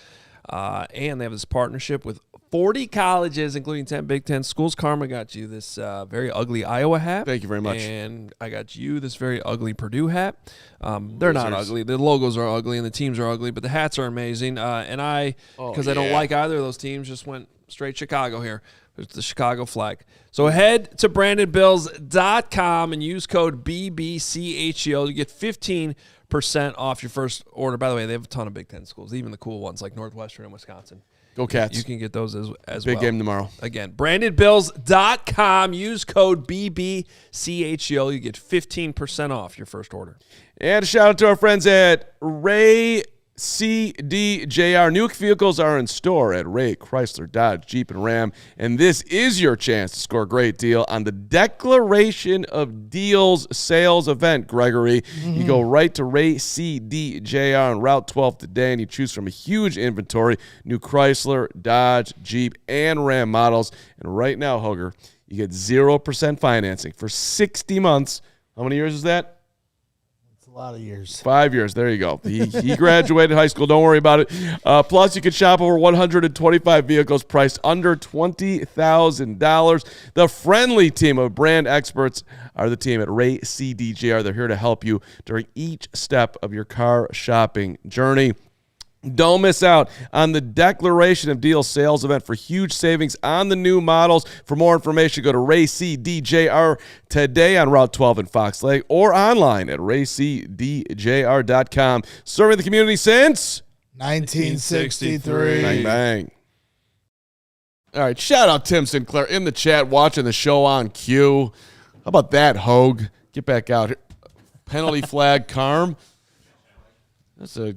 And they have this partnership with 40 colleges, including 10 Big Ten schools. Carman got you this very ugly Iowa hat. Thank you very much. And I got you this very ugly Purdue hat. They're not ugly. The logos are ugly and the teams are ugly, but the hats are amazing. And I, because I don't like either of those teams, just went straight Chicago here. There's the Chicago flag. So head to BrandonBills.com and use code BBCHGO to get 15% off your first order. By the way, they have a ton of Big Ten schools, even the cool ones like Northwestern and Wisconsin. Go Cats. You can get those as Big well. game tomorrow. Again, BrandonBills.com. Use code BBCHGO. You get 15% off your first order. And a shout out to our friends at Ray CDJR. New vehicles are in store at Ray, Chrysler, Dodge, Jeep, and Ram. And this is your chance to score a great deal on the Declaration of Deals sales event, Gregory. You go right to Ray CDJR on Route 12 today, and you choose from a huge inventory, new Chrysler, Dodge, Jeep, and Ram models. And right now, Hoger, you get 0% financing for 60 months. How many years is that? A lot of years. 5 years. There you go. He graduated high school. Don't worry about it. Plus, you can shop over 125 vehicles priced under $20,000. The friendly team of brand experts are the team at Ray CDJR. They're here to help you during each step of your car shopping journey. Don't miss out on the Declaration of Deals sales event for huge savings on the new models. For more information, go to Ray CDJR today on Route 12 in Fox Lake or online at raycdjr.com. Serving the community since 1963. Bang, bang. All right, shout out Tim Sinclair in the chat watching the show on cue. How about that, Hogue? Get back out here. Penalty flag, Carm. That's a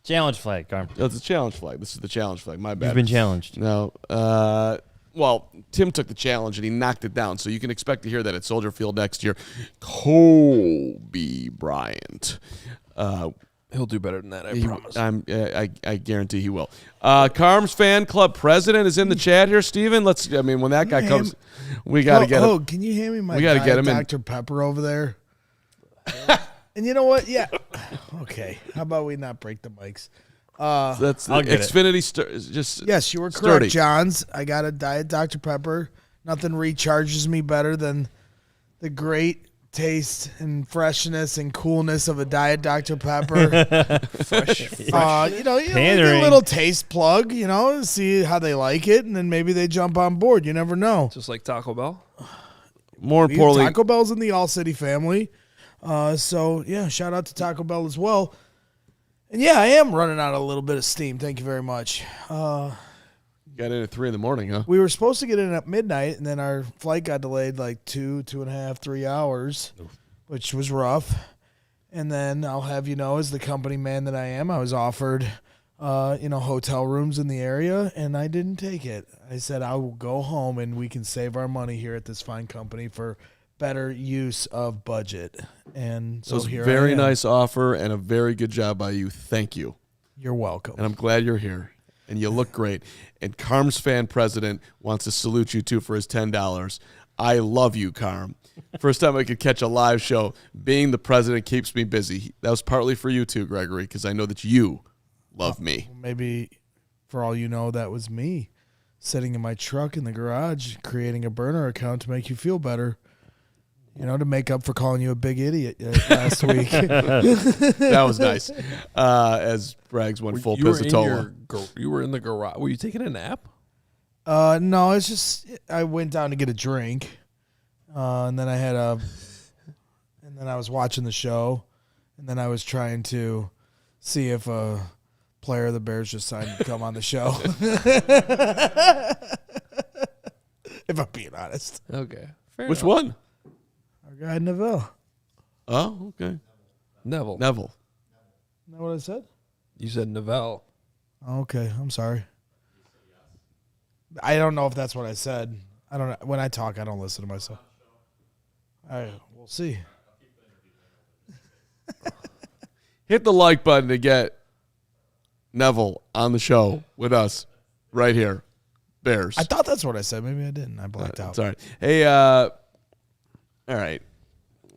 Challenge flag, Carm. That's a challenge flag. This is the challenge flag. My bad. You've been challenged. No. Well, Tim took the challenge and he knocked it down, so you can expect to hear that at Soldier Field next year. Kobe Bryant. He'll do better than that, I promise. I guarantee he will. Carm's fan club president is in the chat here, Steven. When that guy comes, we got to get him. Oh, can you hand me my Dr. Pepper over there? And you know what? Yeah. Okay. How about we not break the mics? That's I'll get Xfinity. Yes, you were correct, sturdy. Johns. I got a Diet Dr. Pepper. Nothing recharges me better than the great taste and freshness and coolness of a Diet Dr. Pepper. Fresh. You get a little taste plug, see how they like it, and then maybe they jump on board. You never know. Just like Taco Bell? More importantly, Taco Bell's in the All City family. Shout out to Taco Bell as well. And yeah, I am running out a little bit of steam. Thank you very much. got in at 3 a.m, huh? We were supposed to get in at midnight, and then our flight got delayed like 2.5, 3 hours, which was rough. And then I'll have you know, as the company man that I am, I was offered, hotel rooms in the area, and I didn't take it. I said I will go home, and we can save our money here at this fine company for better use of budget. And so here I am. Very nice offer and a very good job by you. Thank you. You're welcome. And I'm glad you're here. And you look great. And Carm's fan president wants to salute you too for his $10. I love you, Carm. First time I could catch a live show. Being the president keeps me busy. That was partly for you too, Gregory, because I know that you love me. Maybe for all you know, that was me sitting in my truck in the garage creating a burner account to make you feel better. To make up for calling you a big idiot last week. That was nice. As Braggs went full Pizzatola. You were in the garage. Were you taking a nap? No, it's just I went down to get a drink, and then and then I was watching the show, and then I was trying to see if a player of the Bears just signed to come on the show. If I'm being honest. Okay. Fair Which enough. one? Our guy Neville. Oh, okay. Neville. Neville. Isn't that what I said? You said Neville. Okay, I'm sorry. I don't know if that's what I said. I don't know. When I talk, I don't listen to myself. All right, we'll see. Hit the like button to get Neville on the show with us right here. Bears. I thought that's what I said. Maybe I didn't. I blacked out. It's all right. Hey, all right.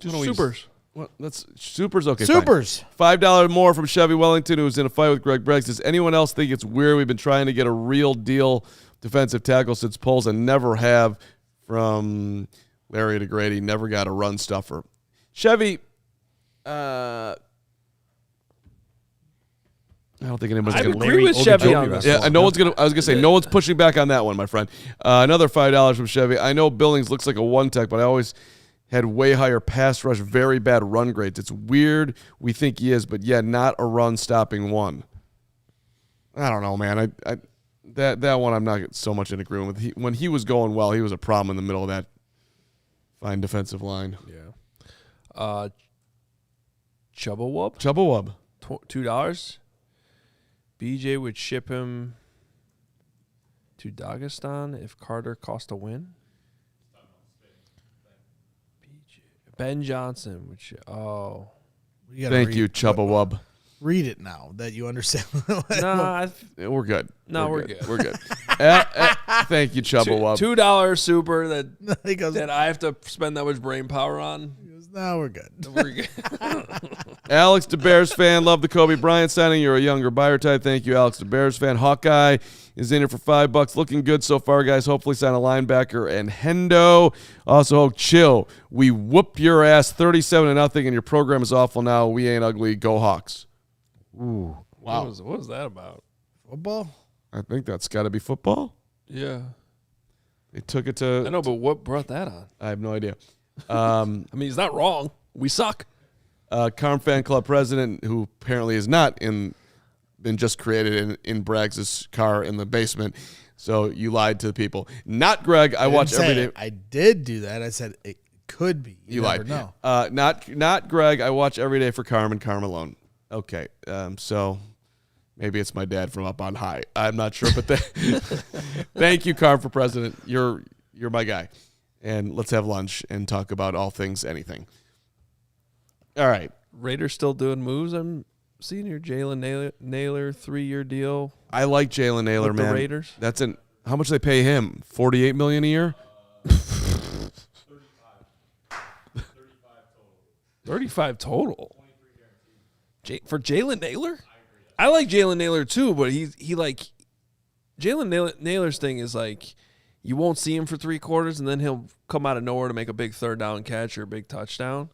Supers. Well, that's Supers. Okay, Supers. fine. $5 more from Chevy Wellington, who was in a fight with Greg Braggs. Does anyone else think it's weird? We've been trying to get a real deal defensive tackle since Poles and never have from Larry to Grady. Never got a run stuffer. Chevy, I don't think anyone's I going to agree with Chevy on this Yeah, one. no one's going to. I was going to say no one's pushing back on that one, my friend. Another $5 from Chevy. I know Billings looks like a one tech, but I always had way higher pass rush, very bad run grades. It's weird. We think he is, but yeah, not a run stopping one. I don't know, man. That one I'm not so much in agreement with. When he was going well, he was a problem in the middle of that fine defensive line. Yeah. Chubba Wub, $2. BJ would ship him to Dagestan if Carter cost a win. BJ. Ben Johnson would Thank you, Chubba Wub. Read it now that you understand. We're good. No, we're good. We're good. Thank you, Chubba Wub. $2 super that He goes, that I have to spend that much brain power on. no, we're good. We're good. Alex, the Bears fan, love the Kobe Bryant signing. You're a younger buyer type. Thank you, Alex, the Bears fan. Hawkeye is in here for $5. Looking good so far, guys. Hopefully sign a linebacker and Hendo. Also, chill. We whoop your ass 37-0, and your program is awful now. We ain't ugly. Go Hawks. Ooh. Wow. What was that about? Football? I think that's got to be football. Yeah. They took it to. I know, but what brought that on? I have no idea. I mean, he's not wrong. We suck. Carm fan club president, who apparently is not been just created in Braggs' car in the basement. So you lied to the people. Not Greg. I watch every day. I did do that. I said it could be. You never lied. know. Not Greg. I watch every day for Carman alone. Okay. So maybe it's my dad from up on high. I'm not sure, but thank you, Carm, for president. You're my guy. And let's have lunch and talk about all things anything. All right. Raiders still doing moves. I'm seeing your Jalen Nailor 3-year deal. I like Jalen Nailor, with man. the Raiders. How much do they pay him? $48 million a year? 35 total. For Jalen Nailor? I like Jalen Nailor too, but he like Jalen Nailor's thing is like you won't see him for 3 quarters and then he'll come out of nowhere to make a big third down catch or a big touchdown,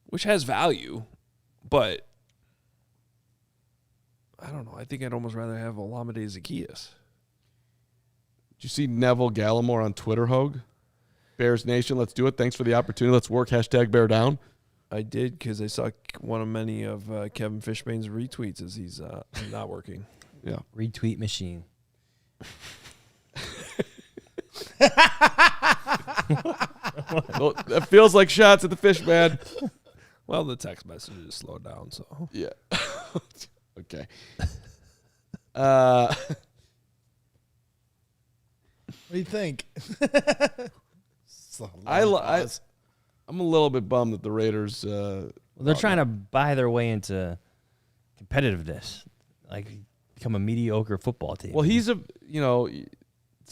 which has value, but I don't know. I think I'd almost rather have Olamide Zaccheaus. Did you see Neville Gallimore on Twitter, Hoge? Bears Nation, let's do it. Thanks for the opportunity. Let's work. #Bear down. I did because I saw one of many of Kevin Fishbane's retweets as he's not working. Yeah. Retweet machine. Well, that feels like shots at the fish, man. Well, the text messages slowed down, so. Yeah. Okay. What do you think? I'm a little bit bummed that the Raiders. Well, they're trying to buy their way into competitiveness, like become a mediocre football team. Well, it's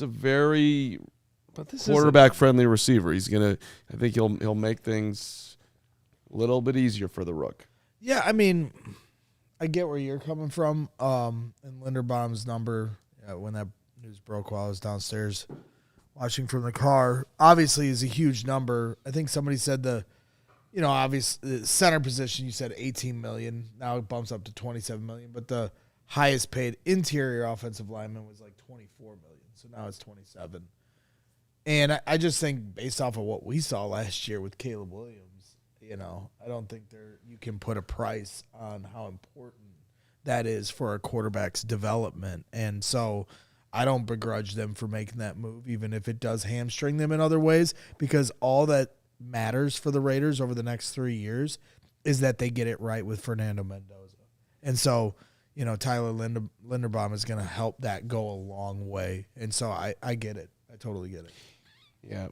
a very But this quarterback-friendly receiver. I think he'll make things a little bit easier for the Rook. Yeah, I mean, I get where you're coming from. And Linderbaum's number, when that news broke while I was downstairs watching from the car, obviously is a huge number. I think somebody said the center position, you said $18 million. Now it bumps up to $27 million. But the highest paid interior offensive lineman was like $24 million. So now it's $27 million. And I just think based off of what we saw last year with Caleb Williams, I don't think you can put a price on how important that is for a quarterback's development. And so I don't begrudge them for making that move, even if it does hamstring them in other ways, because all that matters for the Raiders over the next 3 years is that they get it right with Fernando Mendoza. And so, Tyler Linderbaum is going to help that go a long way. And so I get it. I totally get it. Yeah.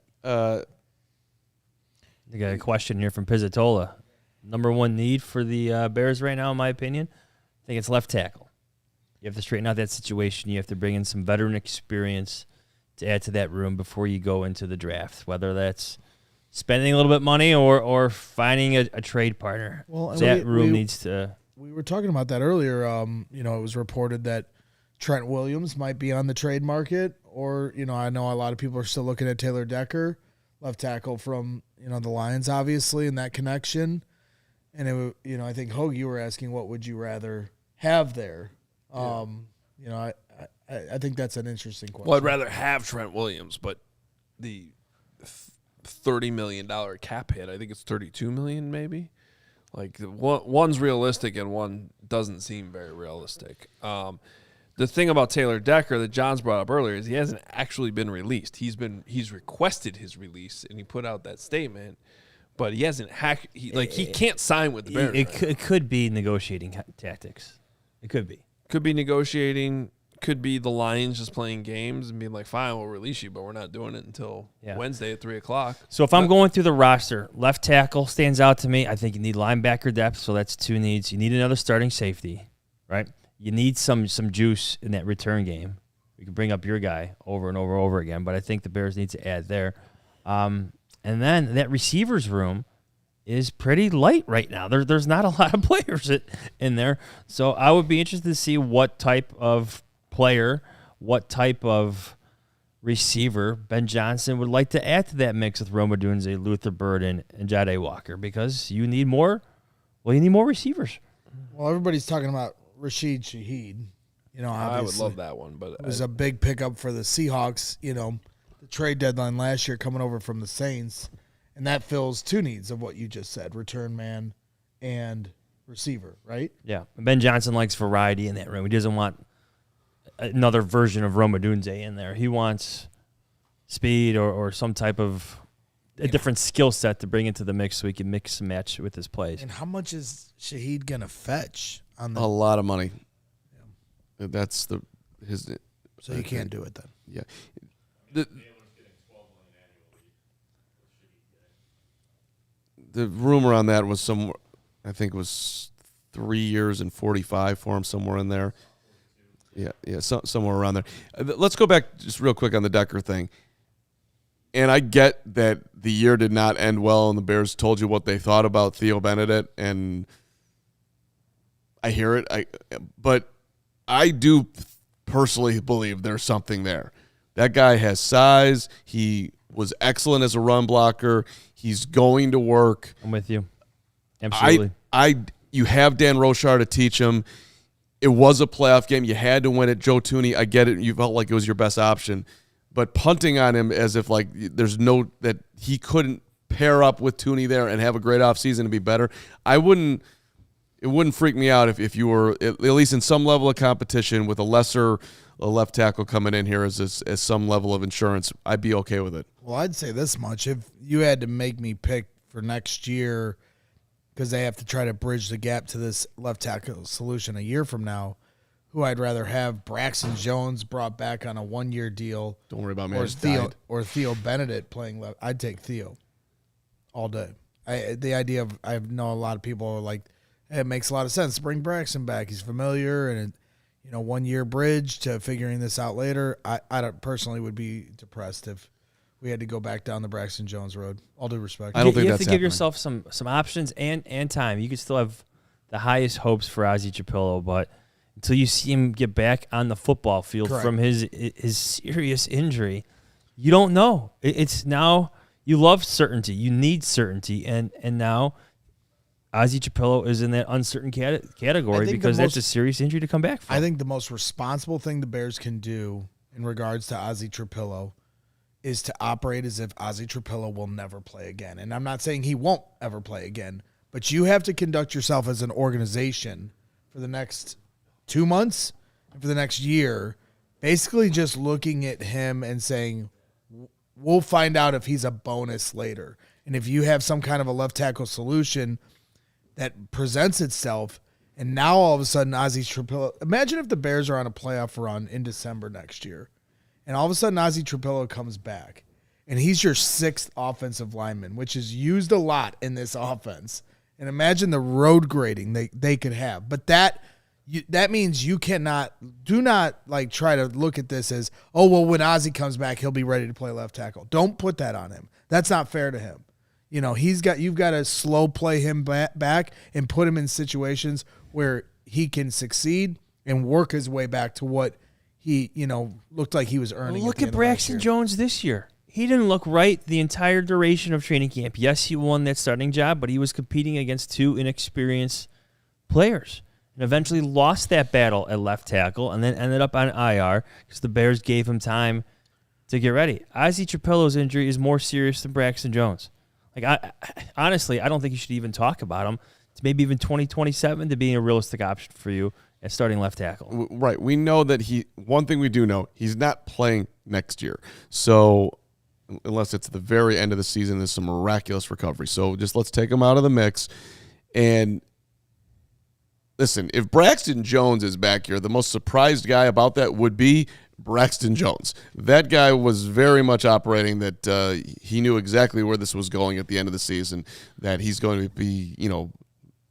You got a question here from Pizzatola. Number one need for the Bears right now, in my opinion, I think it's left tackle. You have to straighten out that situation. You have to bring in some veteran experience to add to that room before you go into the draft, whether that's spending a little bit of money or finding a trade partner. Well, that room needs to. We were talking about that earlier. It was reported that Trent Williams might be on the trade market. or, I know a lot of people are still looking at Taylor Decker, left tackle from, the Lions, obviously, and that connection. And, I think, Hoge, you were asking what would you rather have there? I think that's an interesting question. Well, I'd rather have Trent Williams, but the $30 million cap hit, I think it's $32 million maybe. Like, one's realistic and one doesn't seem very realistic. The thing about Taylor Decker that Jahns brought up earlier is he hasn't actually been released. He's requested his release, and he put out that statement, but he hasn't he can't sign with the Bears. It could be negotiating tactics. It could be. Could be negotiating. Could be the Lions just playing games and being like, fine, we'll release you, but we're not doing it until Wednesday at 3 o'clock. So if I'm going through the roster, left tackle stands out to me. I think you need linebacker depth, so that's 2 needs. You need another starting safety, right? You need some juice in that return game. You can bring up your guy over and over again, but I think the Bears need to add there. And then that receivers room is pretty light right now. There's not a lot of players in there. So I would be interested to see what type of player, what type of receiver Ben Johnson would like to add to that mix with Rome Odunze, Luther Bird, and Jahdae Walker, because you need more receivers. Well, everybody's talking about Rashid Shaheed. Obviously. I would love that one, but it was a big pickup for the Seahawks, the trade deadline last year coming over from the Saints, and that fills 2 needs of what you just said, return man and receiver, right? Yeah. Ben Johnson likes variety in that room. He doesn't want another version of Rome Odunze in there. He wants speed or some type of a different skill set to bring into the mix so he can mix and match with his plays. And how much is Shaheed going to fetch? A lot of money. Yeah. That's his. So you can't do it then. Yeah. The rumor on that was I think it was 3 years and 45 for him, somewhere in there. Yeah, somewhere around there. Let's go back just real quick on the Decker thing. And I get that the year did not end well, and the Bears told you what they thought about Theo Benedict, and I hear it. But I do personally believe there's something there. That guy has size. He was excellent as a run blocker. He's going to work. I'm with you. Absolutely. You have Dan Rochar to teach him. It was a playoff game. You had to win it. Joe Thuney, I get it. You felt like it was your best option. But punting on him as if like that he couldn't pair up with Thuney there and have a great offseason to be better, it wouldn't freak me out if you were at least in some level of competition with a left tackle coming in here as some level of insurance. I'd be okay with it. Well, I'd say this much. If you had to make me pick for next year, because they have to try to bridge the gap to this left tackle solution a year from now, who I'd rather have Braxton Jones brought back on a 1-year deal. Don't worry about me. Or Theo Benedict playing left. I'd take Theo all day. I know a lot of people are like, hey, it makes a lot of sense to bring Braxton back. He's familiar, and 1-year bridge to figuring this out later. I don't personally would be depressed if we had to go back down the Braxton Jones road. All due respect. I don't think you that's have to happening. give yourself some options and time. You could still have the highest hopes for Ozzie Trapillo, but until you see him get back on the football field Correct. from his serious injury, you don't know. It's now you love certainty. You need certainty, and now Ozzie Trapillo is in that uncertain category because that's a serious injury to come back from. I think the most responsible thing the Bears can do in regards to Ozzie Trapillo is to operate as if Ozzie Trapillo will never play again. And I'm not saying he won't ever play again, but you have to conduct yourself as an organization for the next 2 months and for the next year, basically just looking at him and saying, we'll find out if he's a bonus later. And if you have some kind of a left tackle solution that presents itself, and now all of a sudden Ozzie Trapillo, imagine if the Bears are on a playoff run in December next year, and all of a sudden Ozzie Trapillo comes back, and he's your 6th offensive lineman, which is used a lot in this offense. And imagine the road grading they could have. But that means you do not like try to look at this as, oh, well, when Ozzie comes back, he'll be ready to play left tackle. Don't put that on him. That's not fair to him. You've got to slow play him back and put him in situations where he can succeed and work his way back to what he, looked like he was earning. Look at at Braxton Jones this year. He didn't look right the entire duration of training camp. Yes, he won that starting job, but he was competing against two inexperienced players and eventually lost that battle at left tackle and then ended up on IR because the Bears gave him time to get ready. Ozzie Trapello's injury is more serious than Braxton Jones. Honestly, I don't think you should even talk about him. It's maybe even 2027 to being a realistic option for you at starting left tackle. Right. We know that one thing we do know, he's not playing next year. So unless it's the very end of the season, there's some miraculous recovery. So just let's take him out of the mix. And listen, if Braxton Jones is back here, the most surprised guy about that would be Braxton Jones. That guy was very much operating that he knew exactly where this was going at the end of the season, that he's going to be,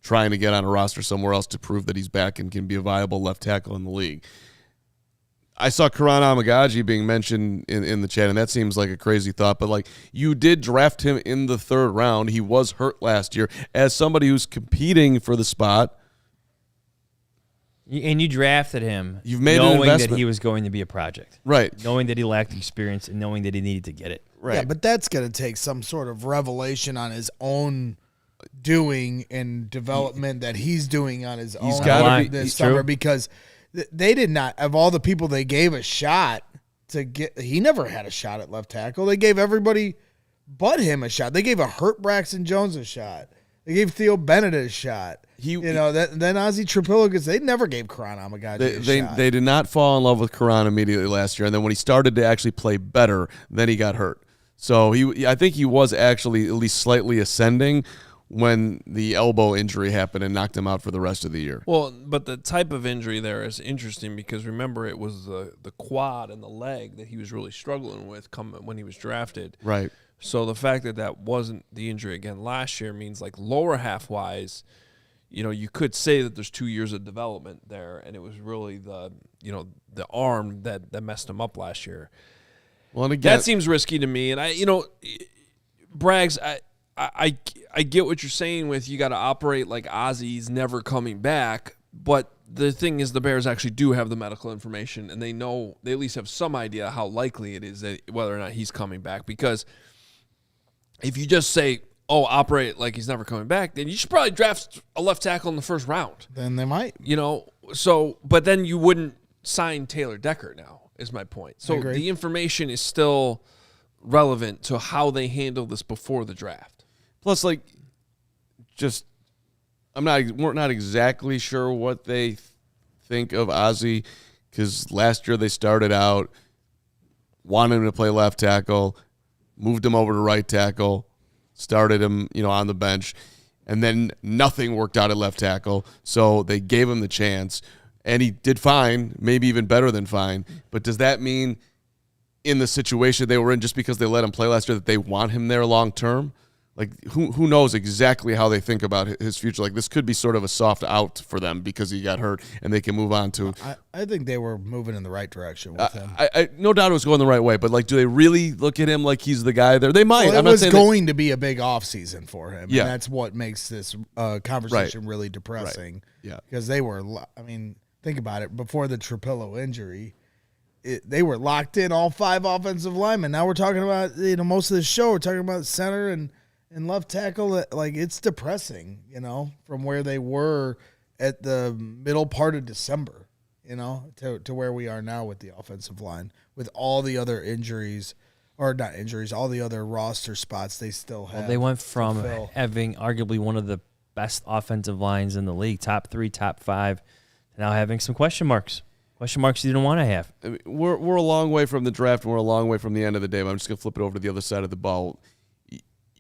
trying to get on a roster somewhere else to prove that he's back and can be a viable left tackle in the league. I saw Karan Amagaji being mentioned in the chat, and that seems like a crazy thought, but you did draft him in the 3rd round. He was hurt last year. As somebody who's competing for the spot, and you drafted him you've made knowing an that he was going to be a project. Right. Knowing that he lacked experience and knowing that he needed to get it. Right. Yeah, but that's going to take some sort of revelation on his own doing and development that he's doing on his own this summer, because they did not, of all the people they gave a shot to get, he never had a shot at left tackle. They gave everybody but him a shot. They gave a hurt Braxton Jones a shot. They gave Theo Bennett a shot. Then Ozzie Trapello, because they never gave Karan Amagaji a shot. They did not fall in love with Karan immediately last year, and then when he started to actually play better, then he got hurt. So I think he was actually at least slightly ascending when the elbow injury happened and knocked him out for the rest of the year. Well, but the type of injury there is interesting because remember it was the quad and the leg that he was really struggling with when he was drafted. Right. So the fact that wasn't the injury again last year means lower half wise, you could say that there's 2 years of development there, and it was really the arm that messed him up last year. Well, and again, that seems risky to me, and Braggs, I get what you're saying with you got to operate like Ozzie's never coming back, but the thing is the Bears actually do have the medical information, and they at least have some idea how likely it is that whether or not he's coming back, because if you just say, operate like he's never coming back, then you should probably draft a left tackle in the 1st round. Then they might. But then you wouldn't sign Taylor Decker now, is my point. So the information is still relevant to how they handle this before the draft. Plus, we're not exactly sure what they think of Ozzie, because last year they started out wanting him to play left tackle, moved him over to right tackle, started him, on the bench, and then nothing worked out at left tackle, so they gave him the chance, and he did fine, maybe even better than fine. But does that mean in the situation they were in, just because they let him play last year, that they want him there long term? Who knows exactly how they think about his future? This could be sort of a soft out for them because he got hurt and they can move on to. I think they were moving in the right direction with him. I no doubt it was going the right way, but do they really look at him like he's the guy there? They might. Well, it was going to be a big offseason for him. Yeah. And that's what makes this conversation really depressing. Right. Yeah. Because they were, think about it. Before the Trapello injury, they were locked in, all 5 offensive linemen. Now we're talking about, most of the show, we're talking about center and left tackle. It's depressing, from where they were at the middle part of December, to where we are now with the offensive line, with all the other injuries, or not injuries, all the other roster spots they still have. Well, they went from having arguably one of the best offensive lines in the league, top 3, top 5, to now having some question marks. Question marks you didn't want to have. We're a long way from the draft, and we're a long way from the end of the day, but I'm just going to flip it over to the other side of the ball.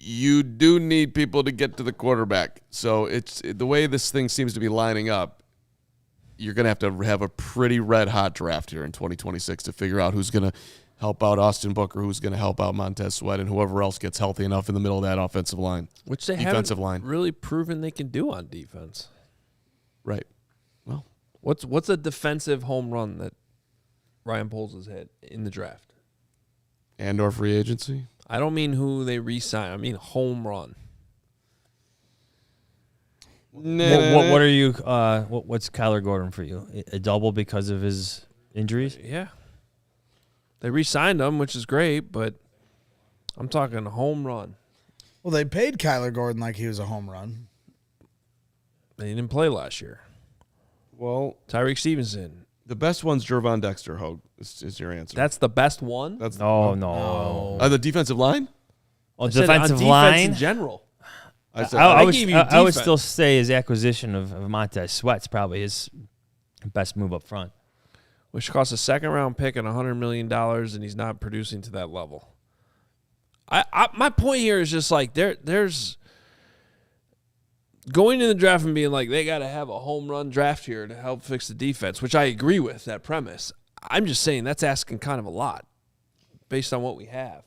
You do need people to get to the quarterback. So it's the way this thing seems to be lining up, you're going to have a pretty red-hot draft here in 2026 to figure out who's going to help out Austin Booker, who's going to help out Montez Sweat, and whoever else gets healthy enough in the middle of that offensive line. Which they haven't really proven they can do on defense. Right. Well, what's a defensive home run that Ryan Poles has hit in the draft? And/or free agency? I don't mean who they re-sign. I mean home run. What are you? What's Kyler Gordon for you? A double because of his Injuries? Yeah. They re-signed him, which is great, but I'm talking home run. Well, they paid Kyler Gordon like he was a home run. And he didn't play last year. Well, Tyreek Stevenson. the best one's Jervon Dexter, Hogue, is your answer. That's the best one? That's No. the defensive line? Well, I said on defensive defense line. in general. I said I gave you would defense. still say his acquisition of Montez Sweat's probably his best move up front. Which cost a second-round pick and $100 million, and he's not producing to that level. My point here is just like there's going in the draft and being like they got to have a home run draft here to help fix the defense, which I agree with that premise. I'm just saying that's asking kind of a lot based on what we have.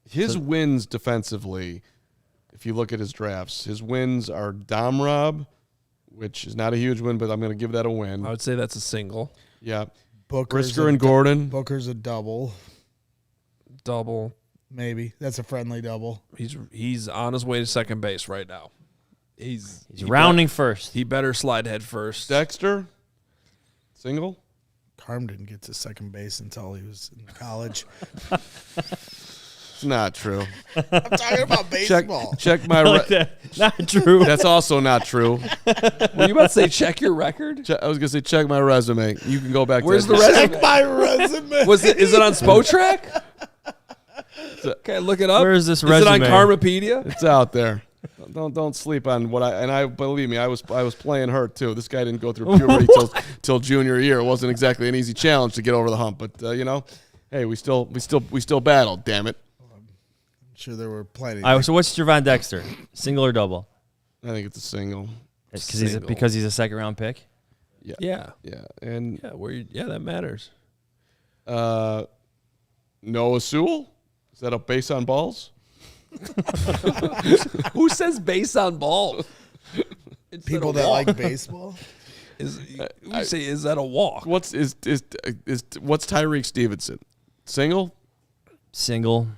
his wins defensively, if you look at his drafts, his wins are Domrob, which is not a huge win, but I'm going to give that a win. I would say that's a single, Yeah. Booker's Brisker and Gordon. Booker's a double, double. maybe. That's a friendly double. He's on his way to second base right now. He's rounding first. He better slide head first. Dexter, single. Carm didn't get to second base until he was in college. It's not true. I'm talking about baseball. Check my. Like that. Not true. That's also not true. Were you about to say check your record? I was gonna say check my resume. You can go back. Where's to the that. resume? Check my resume. Is it on Spotrac? Okay, look it up. Where is this Is it on resume? Karmapedia? It's out there. Don't sleep on what I believe me, I was playing hurt too. This guy didn't go through puberty till junior year. It wasn't exactly an easy challenge to get over the hump, but hey, we still battled. Damn it! I'm sure there were plenty. All right, so what's Jervon Dexter? Single or double? I think it's a single. Because he's a second round pick. Yeah. And that matters. Noah Sewell, is that a base on balls? Who says base on ball? People that like baseball. Is that a walk? What's Tyreek Stevenson? Single. Single.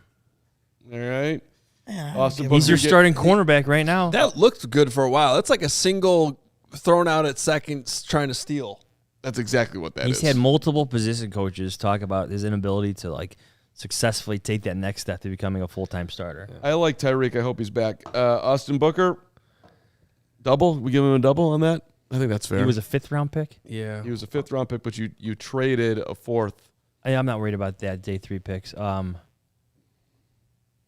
All right. Man, Austin He's your Booker starting cornerback right now. That looked good for a while. That's like a single thrown out at second trying to steal. That's exactly what that He's is. had multiple position coaches talk about his inability to successfully take that next step to becoming a full-time starter. I like Tyreek. I hope he's back. Austin Booker, double. We give him a double on that. I think that's fair. He was a fifth-round pick. Yeah. He was a fifth-round pick, but you traded a fourth. I'm not worried about that day 3 picks. I'll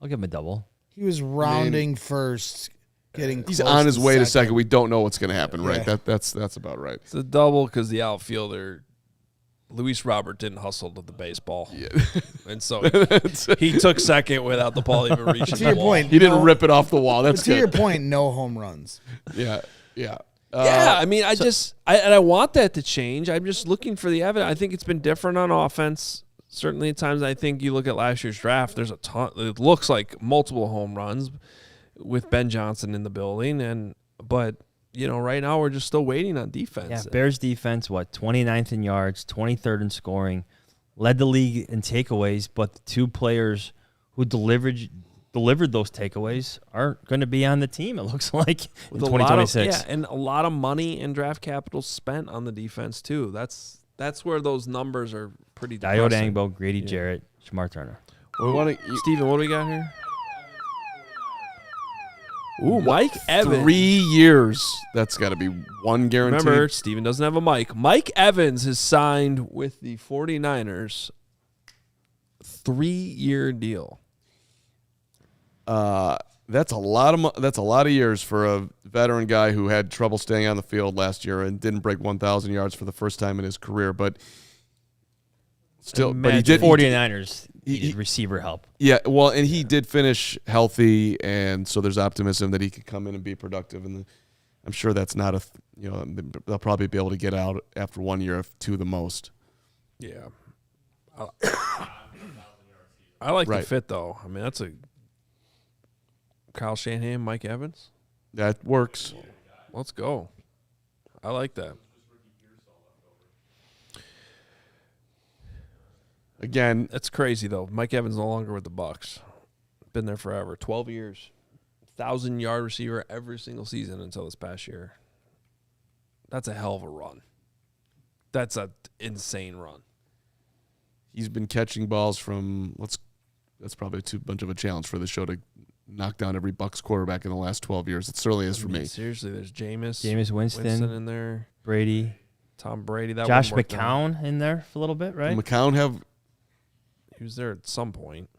give him a double. He was rounding first, getting. He's close on his way to second. second. We don't know what's going to happen, right? Yeah. That's about right. It's a double because the outfielder, Luis Robert, didn't hustle to the baseball. Yeah. And so he took second without the ball even reaching To your the wall. point, He didn't no- rip it off the wall. That's But to your good. point, no home runs. Yeah. Yeah, I mean, I want that to change. I'm just looking for the evidence. I think it's been different on offense. Certainly at times I think you look at last year's draft, there's a ton. It looks like multiple home runs with Ben Johnson in the building. But right now we're just still waiting on defense. Yeah, Bears defense, 29th in yards, 23rd in scoring, led the league in takeaways, but the two players who delivered those takeaways aren't going to be on the team, it looks like, in With a lot of- 2026. and a lot of money and draft capital spent on the defense too. That's where those numbers are pretty Diode depressing. Angbo, Grady Jarrett, Shamar Turner. We want to Steven, what do we got here? Ooh, Mike Evans. 3 years. That's got to be one guarantee. Remember, Steven doesn't have a mic. Mike Evans has signed with the 49ers. 3-year deal. That's a lot of years for a veteran guy who had trouble staying on the field last year and didn't break 1,000 yards for the first time in his career. But still, but he did. 49ers needed receiver help. Yeah, well, and he did finish healthy, and so there's optimism that he could come in and be productive. And I'm sure that's not they'll probably be able to get out after 1 year, if two the most. Yeah. I like the Right. fit, though. I mean, that's a Kyle Shanahan, Mike Evans. That works. Let's go. I like that. Again, That's crazy, though. Mike Evans no longer with the Bucs. Been there forever. 12 years. 1,000-yard receiver every single season until this past year. That's a hell of a run. That's a insane run. He's been catching balls from that's probably too much of a challenge for the show to knock down every Bucs quarterback in the last 12 years. It certainly is for me. Seriously, there's Jameis Winston in there, Brady, Tom Brady. That Josh wouldn't work out. McCown in there for a little bit, right? He was there at some point.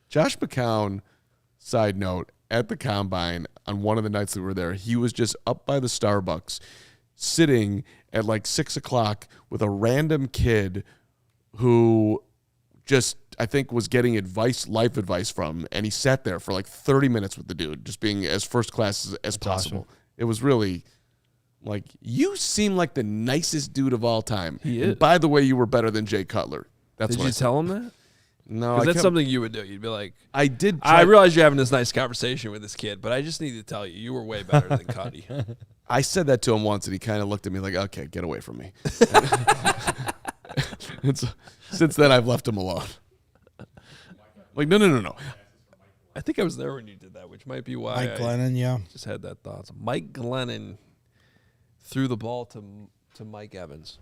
Josh McCown, side note, at the Combine on one of the nights that we were there, he was just up by the Starbucks sitting at like 6 o'clock with a random kid who just, I think, was getting life advice from, and he sat there for like 30 minutes with the dude, just being as first class as possible. awesome. It was really like, you seem like the nicest dude of all time. He And is. by the way, you were better than Jay Cutler. That's Did what you I said. tell him that? No, Because that's something you would do. You'd be like, I did. I realize you're having this nice conversation with this kid, but I just need to tell you, you were way better than Cuddy. I said that to him once, and he kind of looked at me like, okay, get away from me. Since then, I've left him alone. Like, no. I think I was there when you did that, which might be why Mike I Glennon, yeah. just had that thought. So Mike Glennon threw the ball to Mike Evans.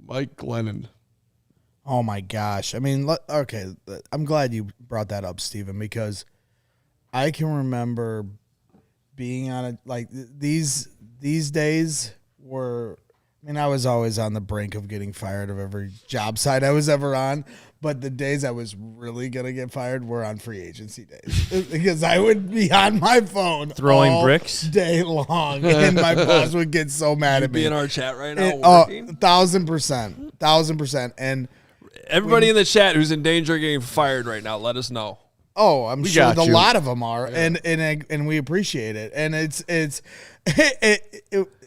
Mike Glennon. Oh my gosh! I mean, okay. I'm glad you brought that up, Steven, because I can remember being on it. Like these days were. I mean, I was always on the brink of getting fired of every job site I was ever on. But the days I was really gonna get fired were on free agency days because I would be on my phone Throwing all bricks day long, and my boss would get so mad at Be me. in our chat right now. And, Working. 1,000%, and. Everybody in the chat who's in danger of getting fired right now, let us know. Oh, I'm We sure got a you. lot of them are, and we appreciate it. And it's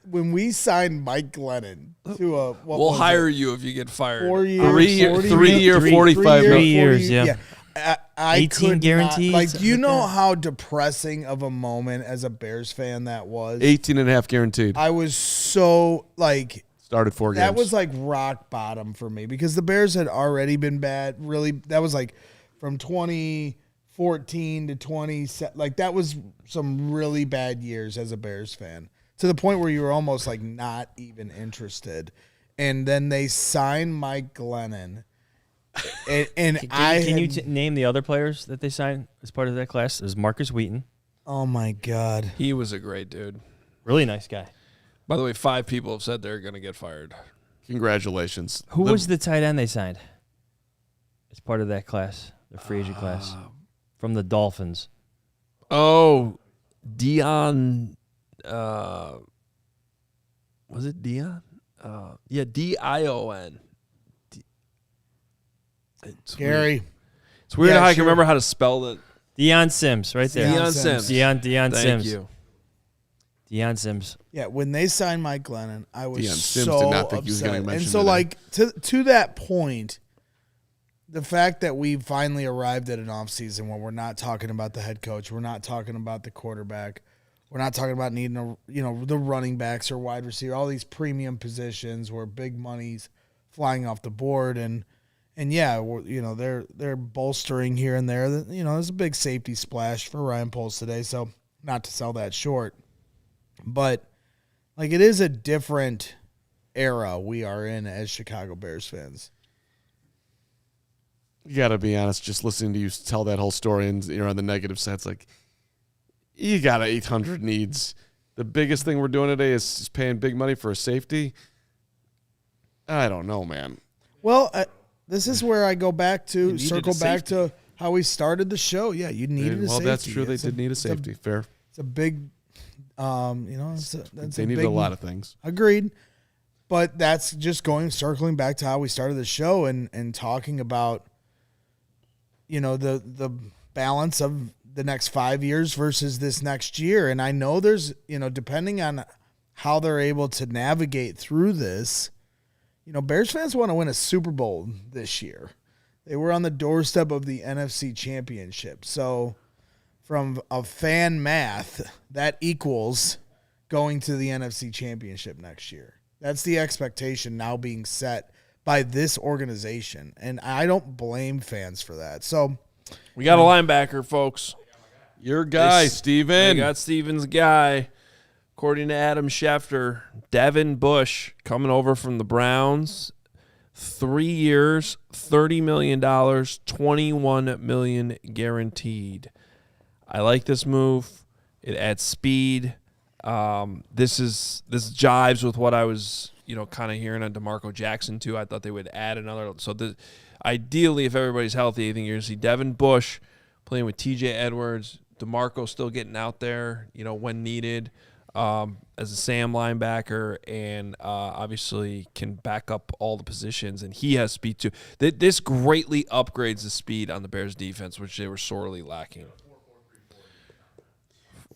when we signed Mike Glennon to a We'll hire you if you get fired. 4 years, 3-year, 45 3 million. years, yeah. I 18 could guarantees, not, like, something you like know that. how depressing of a moment as a Bears fan that was. 18.5 guaranteed. I was so like. Started 4 games. That was like rock bottom for me because the Bears had already been bad. Really, that was like from 2014 to 20. Like that was some really bad years as a Bears fan to the point where you were almost like not even interested. And then they signed Mike Glennon. And Can you name the other players that they signed as part of that class? It was Marcus Wheaton. oh my God. He was a great dude. Really nice guy. By the way, 5 people have said they're going to get fired. Congratulations. Who was the tight end they signed as part of that class, the free agent class, from the Dolphins? Oh, Dion. Was it Dion? Yeah, Dion. It's Gary. Weird. It's weird Yeah, how I can sure. remember how to spell it. Deion Sims, right there. Deion Sims. Sims. Deion Thank Sims. you. Deion Sims. Yeah, when they signed Mike Glennon, I was Deion Sims so did not think he was upset. getting mentioned And so, today. like to that point, the fact that we finally arrived at an offseason where we're not talking about the head coach, we're not talking about the quarterback, we're not talking about needing the running backs or wide receiver, all these premium positions where big money's flying off the board, and yeah, they're bolstering here and there. There's a big safety splash for Ryan Poles today, so not to sell that short. But, like, it is a different era we are in as Chicago Bears fans. You got to be honest, just listening to you tell that whole story and you're on the negative side, it's like, you got 800 needs. The biggest thing we're doing today is paying big money for a safety. I don't know, man. Well, this is where I go back to, needed circle a back safety. to how we started the show. Yeah, you needed a Well, safety. that's true. They did need a safety. Fair. It's a big, that's They needed big, a lot of things. Agreed. But that's just circling back to how we started the show and talking about, the balance of the next 5 years versus this next year. And I know there's, depending on how they're able to navigate through this, Bears fans want to win a Super Bowl this year. They were on the doorstep of the NFC Championship. So from a fan math, that equals going to the NFC Championship next year. That's the expectation now being set by this organization. And I don't blame fans for that. So We got a linebacker, folks. Your guy, They Steven. got Steven's guy. According to Adam Schefter, Devin Bush coming over from the Browns, 3 years, $30 million, $21 million guaranteed. I like this move. It adds speed. This jives with what I was, kind of hearing on DeMarco Jackson too. I thought they would add another. So ideally, if everybody's healthy, I think you're going to see Devin Bush playing with TJ Edwards, DeMarco still getting out there, when needed, as a Sam linebacker, and obviously can back up all the positions, and he has speed too. This greatly upgrades the speed on the Bears defense, which they were sorely lacking.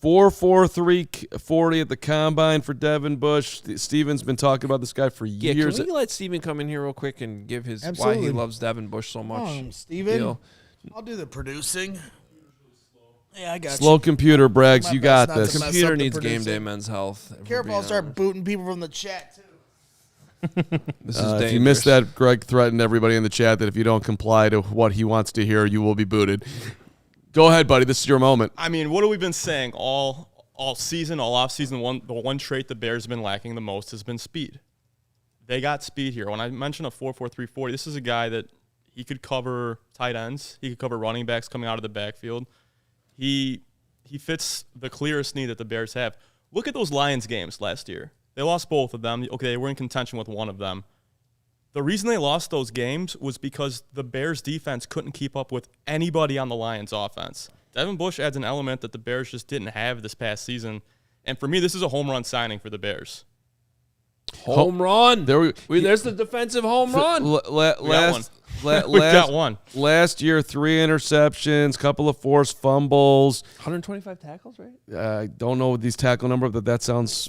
4.43 40 at the combine for Devin Bush. Steven's been talking about this guy for years. Can we let Steven come in here real quick and give his Absolutely. why he loves Devin Bush so much? Steven, I'll do the producing. Yeah, I got Slow computer, Braggs. My You best got not to this. mess Computer up the needs game producing. day men's health. if we're Careful, being I'll start honest. booting people from the chat, too. This is dangerous. If you missed that, Greg threatened everybody in the chat that if you don't comply to what he wants to hear, you will be booted. Go ahead, buddy. This is your moment. I mean, what have we been saying all season, all offseason? The one trait the Bears have been lacking the most has been speed. They got speed here. When I mentioned a 4.43 40, this is a guy that he could cover tight ends. He could cover running backs coming out of the backfield. He fits the clearest need that the Bears have. Look at those Lions games last year. They lost both of them. Okay, they were in contention with one of them. The reason they lost those games was because the Bears' defense couldn't keep up with anybody on the Lions' offense. Devin Bush adds an element that the Bears just didn't have this past season. And for me, this is a home run signing for the Bears. Home run. There's the defensive home run. We got one. Last year, 3 interceptions, couple of forced fumbles. 125 tackles, right? I don't know these tackle number, but that sounds.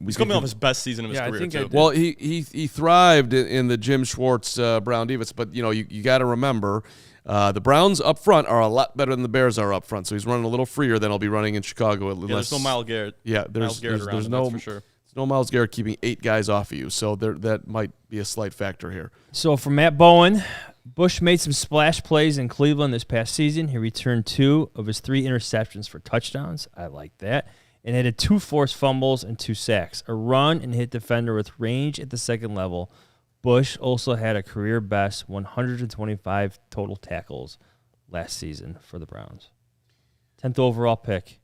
He's coming off his best season of his career, too. Well, he thrived in the Jim Schwartz Brown defense, but you got to remember the Browns up front are a lot better than the Bears are up front. So he's running a little freer than he'll be running in Chicago. There's no Myles Garrett. Yeah, Myles Garrett there's around no him, that's for sure. No Myles Garrett keeping 8 guys off of you, so that might be a slight factor here. So for Matt Bowen, Bush made some splash plays in Cleveland this past season. He returned 2 of his 3 interceptions for touchdowns. I like that. And had 2 forced fumbles and 2 sacks. A run and hit defender with range at the second level. Bush also had a career best 125 total tackles last season for the Browns. 10th overall pick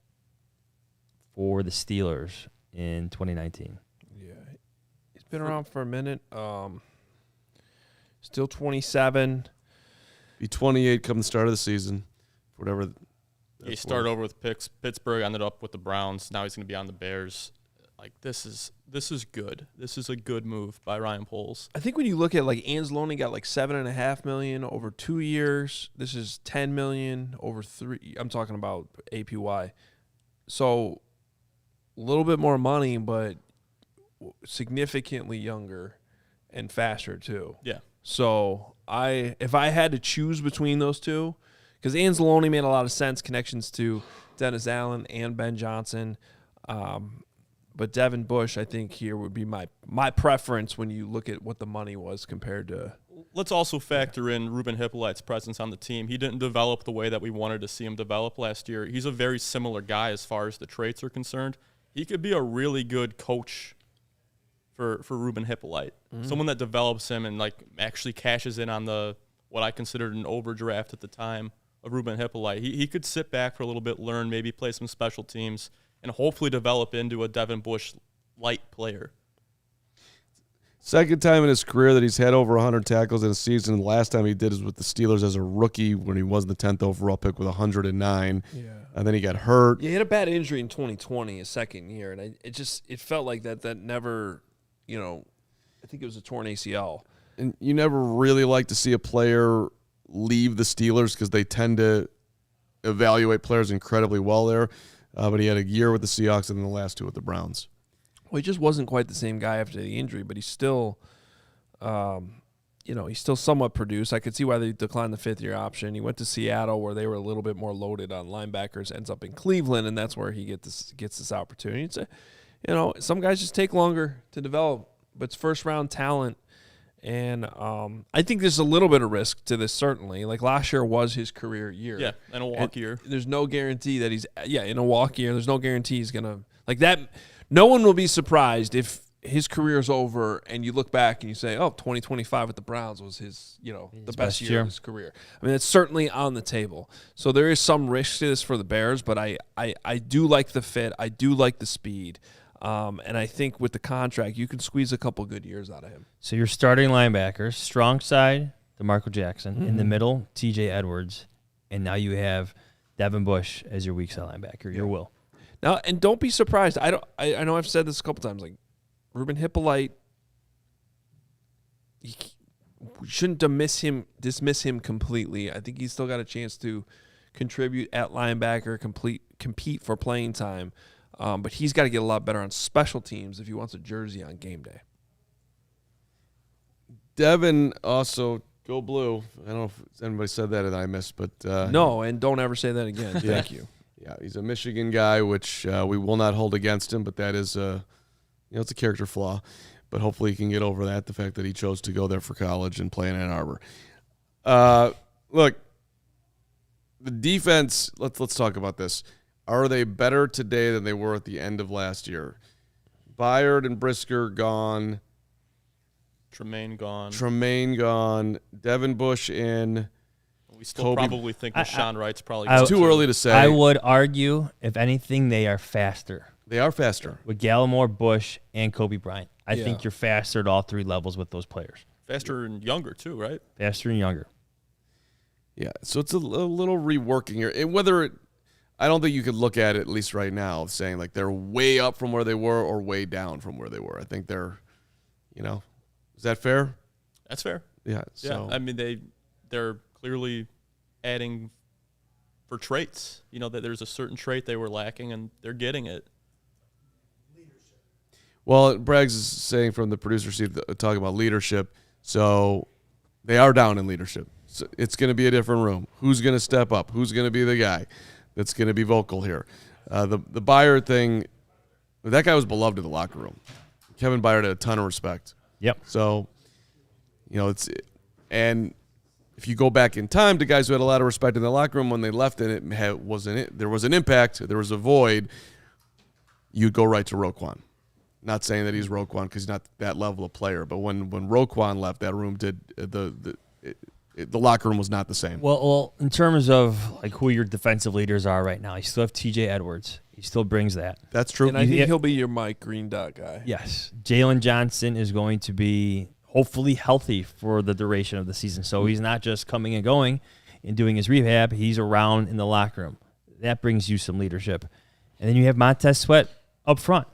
for the Steelers in 2019. Yeah, he's been around for a minute. Still 27. Be 28 come the start of the season, whatever. He started over with Pittsburgh, ended up with the Browns. Now he's going to be on the Bears. Like this is good. This is a good move by Ryan Poles. I think when you look at like Anzalone got like $7.5 million over 2 years. This is $10 million over 3. I'm talking about APY. So a little bit more money, but significantly younger and faster too. Yeah. So if I had to choose between those two, because Anzalone made a lot of sense, connections to Dennis Allen and Ben Johnson. But Devin Bush, I think here would be my preference when you look at what the money was compared to. Let's also factor in Ruben Hippolyte's presence on the team. He didn't develop the way that we wanted to see him develop last year. He's a very similar guy as far as the traits are concerned. He could be a really good coach for Ruben Hippolyte, someone that develops him and like actually cashes in on what I considered an overdraft at the time of Ruben Hippolyte. He could sit back for a little bit, learn, maybe play some special teams, and hopefully develop into a Devin Bush light player. Second time in his career that he's had over 100 tackles in a season. The last time he did is with the Steelers as a rookie when he was the 10th overall pick with 109. Yeah. And then he got hurt. Yeah, he had a bad injury in 2020, his second year, and it felt like that never, I think it was a torn ACL. And you never really like to see a player leave the Steelers because they tend to evaluate players incredibly well there. But he had a year with the Seahawks and then the last 2 with the Browns. Well, he just wasn't quite the same guy after the injury, but he's still, he's still somewhat produced. I could see why they declined the 5th-year option. He went to Seattle where they were a little bit more loaded on linebackers, ends up in Cleveland, and that's where he gets this opportunity. It's some guys just take longer to develop, but it's first-round talent. And I think there's a little bit of risk to this, certainly. Like last year was his career year. Yeah, in a walk year. There's no guarantee that he's in a walk year. There's no guarantee he's going to – like that – no one will be surprised if his career is over and you look back and you say, oh, 2025 with the Browns was his, the best year of his career. I mean, it's certainly on the table. So there is some risk to this for the Bears, but I do like the fit. I do like the speed. And I think with the contract, you can squeeze a couple good years out of him. So your starting linebackers, strong side, DeMarco Jackson. In the middle, TJ Edwards. And now you have Devin Bush as your weak side linebacker, your Will. Now, and don't be surprised. I know I've said this a couple times, like, Ruben Hippolyte, we shouldn't dismiss him completely. I think he's still got a chance to contribute at linebacker, compete for playing time. But he's got to get a lot better on special teams if he wants a jersey on game day. Devin also, go blue. I don't know if anybody said that and I missed, but no, and don't ever say that again. Thank you. Yeah, he's a Michigan guy, which we will not hold against him, but that is it's a character flaw, but hopefully he can get over that, the fact that he chose to go there for college and play in Ann Arbor. Look, the defense, let's talk about this. Are they better today than they were at the end of last year? Byard and Brisker gone. Tremaine gone. Devin Bush in. We still probably think Rashawn Wright's probably It's too early to say. I would argue, if anything, they are faster. They are faster. With Gallimore, Bush, and Coby Bryant. I think you're faster at all three levels with those players. Faster and younger, too, right? Faster and younger. Yeah, so it's a little reworking here. I don't think you could look at it, at least right now, saying like they're way up from where they were or way down from where they were. I think they're, is that fair? That's fair. Yeah. So. Yeah, I mean, they're clearly adding for traits. That there's a certain trait they were lacking, and they're getting it. Well, Braggs is saying from the producer seat, talking about leadership. So they are down in leadership. So it's going to be a different room. Who's going to step up? Who's going to be the guy that's going to be vocal here? The Byard thing, that guy was beloved in the locker room. Kevin Byard had a ton of respect. Yep. So, and if you go back in time to guys who had a lot of respect in the locker room when they left and there was an impact, there was a void, you'd go right to Roquan. Not saying that he's Roquan because he's not that level of player, but when Roquan left, that room the locker room was not the same. Well, in terms of like who your defensive leaders are right now, you still have TJ Edwards. He still brings that. That's true. And I think he'll be your Mike Green Dot guy. Yes. Jaylon Johnson is going to be hopefully healthy for the duration of the season. So he's not just coming and going and doing his rehab. He's around in the locker room. That brings you some leadership. And then you have Montez Sweat up front.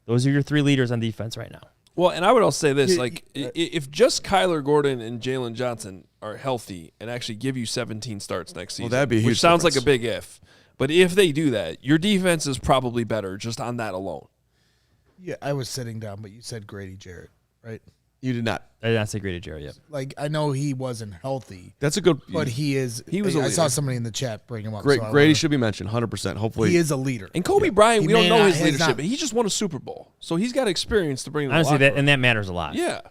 Those are your three leaders on defense right now. Well, and I would also say this, if just Kyler Gordon and Jaylon Johnson are healthy and actually give you 17 starts next season, that'd be a huge which sounds difference. like a big if. But if they do that, your defense is probably better just on that alone. Yeah, I was sitting down, but you said Grady Jarrett, right? You did not. I did not say Grady Jarrett yet. Like, I know he wasn't healthy. That's a good. But he is. He was a I saw leader. somebody in the chat bring him up. Grady should be mentioned 100%. Hopefully. He is a leader. And Kobe Bryant, He we don't may know not- his has leadership, not- but he just won a Super Bowl. So he's got experience to bring to the Honestly, locker room. that matters a lot. Yeah.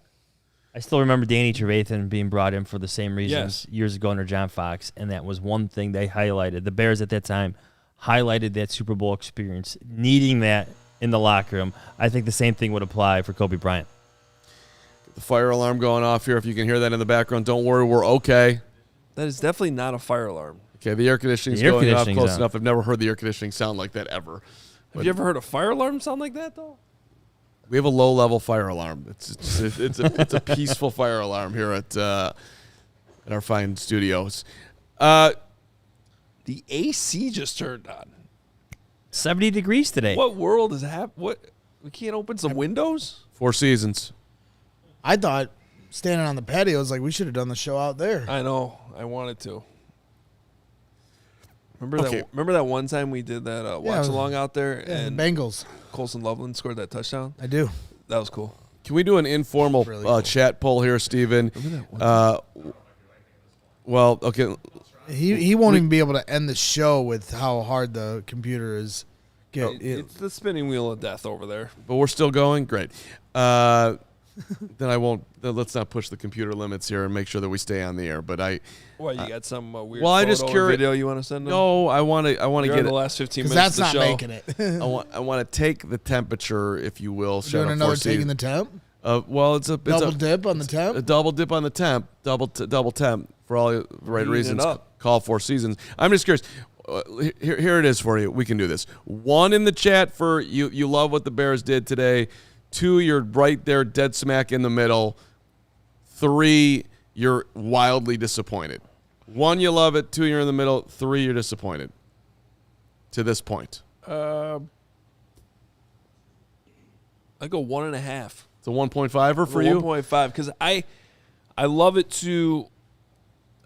I still remember Danny Trevathan being brought in for the same reasons Yes. years ago under John Fox, and that was one thing they highlighted. The Bears at that time highlighted that Super Bowl experience, needing that in the locker room. I think the same thing would apply for Kobe Bryant. The fire alarm going off here. If you can hear that in the background, don't worry, we're okay. That is definitely not a fire alarm. Okay, the air conditioning's The air going off conditioning's close on. enough. I've never heard the air conditioning sound like that ever. Have you ever heard a fire alarm sound like that, though? We have a low-level fire alarm. It's a peaceful fire alarm here at our fine studios. The AC just turned on. 70 degrees today. What world is happening? What? We can't open some windows? Four Seasons. I thought standing on the patio was like, we should have done the show out there. I know. I wanted to. Okay. Remember that one time we did that watch along out there Yeah, and the Bengals. Colson Loveland scored that touchdown? I do. That was cool. Can we do an informal Really cool. chat poll here, Steven? Well, okay. He won't even be able to end the show with how hard the computer is. It's the spinning wheel of death over there. But we're still going? Great. then I won't. Then let's not push the computer limits here and make sure that we stay on the air. But Well, you got some weird well, I photo just or video you want to send them? No, I want to You're get in the last 15 minutes That's of the not show. making it. I want to take the temperature, if you will. Doing another taking the temp. Well, it's a Double dip on the temp. A double dip on the temp, double temp for all the right Heating it reasons. up. Call 4 seasons. I'm just curious. Here it is for you. We can do this. 1 in the chat for you. You love what the Bears did today. 2, you're right there, dead smack in the middle. 3, you're wildly disappointed. 1, you love it. 2, you're in the middle. 3, you're disappointed. To this point, I go 1.5. it's a 1.5er for you. 1.5 because I love it too.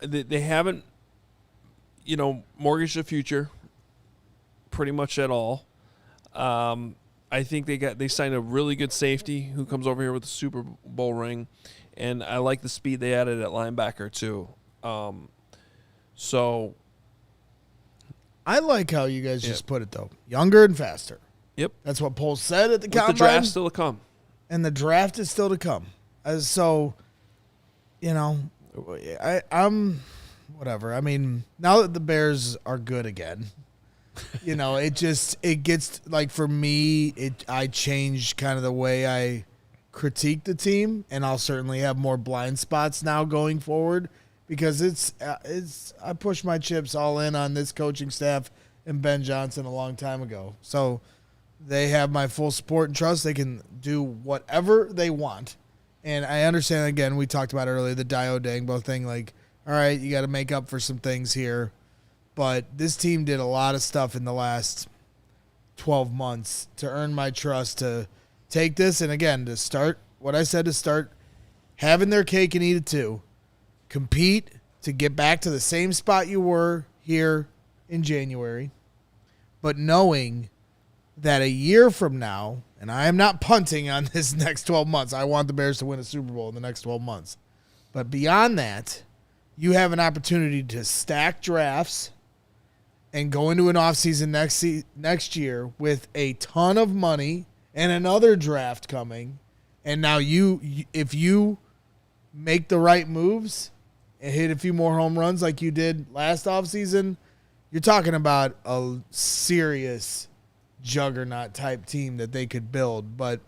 They haven't, mortgaged the future pretty much at all. I think they signed a really good safety who comes over here with a Super Bowl ring, and I like the speed they added at linebacker too. So I like how you guys just put it though. Younger and faster. Yep, That's what Poles said at the with combine. the draft still to come. And the draft is still to come. I'm whatever. I mean, now that the Bears are good again, it gets like for me, I changed kind of the way I critique the team, and I'll certainly have more blind spots now going forward because I pushed my chips all in on this coaching staff and Ben Johnson a long time ago. So they have my full support and trust. They can do whatever they want. And I understand, again, we talked about earlier, the Dio Dangbo thing. Like, all right, you got to make up for some things here. But this team did a lot of stuff in the last 12 months to earn my trust to take this. And, again, to start what I said, to start having their cake and eat it too. Compete to get back to the same spot you were here in January. But knowing that a year from now, and I am not punting on this next 12 months. I want the Bears to win a Super Bowl in the next 12 months. But beyond that, you have an opportunity to stack drafts and go into an offseason next year with a ton of money and another draft coming. And now if you make the right moves and hit a few more home runs like you did last offseason, you're talking about a serious juggernaut type team that they could build. But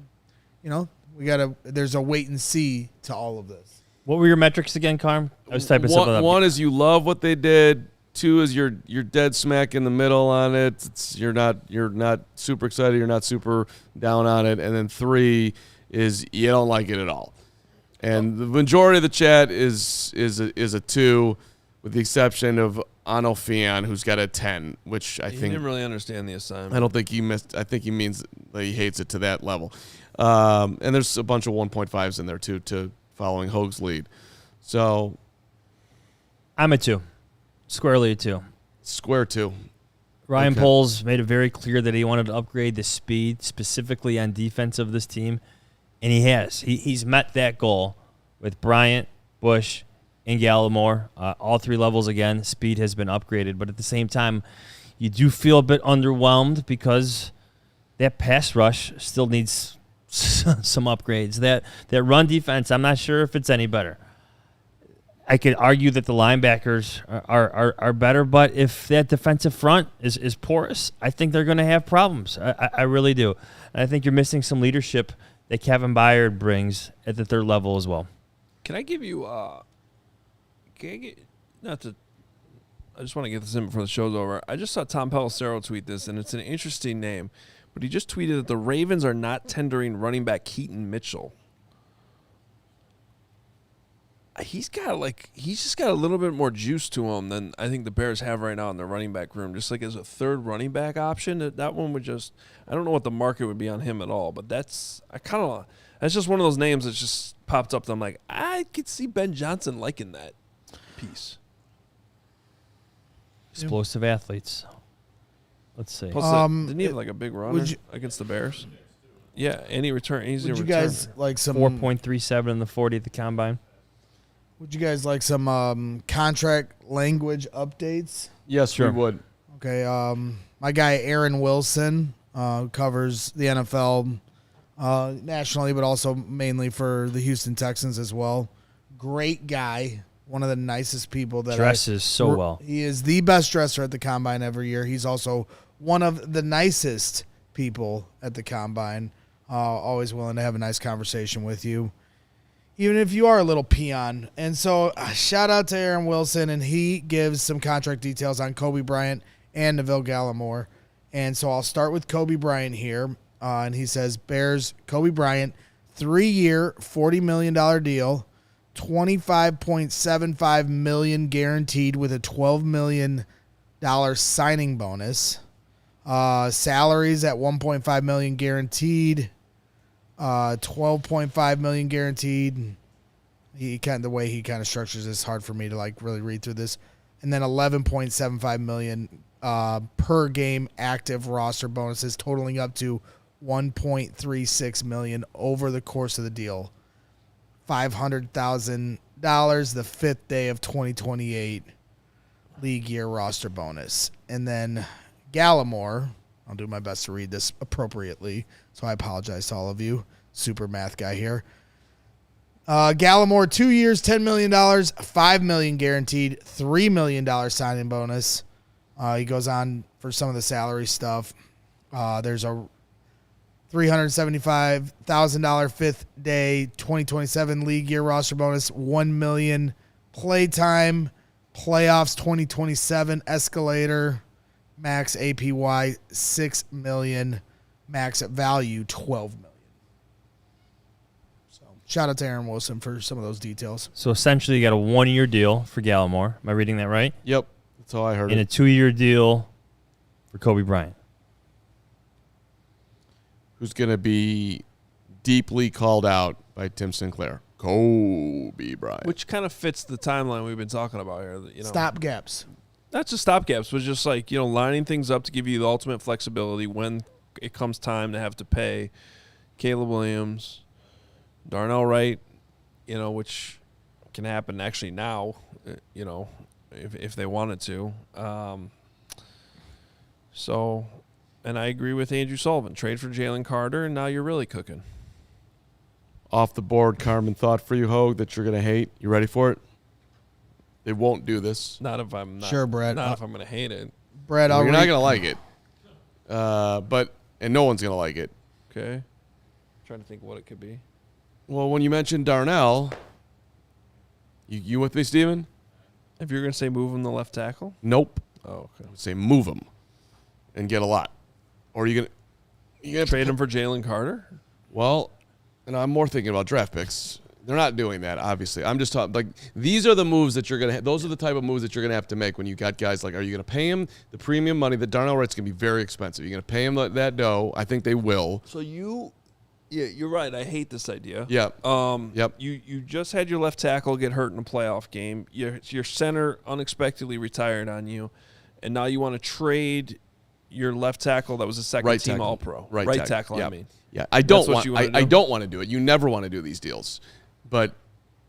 there's a wait and see to all of this. What were your metrics again, Carm? I was typing something up. 1 is you love what they did. 2 is you're dead smack in the middle on it. You're not super excited. You're not super down on it. And then 3 is you don't like it at all. And the majority of the chat is a 2, with the exception of Anofian, who's got a 10, which I He think didn't really understand the assignment. I don't think he missed. I think he means that he hates it to that level. And there's a bunch of 1.5s in there too, to following Hoge's lead. So I'm a 2. Squarely a 2. square 2. Ryan Okay. Poles made it very clear that he wanted to upgrade the speed, specifically on defense of this team, and he has. He's met that goal with Bryant, Bush, and Gallimore. All 3 levels, again, speed has been upgraded. But at the same time, you do feel a bit underwhelmed because that pass rush still needs some upgrades. That run defense, I'm not sure if it's any better. I could argue that the linebackers are better, but if that defensive front is porous, I think they're going to have problems. I really do. And I think you're missing some leadership that Kevin Byard brings at the 3rd level as well. Can I give you I just want to get this in before the show's over. I just saw Tom Pelissero tweet this, and it's an interesting name. But he just tweeted that the Ravens are not tendering running back Keaton Mitchell. He's just got a little bit more juice to him than I think the Bears have right now in their running back room. Just like as a 3rd running back option, that one would just, I don't know what the market would be on him at all. But that's just one of those names that just popped up. That I'm like, I could see Ben Johnson liking that piece. Explosive athletes. Let's see. Plus, didn't he have like a big run against the Bears? Yeah, and he returned. Would you guys like some 4.37 in the 40 at the combine. Would you guys like some contract language updates? Yes, Sure. we would. Okay, my guy Aaron Wilson covers the NFL nationally, but also mainly for the Houston Texans as well. Great guy. One of the nicest people that Dresses so well. He is the best dresser at the Combine every year. He's also one of the nicest people at the Combine. Always willing to have a nice conversation with you, even if you are a little peon. And so shout out to Aaron Wilson, and he gives some contract details on Coby Bryant and Neville Gallimore. And so I'll start with Coby Bryant here. And he says, Bears, Coby Bryant, 3-year, $40 million deal, $25.75 million guaranteed with a $12 million signing bonus. Salaries at $1.5 million guaranteed, $12.5 million guaranteed. The way he kind of structures this, hard for me to like really read through this. And then $11.75 million per game active roster bonuses, totaling up to $1.36 million over the course of the deal. $500,000 the fifth day of 2028 league year roster bonus. And then Gallimore, I'll do my best to read this appropriately, so I apologize to all of you. Super math guy here. Gallimore, 2 years, $10 million, $5 million guaranteed, $3 million signing bonus. He goes on for some of the salary stuff. There's a $375,000 fifth day 2027 league year roster bonus, $1 million playtime, playoffs 2027 escalator, max APY $6 million, max value $12 million. So shout out to Aaron Wilson for some of those details. So essentially, you got a 1-year deal for Gallimore. Am I reading that right? Yep. That's all I heard. And a 2-year deal for Coby Bryant. Who's going to be deeply called out by Tim Sinclair? Coby Bryant. Which kind of fits the timeline we've been talking about here. Stop gaps. Not just stopgaps, but just like, lining things up to give you the ultimate flexibility when it comes time to have to pay Caleb Williams, Darnell Wright, which can happen actually now, if they wanted to. And I agree with Andrew Sullivan. Trade for Jalen Carter, and now you're really cooking. Off the board, Carman thought for you, Hoge, that you're going to hate. You ready for it? They won't do this. Not if I'm not. Sure, Brett. Not if I'm going to hate it. Brett, You're not going to like it. And no one's going to like it. Okay. I'm trying to think what it could be. Well, when you mentioned Darnell, you with me, Steven? If you're going to say move him to left tackle? Nope. Oh, okay. Say move him and get a lot. Or are you gonna Trade him for Jalen Carter? Well, and I'm more thinking about draft picks. They're not doing that, obviously. I'm just talking, like, these are the moves that you're going to those are the type of moves that you're going to have to make when you got guys like, are you going to pay him the premium money? The Darnell Wright's going to be very expensive. You're going to pay him that dough. I think they will. So you're right. I hate this idea. Yeah. Yep. You just had your left tackle get hurt in a playoff game. Your center unexpectedly retired on you, and now you want to trade your left tackle that was a second-team All-Pro. Right tackle, yeah. I mean. Yeah, I don't want to do it. You never want to do these deals. But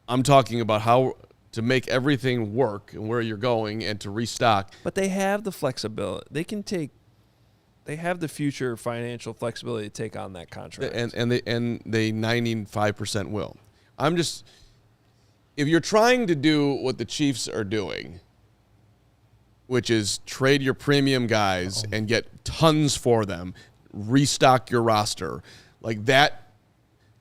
I'm talking about how to make everything work and where you're going and to restock. But they have the flexibility. They have the future financial flexibility to take on that contract. And they 95% will. If you're trying to do what the Chiefs are doing, which is trade your premium guys and get tons for them, restock your roster, like that,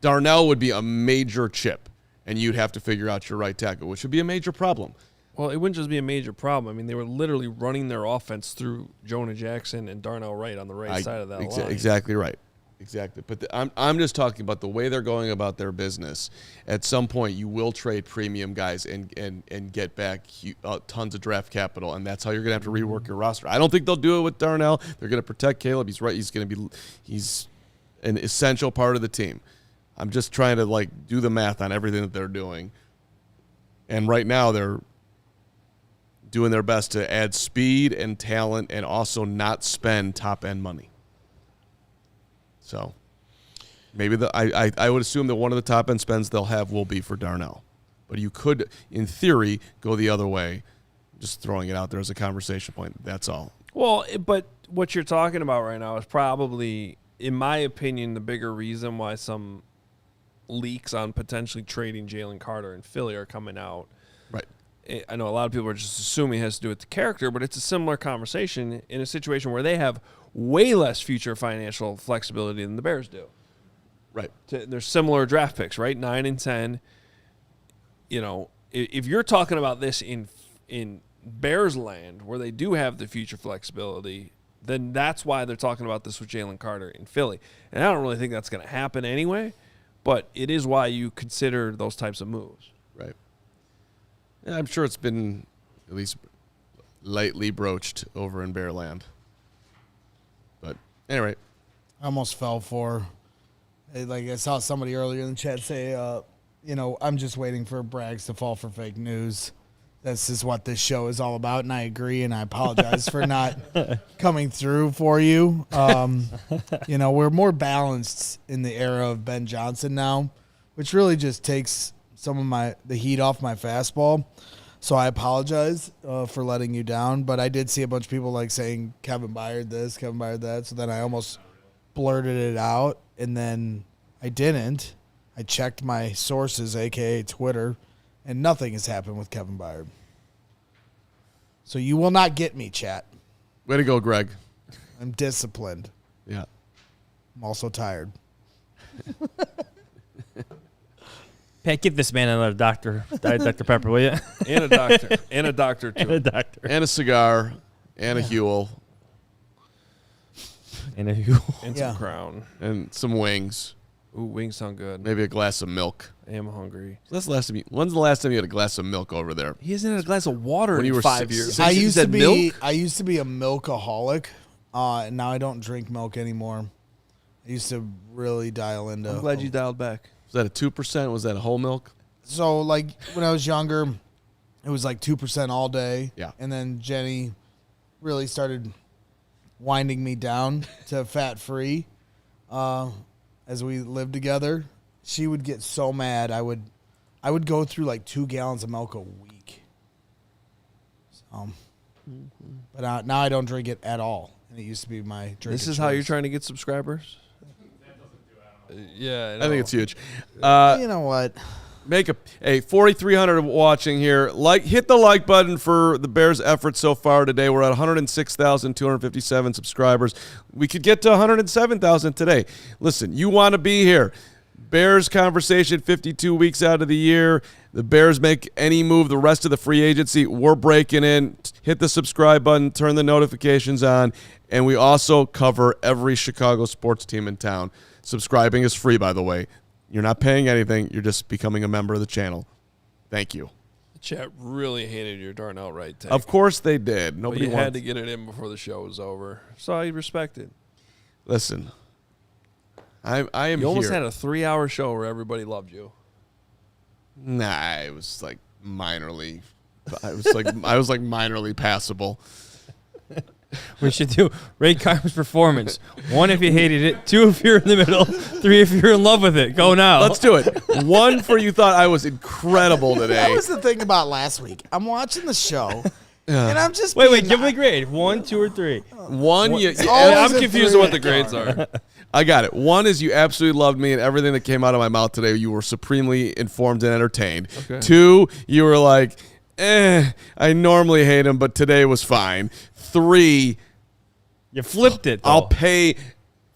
Darnell would be a major chip, and you'd have to figure out your right tackle, which would be a major problem. Well, it wouldn't just be a major problem. I mean, they were literally running their offense through Jonah Jackson and Darnell Wright on the right side of that line. Exactly right. Exactly. But I'm just talking about the way they're going about their business. At some point, you will trade premium guys and get back tons of draft capital, and that's how you're going to have to rework your roster. I don't think they'll do it with Darnell. They're going to protect Caleb. He's right. He's an essential part of the team. I'm just trying to do the math on everything that they're doing. And right now they're doing their best to add speed and talent and also not spend top-end money. So maybe I would assume that one of the top-end spends they'll have will be for Darnell. But you could, in theory, go the other way, just throwing it out there as a conversation point. That's all. Well, but what you're talking about right now is probably in my opinion, the bigger reason why some leaks on potentially trading Jalen Carter in Philly are coming out. Right. I know a lot of people are just assuming it has to do with the character, but it's a similar conversation in a situation where they have way less future financial flexibility than the Bears do. Right. There's similar draft picks, right? 9 and 10. You know, if you're talking about this in Bears land where they do have the future flexibility, then that's why they're talking about this with Jalen Carter in Philly. And I don't really think that's going to happen anyway, but it is why you consider those types of moves. Right. Yeah, I'm sure it's been at least lightly broached over in Bearland. But anyway. I almost fell for, like I saw somebody earlier in the chat say, I'm just waiting for Braggs to fall for fake news. This is what this show is all about, and I agree, and I apologize for not coming through for you. We're more balanced in the era of Ben Johnson now, which really just takes some of the heat off my fastball. So I apologize for letting you down, but I did see a bunch of people like saying Kevin Byard this, Kevin Byard that, so then I almost blurted it out, and then I didn't. I checked my sources, a.k.a. Twitter, and nothing has happened with Kevin Byard. So you will not get me, chat. Way to go, Greg. I'm disciplined. Yeah. I'm also tired. Pat, give this man another Diet Dr. Pepper, will you? And a doctor. And a doctor, too. And a doctor. And a cigar. And a Huel. And a Huel. And Yeah. some Crown. And some wings. Ooh, wings sound good. Maybe a glass of milk. I am hungry. When's the last time you had a glass of milk over there? He hasn't had a glass of water When you in were 5 six- years. I He used said to be milk? a milkaholic, and now I don't drink milk anymore. I used to really dial into. I'm glad you dialed back. Was that a 2%? Was that a whole milk? So, like, when I was younger, it was like 2% all day. Yeah. And then Jenny really started winding me down to fat-free as we lived together. She would get so mad. I would go through like 2 gallons of milk a week. So, but now I don't drink it at all. And it used to be my drink. This of is how you're choice. trying to get subscribers? Yeah, I think it's huge. You know what? Make a 4,300 watching here. Hit the like button for the Bears' efforts so far today. We're at 106,257 subscribers. We could get to 107,000 today. Listen, you want to be here. Bears conversation 52 weeks out of the year. The Bears make any move the rest of the free agency. We're breaking in. Hit the subscribe button. Turn the notifications on. And we also cover every Chicago sports team in town. Subscribing is free, by the way. You're not paying anything. You're just becoming a member of the channel. Thank you. The chat really hated your darn outright take. Of course they did. But Nobody you wants. had to get it in before the show was over. So I respect it. Listen, I am You almost here. had a 3-hour show where everybody loved you. Nah, it was like minorly. I was like minorly passable. We should do rate Carmen's performance. 1 if you hated it, 2 if you're in the middle, 3 if you're in love with it. Go now. Let's do it. 1 for you thought I was incredible That today. was the thing about last week. I'm watching the show, and I'm just Wait, being give me a grade. 1, 2, or 3. 1, you always I'm a confused 3 on what the grades are. I got it. 1 is you absolutely loved me and everything that came out of my mouth today. You were supremely informed and entertained. Okay. 2, you were like, I normally hate him, but today was fine. 3, You flipped it, though. I'll pay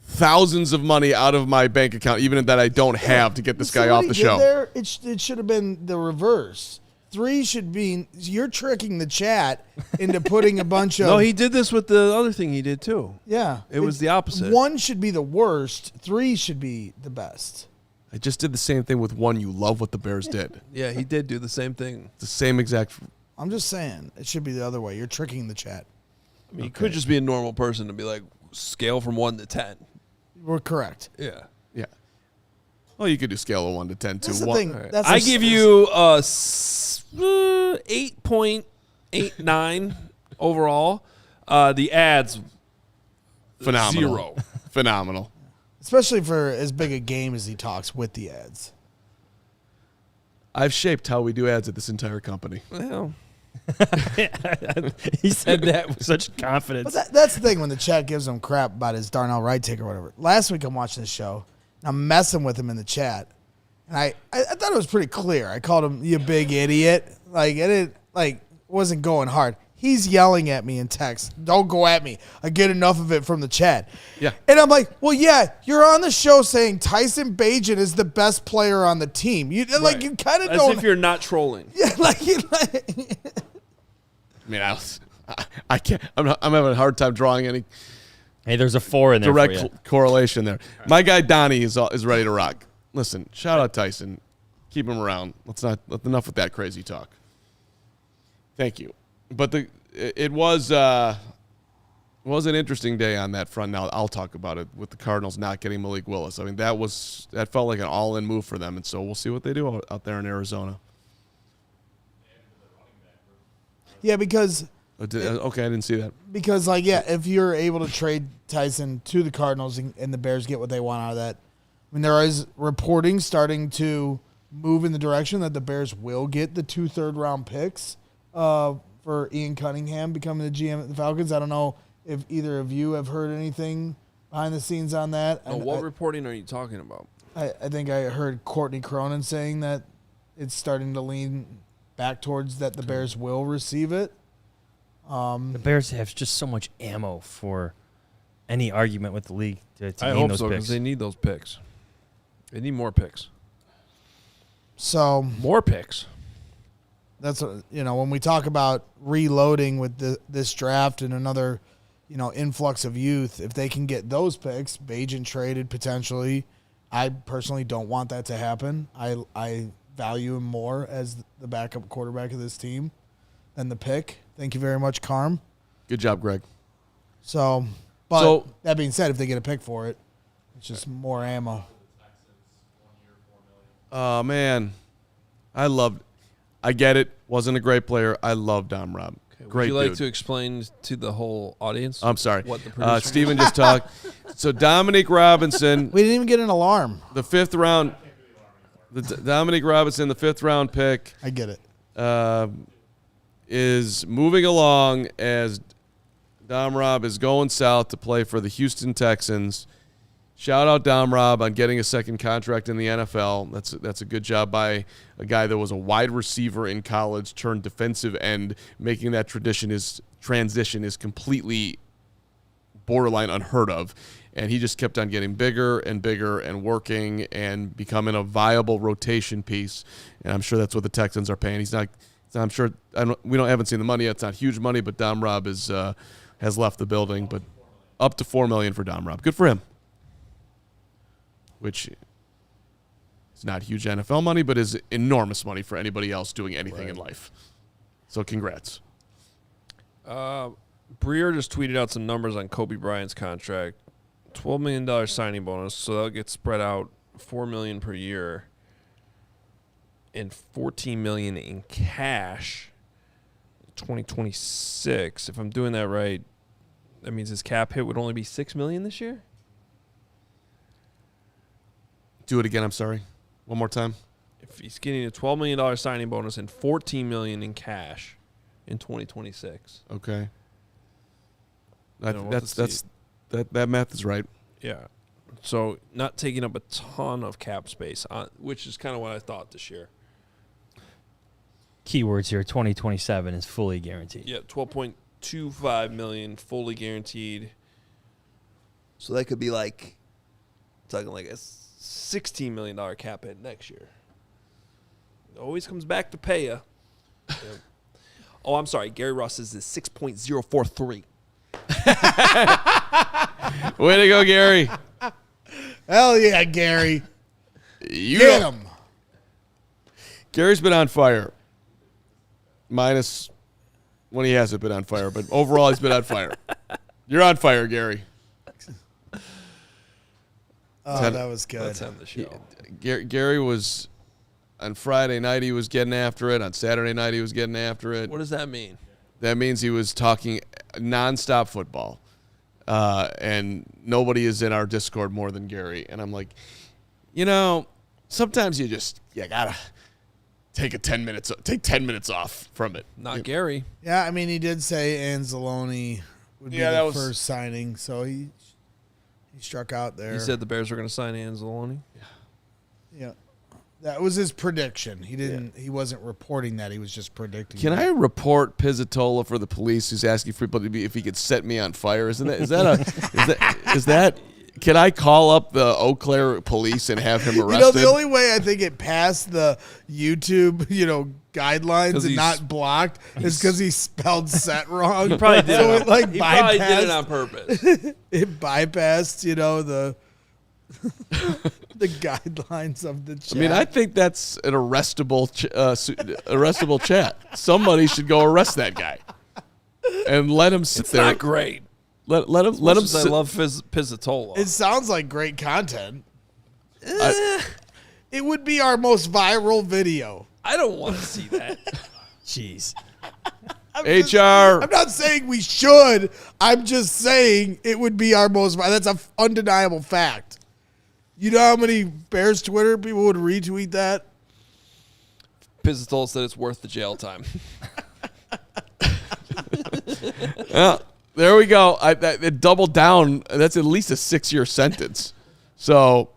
thousands of money out of my bank account, even that I don't have, to get this guy See off what the he did show. there? It should have been the reverse. 3 should be you're tricking the chat into putting a bunch of. No, he did this with the other thing he did too. Yeah, It was the opposite. 1 should be the worst. 3 should be the best. I just did the same thing with 1. You love what the Bears did. Yeah, he did do the same thing. The same exact. I'm just saying it should be the other way. You're tricking the chat. I mean, you could just be a normal person to be like, scale from 1 to 10. We're correct. Yeah. Yeah. Well, you could do scale of 1 to 10 That's to the 1. thing. That's I a- give you a 8.89 overall. The ads, Phenomenal. 0. Phenomenal. especially for as big a game as he talks with the ads. I've shaped how we do ads at this entire company. Well, He said that with such confidence. But that's the thing when the chat gives him crap about his Darnell Wright take or whatever. Last week I'm watching this show. And I'm messing with him in the chat. And I thought it was pretty clear. I called him, you big idiot. Like, it wasn't going hard. He's yelling at me in text. Don't go at me. I get enough of it from the chat. Yeah. And I'm like, well, yeah, you're on the show saying Tyson Bagent is the best player on the team. You like you kind of As don't. if you're not trolling. Yeah, I mean, I can't. I'm having a hard time drawing any Hey, there's a 4 in there. direct correlation there. My guy Donnie is ready to rock. Listen, shout out Tyson. Keep him around. Enough with that crazy talk. Thank you. But it was an interesting day on that front. Now I'll talk about it with the Cardinals not getting Malik Willis. I mean, that felt like an all-in move for them, and so we'll see what they do out there in Arizona. yeah, because Okay, I didn't see that. Because, if you're able to trade Tyson to the Cardinals and the Bears get what they want out of that, I mean, there is reporting starting to move in the direction that the Bears will get the 2 third-round picks for Ian Cunningham becoming the GM at the Falcons. I don't know if either of you have heard anything behind the scenes on that. What reporting are you talking about? I think I heard Courtney Cronin saying that it's starting to lean back towards that the Bears will receive it. The Bears have just so much ammo for any argument with the league to I gain hope those so, picks. because they need those picks. They need more picks. So More picks. that's when we talk about reloading with this draft and another influx of youth, if they can get those picks, Bagent traded potentially. I personally don't want that to happen. I value him more as the backup quarterback of this team than the pick. Thank you very much, Carm. Good job, Greg. So that being said, if they get a pick for it, it's just more ammo. Oh, man. I get it. Wasn't a great player. I love Dom Rob. Great Would you like dude. to explain to the whole audience? I'm sorry. What the producer Steven just talked. So Dominic Robinson, We didn't even get an alarm. the 5th round. Dominic Robinson, the 5th round pick, I get it. is moving along as Dom Rob is going south to play for the Houston Texans. Shout out Dom Rob on getting a second contract in the NFL. That's a good job by a guy that was a wide receiver in college turned defensive end, making that transition is completely borderline unheard of. And he just kept on getting bigger and bigger and working and becoming a viable rotation piece. And I'm sure that's what the Texans are paying. I'm sure we haven't seen the money yet. It's not huge money, but Dom Rob has left the building. But up to $4 million for Dom Rob. Good for him. Which is not huge NFL money, but is enormous money for anybody else doing anything in life. So congrats. Breer just tweeted out some numbers on Kobe Bryant's contract. $12 million signing bonus, so that'll get spread out $4 million per year, and $14 million in cash. 2026. If I'm doing that right, that means his cap hit would only be $6 million this year. Do it again. I'm sorry. One more time. If he's getting a $12 million signing bonus and $14 million in cash in 2026. Okay. You know, we'll have to see. That math is right. Yeah. So not taking up a ton of cap space, which is kind of what I thought this year. Keywords here, 2027 is fully guaranteed. Yeah, $12.25 million fully guaranteed. So that could be talking like a $16 million cap hit next year. It always comes back to pay you. Yep. Oh, I'm sorry. Gary Ross says it's 6.043. Way to go, Gary. Hell yeah, Gary. You Get know- him. Gary's been on fire. Minus when he hasn't been on fire, but overall he's been on fire. You're on fire, Gary. Oh, that was good. Let's end the show. Gary was on Friday night. He was getting after it. On Saturday night, he was getting after it. What does that mean? That means he was talking nonstop football, and nobody is in our Discord more than Gary. And I'm like, sometimes you gotta take 10 minutes off from it. Not Gary. Yeah, I mean, he did say Anzalone would be that the was- first signing, so he struck out there. He said the Bears were going to sign Anzalone. Yeah. That was his prediction. He didn't. He wasn't reporting that. He was just predicting. Can I report Pizzatola for the police who's asking for people if he could set me on fire? Is that can I call up the Eau Claire police and have him arrested? The only way I think it passed the YouTube, guidelines 'Cause and he's- not blocked is because he spelled set wrong. He probably did. So it He probably did it on purpose. it bypassed, the guidelines of the chat. I mean, I think that's an arrestable chat. Somebody should go arrest that guy and let him sit It's there. not great. Let him I sit. love Pizzatola. It sounds like great content. It would be our most viral video. I don't want to see that. Jeez. HR. I'm not saying we should. I'm just saying it would be our most. That's an undeniable fact. You know how many Bears Twitter people would retweet that? Pizzatola said it's worth the jail time. Yeah, there we go. It doubled down. That's at least a 6-year sentence. So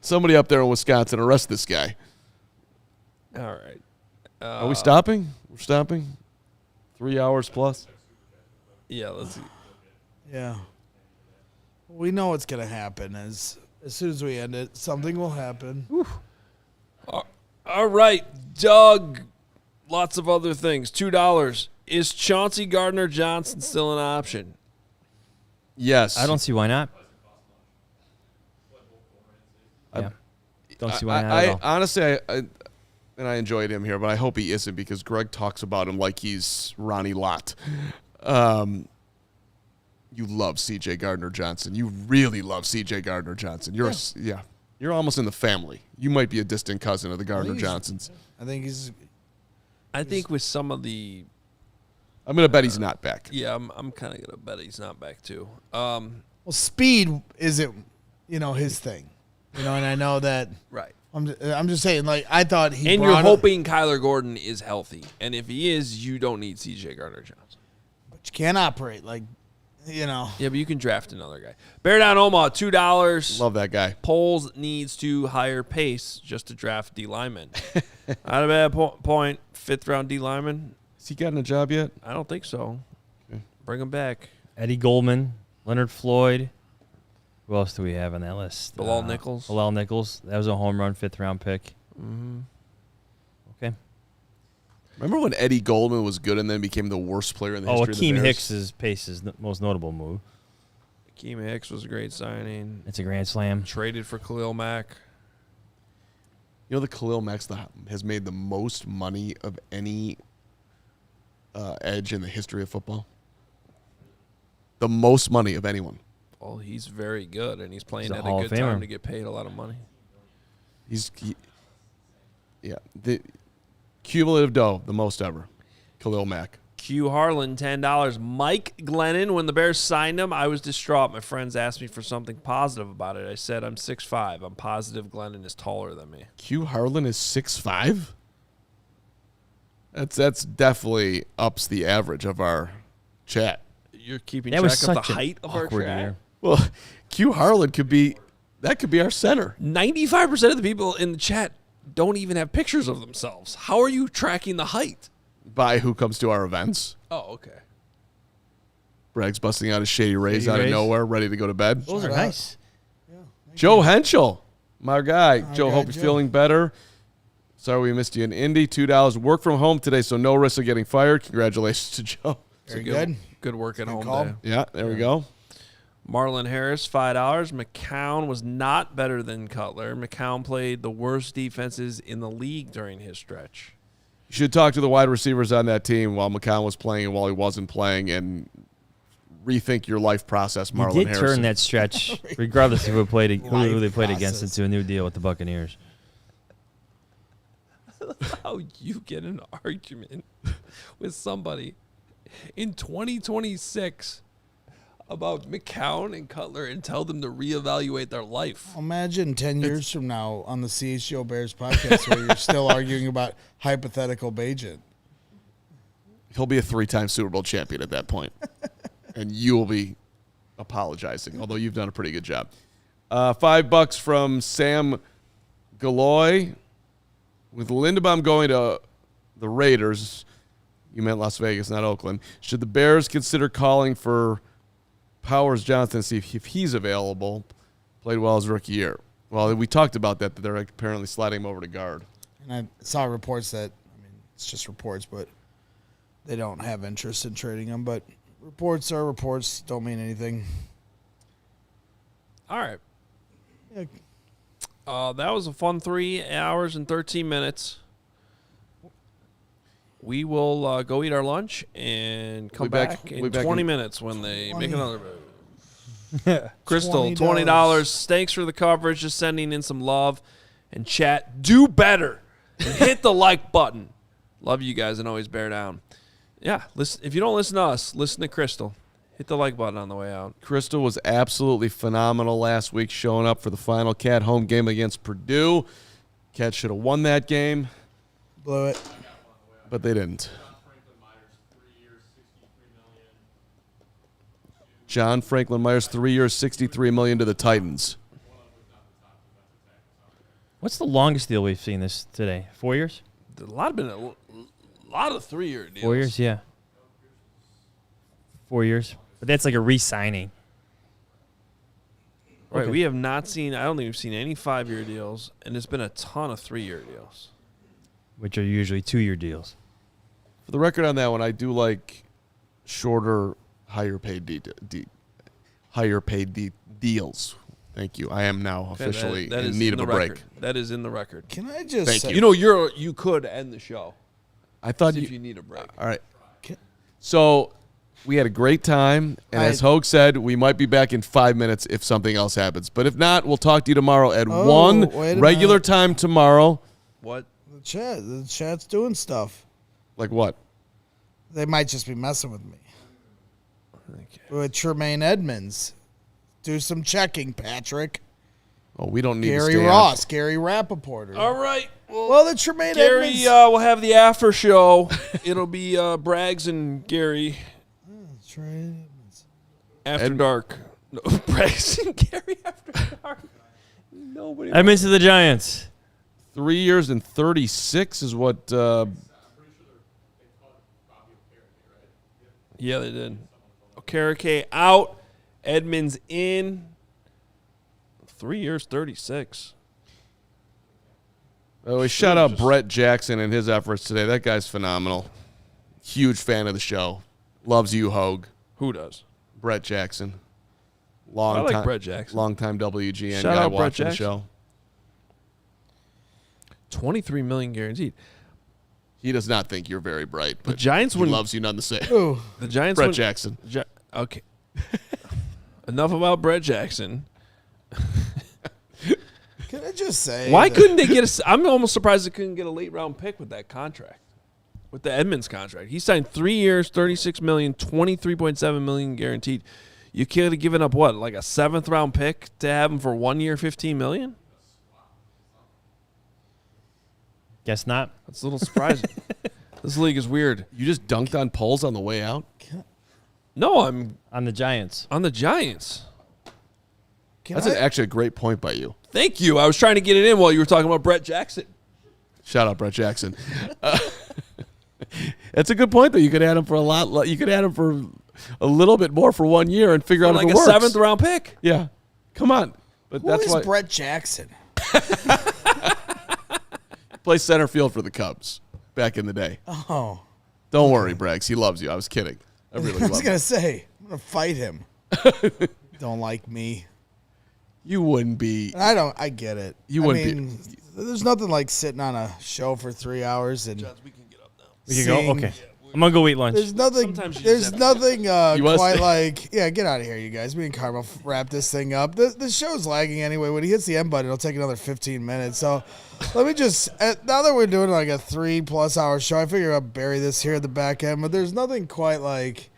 somebody up there in Wisconsin arrest this guy. All right. Are we stopping? We're stopping. 3 hours plus. Yeah, let's see. Yeah. We know what's going to happen. As soon as we end it, something will happen. All right, Doug. Lots of other things. $2. Is Chauncey Gardner-Johnson still an option? Yes. I don't see why not. Yeah. Don't see why not at all. Honestly, and I enjoyed him here, but I hope he isn't because Greg talks about him like he's Ronnie Lott. You love C.J. Gardner-Johnson. You really love C.J. Gardner-Johnson. You're almost in the family. You might be a distant cousin of the Gardner-Johnsons. I think he's. I think with some of the I'm going to bet he's not back. yeah, I'm kind of gonna bet he's not back too. Well, speed isn't, his thing. And I know that. Right. I'm just saying, I thought he. And you're brought up- hoping Kyler Gordon is healthy, and if he is, you don't need C.J. Gardner-Johnson. But you can't operate Yeah, but you can draft another guy. Bear Down Omaha, $2. Love that guy. Poles needs to hire pace just to draft D lineman. Not a bad point. 5th round D lineman. Has he gotten a job yet? I don't think so. Okay. Bring him back. Eddie Goldman, Leonard Floyd. Who else do we have on that list? Bilal Nichols. Bilal Nichols. That was a home run 5th round pick. Mm-hmm. Okay. Remember when Eddie Goldman was good and then became the worst player in the history of the Akeem Bears? Hicks' pace is the most notable move. Akeem Hicks was a great signing. It's a grand slam. Traded for Khalil Mack. You know the Khalil Mack has made the most money of any edge in the history of football? The most money of anyone. Well, he's very good, and he's playing He's a at Hall a of good time Famer. to get paid a lot of money. The cumulative dough, the most ever. Khalil Mack. Q Harlan, $10. Mike Glennon, when the Bears signed him, I was distraught. My friends asked me for something positive about it. I said, I'm 6'5". I'm positive Glennon is taller than me. Q Harlan is 6'5"? That's definitely ups the average of our chat. You're keeping That was track of such the an height of our awkward chat? year. Well, Q Harlan could be our center. 95% of the people in the chat don't even have pictures of themselves. How are you tracking the height? By who comes to our events. Oh, okay. Bragg's busting out his Shady Rays Shady out of Rays. nowhere, ready to go to bed. Those are Shout out. nice. Joe Henschel, my guy. Joe, guy, hope you're Joe. feeling better. Sorry we missed you in Indy. $2. Work from home today, so no risk of getting fired. Congratulations to Joe. Very good. Good work at home call. day. Yeah, there we go. Marlon Harris, $5. McCown was not better than Cutler. McCown played the worst defenses in the league during his stretch. You should talk to the wide receivers on that team while McCown was playing and while he wasn't playing and rethink your life process, He Marlon did Harrison. turn that stretch, regardless of who they played against, process. into a new deal with the Buccaneers. How you get an argument with somebody in 2026 about McCown and Cutler and tell them to reevaluate their life. Imagine 10 years from now on the CHGO Bears podcast where you're still arguing about hypothetical Bagent. He'll be a 3-time Super Bowl champion at that point. And you will be apologizing, although you've done a pretty good job. $5 from Sam Galoy. With Linderbaum going to the Raiders, you meant Las Vegas, not Oakland, should the Bears consider calling for Powers Johnson to see if he's available? Played well his rookie year. Well, we talked about that they're apparently sliding him over to guard. And I saw reports that, it's just reports, but they don't have interest in trading him. But reports are reports, don't mean anything. All right. Yeah. That was a fun 3 hours and 13 minutes. We will go eat our lunch and come back in 20 minutes when they make another move. Crystal, $20. Thanks for the coverage. Just sending in some love and chat. Do better. And hit the like button. Love you guys and always bear down. Yeah, listen. If you don't listen to us, listen to Crystal. Hit the like button on the way out. Crystal was absolutely phenomenal last week, showing up for the final Cat home game against Purdue. Cat should have won that game. Blew it. But they didn't. John Franklin Myers, 3 years, $63 million to the Titans. What's the longest deal we've seen this today? 4 years? A lot of 3-year deals. 4 years, yeah. 4 years. But that's like a re-signing. Right, Okay. we have not seen, I don't think we've seen any 5-year deals, and there's been a ton of 3-year deals. Which are usually 2-year deals. For the record on that one, I do like shorter, higher paid deals. Thank you. I am now officially That in is need of the a break. record. That is in the record. Can I just Thank say, you. You could end the show I thought if you need a break. All right. So we had a great time, and as Hoge said, we might be back in 5 minutes if something else happens. But if not, we'll talk to you tomorrow at wait 1 a regular minute. time tomorrow. What? the chat's doing stuff. Like what? They might just be messing with me. Okay. With Tremaine Edmunds. Do some checking, Patrick. Oh, we don't need Gary to stay Ross, Gary Rappaport. All right. Well, the Tremaine Gary Edmunds. will have the after show. It'll be Braggs and Gary Tremaine Edmunds. after dark. No, Braggs and Gary after dark. Nobody. Edmunds to the Giants. 3 years and 36 is what. Yeah, they did. Okereke out. Edmonds in. 3 years, 36. Oh, shout out Brett Jackson and his efforts today. That guy's phenomenal. Huge fan of the show. Loves you, Hoge. Who does? Brett Jackson. I like Brett Jackson. Long-time WGN Shout guy out Brett watching the Jackson. show. $23 million guaranteed. He does not think you're very bright, but Giants he wouldn't- loves you none the same. Ooh. The Giants. Brett went- Jackson. Okay. Enough about Brett Jackson. Can I just say? Why that- couldn't they get a? I'm almost surprised they couldn't get a late round pick with that contract, with the Edmonds contract. He signed 3 years, $36 million, $23.7 million guaranteed. You could have given up what, like a 7th round pick to have him for 1 year, $15 million? Guess not. That's a little surprising. This league is weird. You just dunked on polls on the way out? No, I'm On the Giants. on the Giants. Can That's I- actually a great point by you. Thank you. I was trying to get it in while you were talking about Brett Jackson. Shout out Brett Jackson. That's a good point, though. You could add him for a lot. You could add him for a little bit more for 1 year and figure out Like if a it works. 7th round pick. Yeah, come on. But Who that's is why Brett Jackson? play center field for the Cubs back in the day. Oh, Don't worry, Braggs. He loves you. I was kidding. I really I was love gonna him. say I'm gonna fight him. Don't like me. You wouldn't be. I don't. I get it. You I wouldn't be- mean, there's nothing like sitting on a show for 3 hours and We can seeing- go? Okay. I'm going to go eat lunch. There's nothing. Sometimes you There's just have nothing You wanna quite stay? like. Yeah, get out of here, you guys. Me and Carmel wrap this thing up. The show's lagging anyway. When he hits the end button, it'll take another 15 minutes. So let me just. Now that we're doing like a 3+ hour show, I figure I'll bury this here at the back end. But there's nothing quite like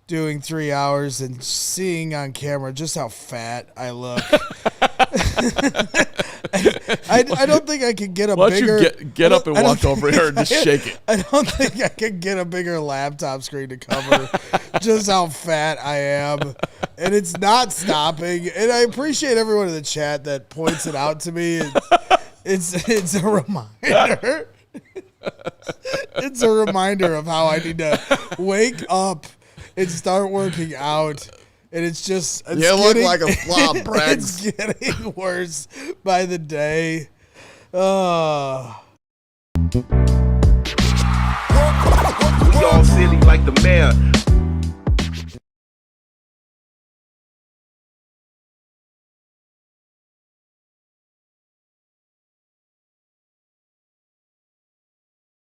doing 3 hours and seeing on camera just how fat I look. I don't think I could get a Why bigger. don't you get up and walk over here and just shake it? I don't think I could get a bigger laptop screen to cover just how fat I am. And it's not stopping. And I appreciate everyone in the chat that points it out to me. It's a reminder. It's a reminder of how I need to wake up and start working out. And it's just You look like a flop, It's getting worse by the day. Oh. We all silly like the mayor.